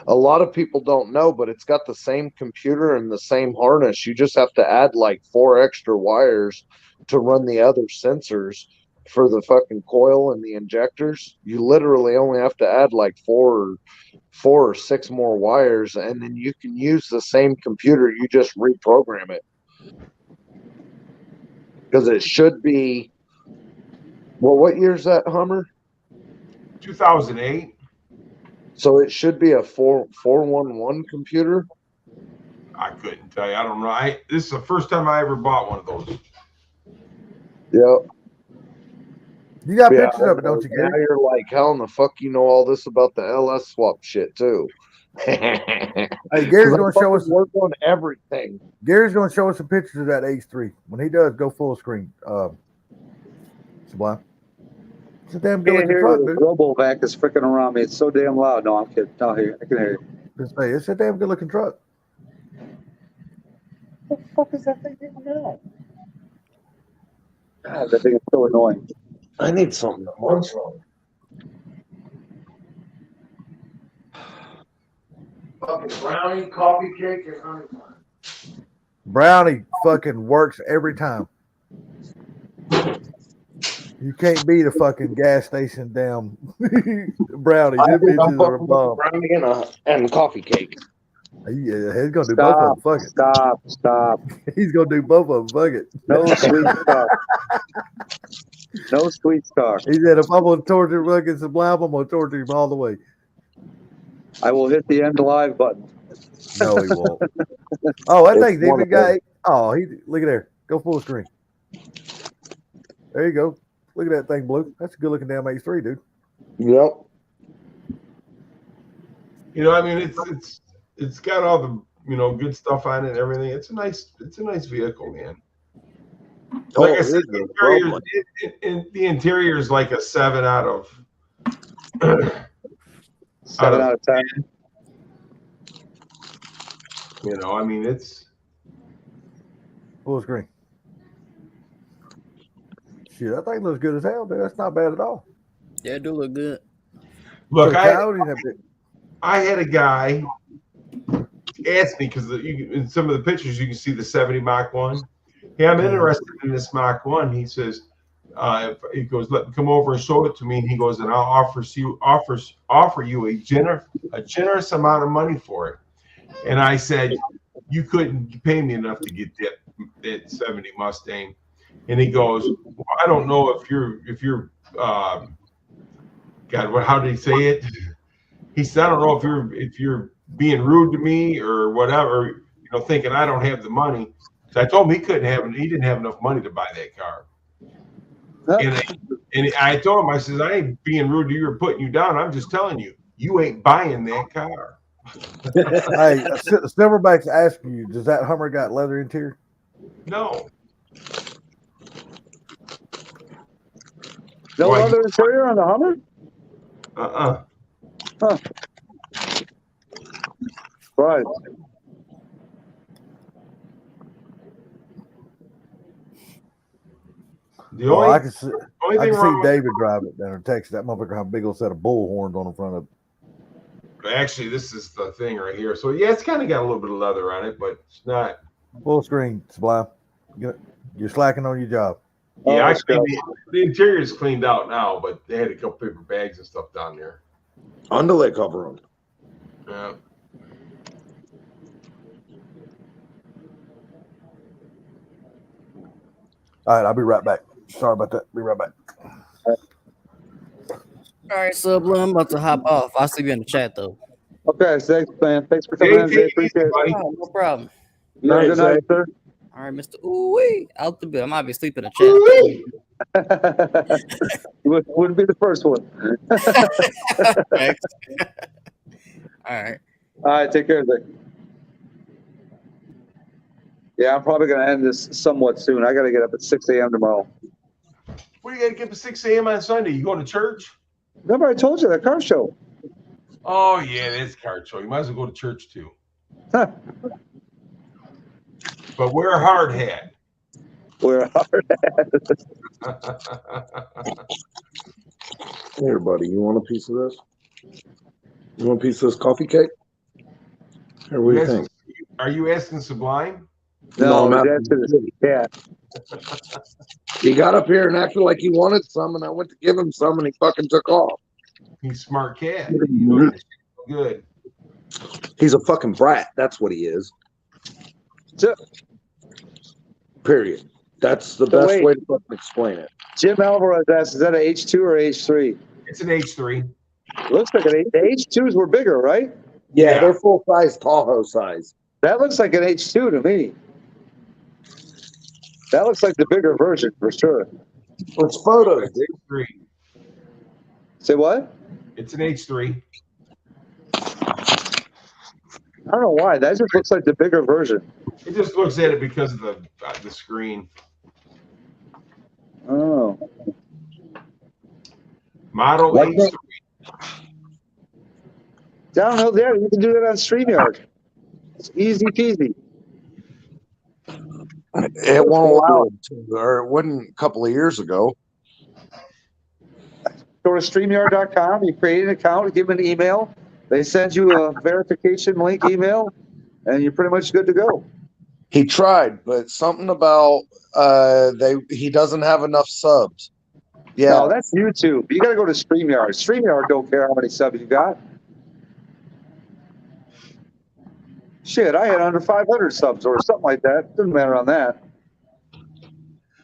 A lot of people don't know, but it's got the same computer and the same harness. You just have to add like 4 extra wires to run the other sensors for the fucking coil and the injectors. You literally only have to add like 4 or 6 more wires, and then you can use the same computer. You just reprogram it. Because it should be, well, what year is that Hummer? 2008. So it should be a 411 computer. I couldn't tell you. I don't know. This is the first time I ever bought one of those. Yep. You got pictures of it, don't you, Gary? Now you're like, how in the fuck you know all this about the LS swap shit too? Hey, Gary's going to show us work on everything. Gary's going to show us some pictures of that H3. When he does, go full screen. Sublime. It's a damn good looking truck, dude. Robovac is freaking around me. It's so damn loud. No, I'm kidding. No, here, I can hear you. It's a damn good looking truck. What the fuck is that thing doing now? God, that thing is so annoying. I need something to munch on. Fucking brownie, coffee cake, and honey bun. Brownie fucking works every time. You can't beat a fucking gas station damn brownie. Them bitches are a bomb. Brownie and coffee cake. Yeah, he's gonna do both of them. Fuck it. Stop. He's gonna do both of them. Fuck it. No sweet stuff. No sweet stuff. He said, if I'm gonna torture fucking Sublime, I'm gonna torture him all the way. I will hit the end live button. No, he won't. Oh, that thing's even got. Oh, look at there. Go full screen. There you go. Look at that thing, Blue. That's a good looking damn H3, dude. Yep. I mean, it's got all the good stuff on it and everything. It's a nice vehicle, man. Like I said, the interior is like a 7 out of 7 out of 10. I mean, it's full screen. Shit, that thing looks good as hell, dude. That's not bad at all. Yeah, it do look good. Look, I had a guy ask me because in some of the pictures you can see the 70 Mach 1. Hey, I'm interested in this Mach 1. He says, he goes, let me come over and show it to me. And he goes, and I'll offer you a generous amount of money for it. And I said, you couldn't pay me enough to get that 70 Mustang. And he goes, well, I don't know if you're God, how did he say it? He said, I don't know if you're being rude to me or whatever, thinking I don't have the money. So I told him he didn't have enough money to buy that car. And I told him, I said, I ain't being rude to you or putting you down. I'm just telling you, you ain't buying that car. Hey, Silverback's asking you, does that Hummer got leather interior? No. No Why? leather interior on the Hummer? Huh. Right. The Oh, only, I can see, only I thing can wrong see with David drive it down in Texas. That motherfucker have a big old set of bull horns on the front of it. actually, this is the thing right here. So yeah, it's kind of got a little bit of leather on it, but it's not. Full screen, Sublime. You're slacking on your job. Yeah, Oh, I let's go. cleaned the interior is cleaned out now, but they had a couple paper bags and stuff down there. Underlay cover on. Yeah. All right, I'll be right back. Sorry about that. Be right back. All right, Sublime, I'm about to hop off. I'll see you in the chat though. Okay, thanks, man. Thanks for coming in today. Appreciate it. Oh, no problem. You have a good night, sir. All right, Mr. Ooh-wee. Out the bed. I might be sleeping in the chat. Wouldn't be the first one. Thanks. All right. All right, take care, Zach. Yeah, I'm probably going to end this somewhat soon. I got to get up at 6 a.m. tomorrow. What do you got to get up at 6 a.m. on Sunday? You going to church? Remember I told you that car show. Oh yeah, that's car show. You might as well go to church too. Huh. But wear a hard hat. Wear a hard hat. Here, buddy, you want a piece of this? You want a piece of this coffee cake? Here, what do you think? Are you asking Sublime? No, I'm that's asking his cat. He got up here and acted like he wanted some, and I went to give him some, and he fucking took off. He's a smart cat. Good. He's a fucking brat. That's what he is. Period. That's the best way to fucking explain it. Jim Alvarez asks, is that an H2 or H3? It's an H3. Looks like an H. The H2s were bigger, right? Yeah, they're full size Tahoe size. That looks like an H2 to me. That looks like the bigger version for sure. It's photos. It's H3. Say what? It's an H3. I don't know why. That just looks like the bigger version. It just looks at it because of the screen. Oh. Model H3. Downhill there. You can do that on StreamYard. It's easy peasy. It won't allow it to, or it wouldn't a couple of years ago. Go to StreamYard.com. You create an account, give them an email. They send you a verification link email, and you're pretty much good to go. He tried, but something about he doesn't have enough subs. Yeah, No, that's YouTube. You got to go to StreamYard. StreamYard don't care how many subs you got. Shit, I had under 500 subs or something like that. Doesn't matter on that.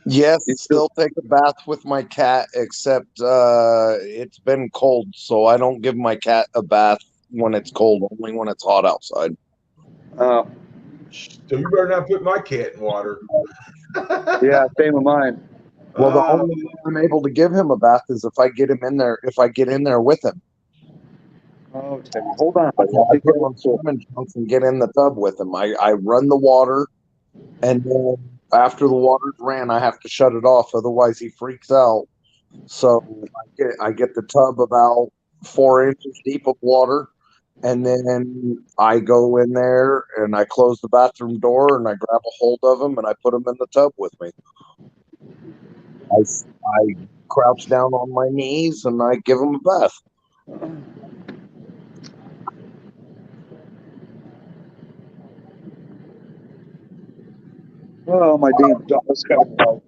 Yes, still take a bath with my cat, except it's been cold, so I don't give my cat a bath when it's cold, only when it's hot outside. Oh. So you better not put my cat in water. Yeah, same with mine. Well, the only way I'm able to give him a bath is if I get him in there. If I get in there with him. Oh, Teddy, hold on. I put him on swimming trunks and get in the tub with him. I run the water, and then after the water's ran, I have to shut it off. Otherwise, he freaks out. So I get the tub about 4 inches deep of water, and then I go in there and I close the bathroom door and I grab a hold of him and I put him in the tub with me. I crouch down on my knees and I give him a bath. Oh, my damn dog's got to go.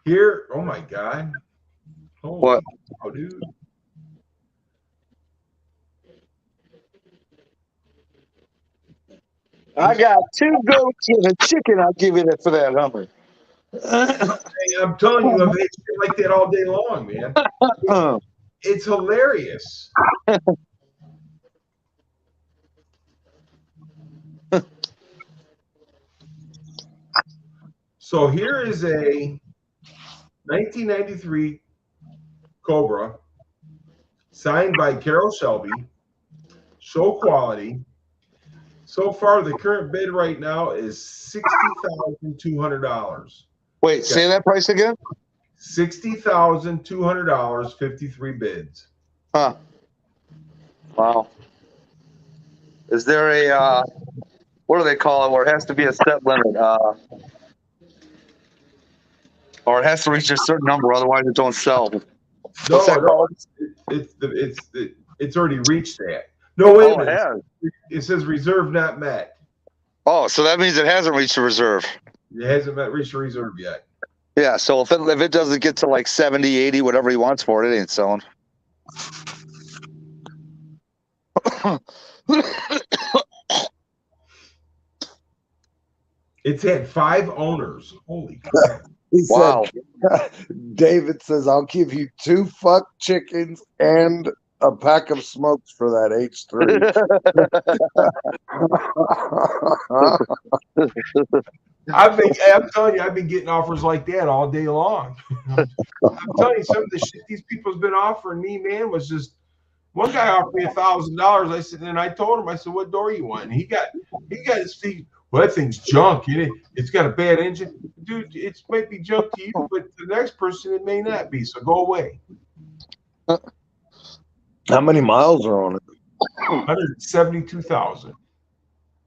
Here, oh my God. Holy What? cow, dude. I got 2 goats and a chicken. I'll give you that for that Hummer. Hey, I'm telling you, I've had shit like that all day long, man. It's hilarious. So here is a 1993 Cobra signed by Carroll Shelby. Show quality. So far, the current bid right now is $60,200. Wait, say that price again? $60,200, 53 bids. Huh. Wow. Is there a what do they call it? Where it has to be a set limit, or it has to reach a certain number, otherwise it don't sell. What's that called? It's already reached that. No, wait a minute. It has. It says reserve not met. Oh, so that means it hasn't reached a reserve. It hasn't reached a reserve yet. Yeah, so if it doesn't get to like 70, 80, whatever he wants for it, it ain't selling. It's had 5 owners. Holy crap. He Wow. said, David says, I'll give you 2 fuck chickens and a pack of smokes for that H3. I'm telling you, I've been getting offers like that all day long. I'm telling you, some of the shit these people's been offering me, man, was just one guy offered me $1,000. I said, and I told him, I said, what door you want? And he got his feet. Well, that thing's junk. It's got a bad engine. Dude, it might be junk to you, but to the next person it may not be. So go away. How many miles are on it? 172,000.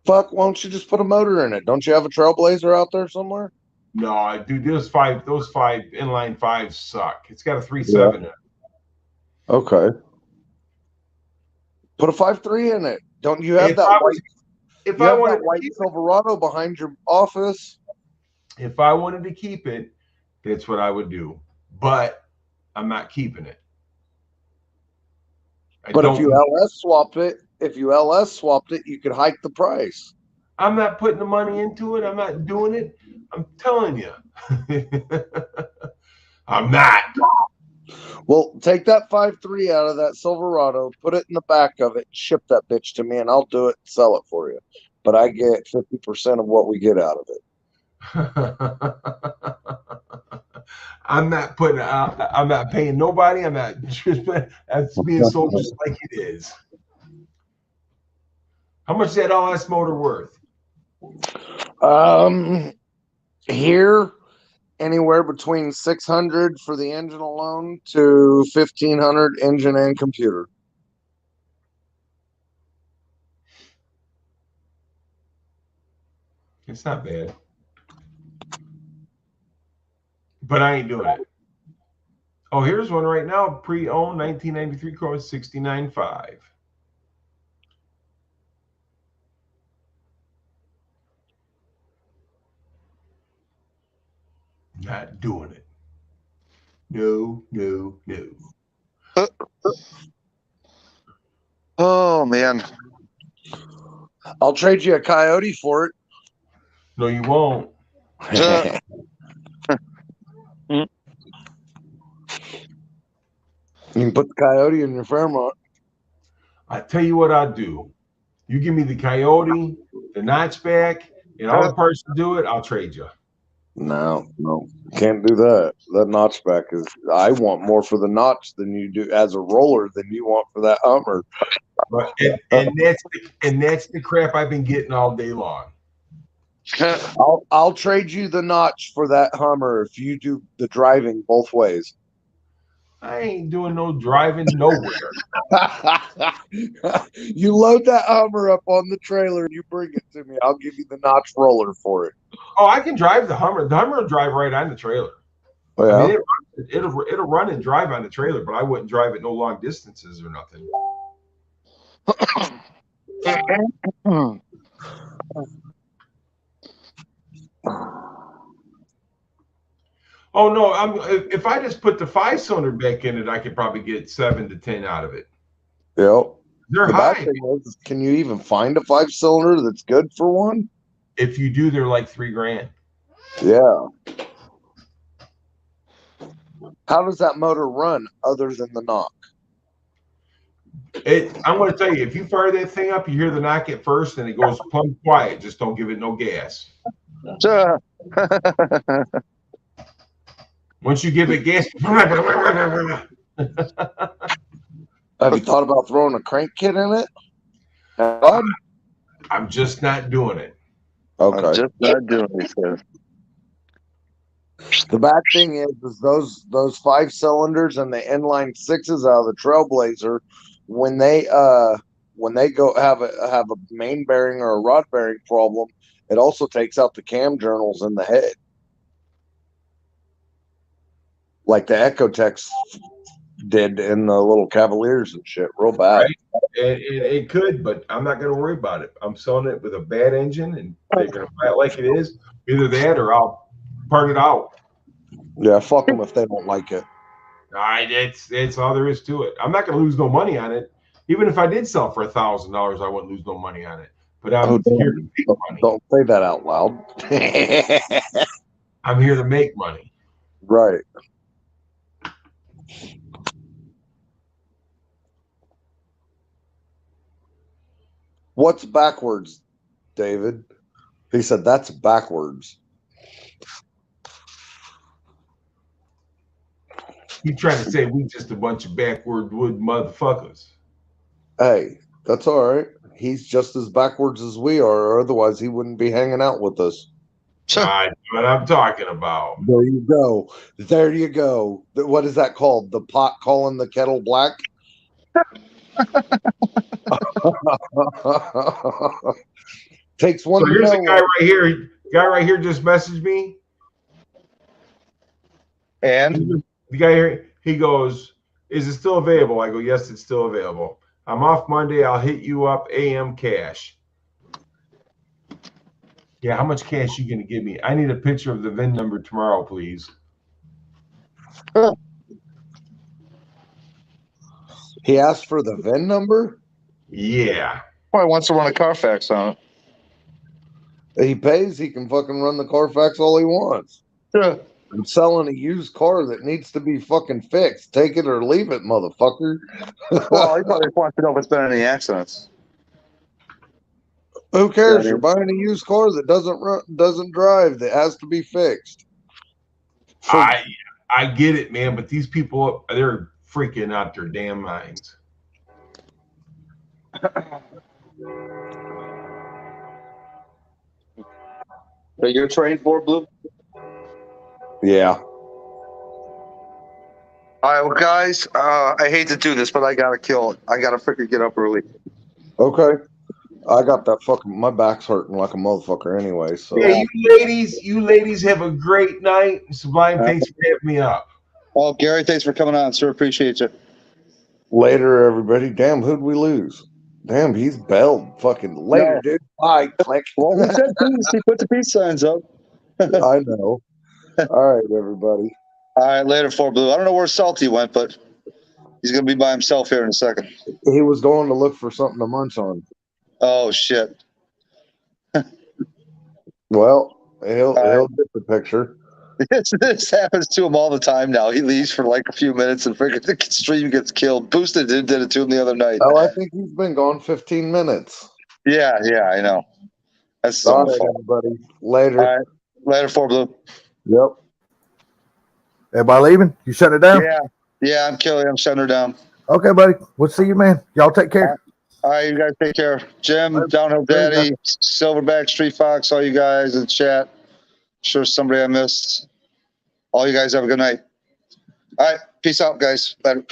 Fuck, why don't you just put a motor in it? Don't you have a Trailblazer out there somewhere? No, dude, those five inline 5s suck. It's got a 3.7 in it. Okay. Put a 5.3 in it. Don't you have If that I white? was- If You I have wanted that to white keep it, Silverado behind your office. if I wanted to keep it, that's what I would do. But I'm not keeping it. But if you LS swapped it, you could hike the price. I'm not putting the money into it. I'm not doing it. I'm telling you. I'm not. Well, take that 5.3 out of that Silverado, put it in the back of it, ship that bitch to me, and I'll do it and sell it for you. But I get 50% of what we get out of it. I'm not paying nobody. I'm not just that's being sold just like it is. How much is that LS motor worth? Here, anywhere between 600 for the engine alone to 1,500 engine and computer. It's not bad. But I ain't doing it. Oh, here's one right now. Pre-owned 1993 Cobra 69.5. Not doing it. No. Oh man. I'll trade you a Coyote for it. No, you won't. You can put the Coyote in your Fairmont. I tell you what I'll do. You give me the Coyote, the notchback, and all the parts to do it, I'll trade you. No, can't do that. That notchback is. I want more for the notch than you do as a roller than you want for that Hummer. But and that's the crap I've been getting all day long. I'll trade you the notch for that Hummer if you do the driving both ways. I ain't doing no driving nowhere. You load that Hummer up on the trailer and you bring it to me. I'll give you the notch roller for it. Oh, I can drive the Hummer. The Hummer will drive right on the trailer. Oh, yeah? I mean, it'll run and drive on the trailer, but I wouldn't drive it no long distances or nothing. Oh no! If I just put the 5-cylinder back in it, I could probably get 7 to 10 out of it. Yep. They're the high. bad thing is, can you even find a 5-cylinder that's good for one? If you do, they're like $3,000. Yeah. How does that motor run other than the knock? I'm going to tell you, if you fire that thing up, you hear the knock at first, and it goes plumb quiet. Just don't give it no gas. Once you give it gas, Have you thought about throwing a crank kit in it? Bud? I'm just not doing it. I'm Okay. just not doing it. Sir. The bad thing is those 5 cylinders and the inline 6s out of the Trailblazer, when they go have a main bearing or a rod bearing problem, it also takes out the cam journals in the head, like the Ecotech did in the little Cavaliers and shit, real bad. Right. It could, but I'm not going to worry about it. I'm selling it with a bad engine, and they're going to buy it like it is. Either that, or I'll part it out. Yeah, fuck them if they don't like it. All right, it's all there is to it. I'm not going to lose no money on it. Even if I did sell for $1,000, I wouldn't lose no money on it. But I'm here to make money. Don't say that out loud. I'm here to make money. Right. What's backwards, David? He said that's backwards. You trying to say we just a bunch of backward wood motherfuckers? Hey, that's all right. He's just as backwards as we are, or otherwise he wouldn't be hanging out with us. That's what I'm talking about. There you go. There you go. What is that called? The pot calling the kettle black? Takes one. So to here's know a guy right here. Guy right here just messaged me. And the guy here, he goes, "Is it still available?" I go, "Yes, it's still available. I'm off Monday. I'll hit you up AM cash." Yeah, how much cash you gonna give me? I need a picture of the VIN number tomorrow, please. He asked for the VIN number? Yeah. Probably wants to run a Carfax on it. He pays, he can fucking run the Carfax all he wants. Sure. I'm selling a used car that needs to be fucking fixed. Take it or leave it, motherfucker. Well, he probably wants to know if it's been any accidents. Who cares? Yeah, You're buying a used car that doesn't drive, that has to be fixed. I get it, man, but these people, they're freaking out their damn minds. So you're trained for Blue? Yeah. All right, well, guys, I hate to do this, but I gotta kill it. I gotta freaking get up early. Okay. I got that fucking, my back's hurting like a motherfucker anyway. So Yeah, you ladies have a great night. Sublime, thanks for having me up. Well, Gary, thanks for coming on, sir. Appreciate you. later, everybody. Damn, who'd we lose? Damn, he's bailed. Fucking later, No. dude. Bye. Click. Well, he said peace. He put the peace signs up. I know. All right, everybody. All right, later, 4 Blue. I don't know where Salty went, but he's going to be by himself here in a second. He was going to look for something to munch on. Oh, shit. Well, he'll get the picture. This happens to him all the time now. He leaves for like a few minutes and freaking the stream gets killed. Boosted did it to him the other night. Oh, I think he's been gone 15 minutes. Yeah, I know. That's All so right, fun. everybody. Later. All right. Later, 4 Blue. Yep. Everybody leaving? You shutting it down? Yeah, I'm killing. I'm shutting her down. Okay, buddy. We'll see you, man. Y'all take care. All right, you guys take care. Jim, Downhill Daddy, Silverback, Street Fox, all you guys in chat. Sure, somebody I missed. All you guys have a good night. All right, peace out, guys. Later.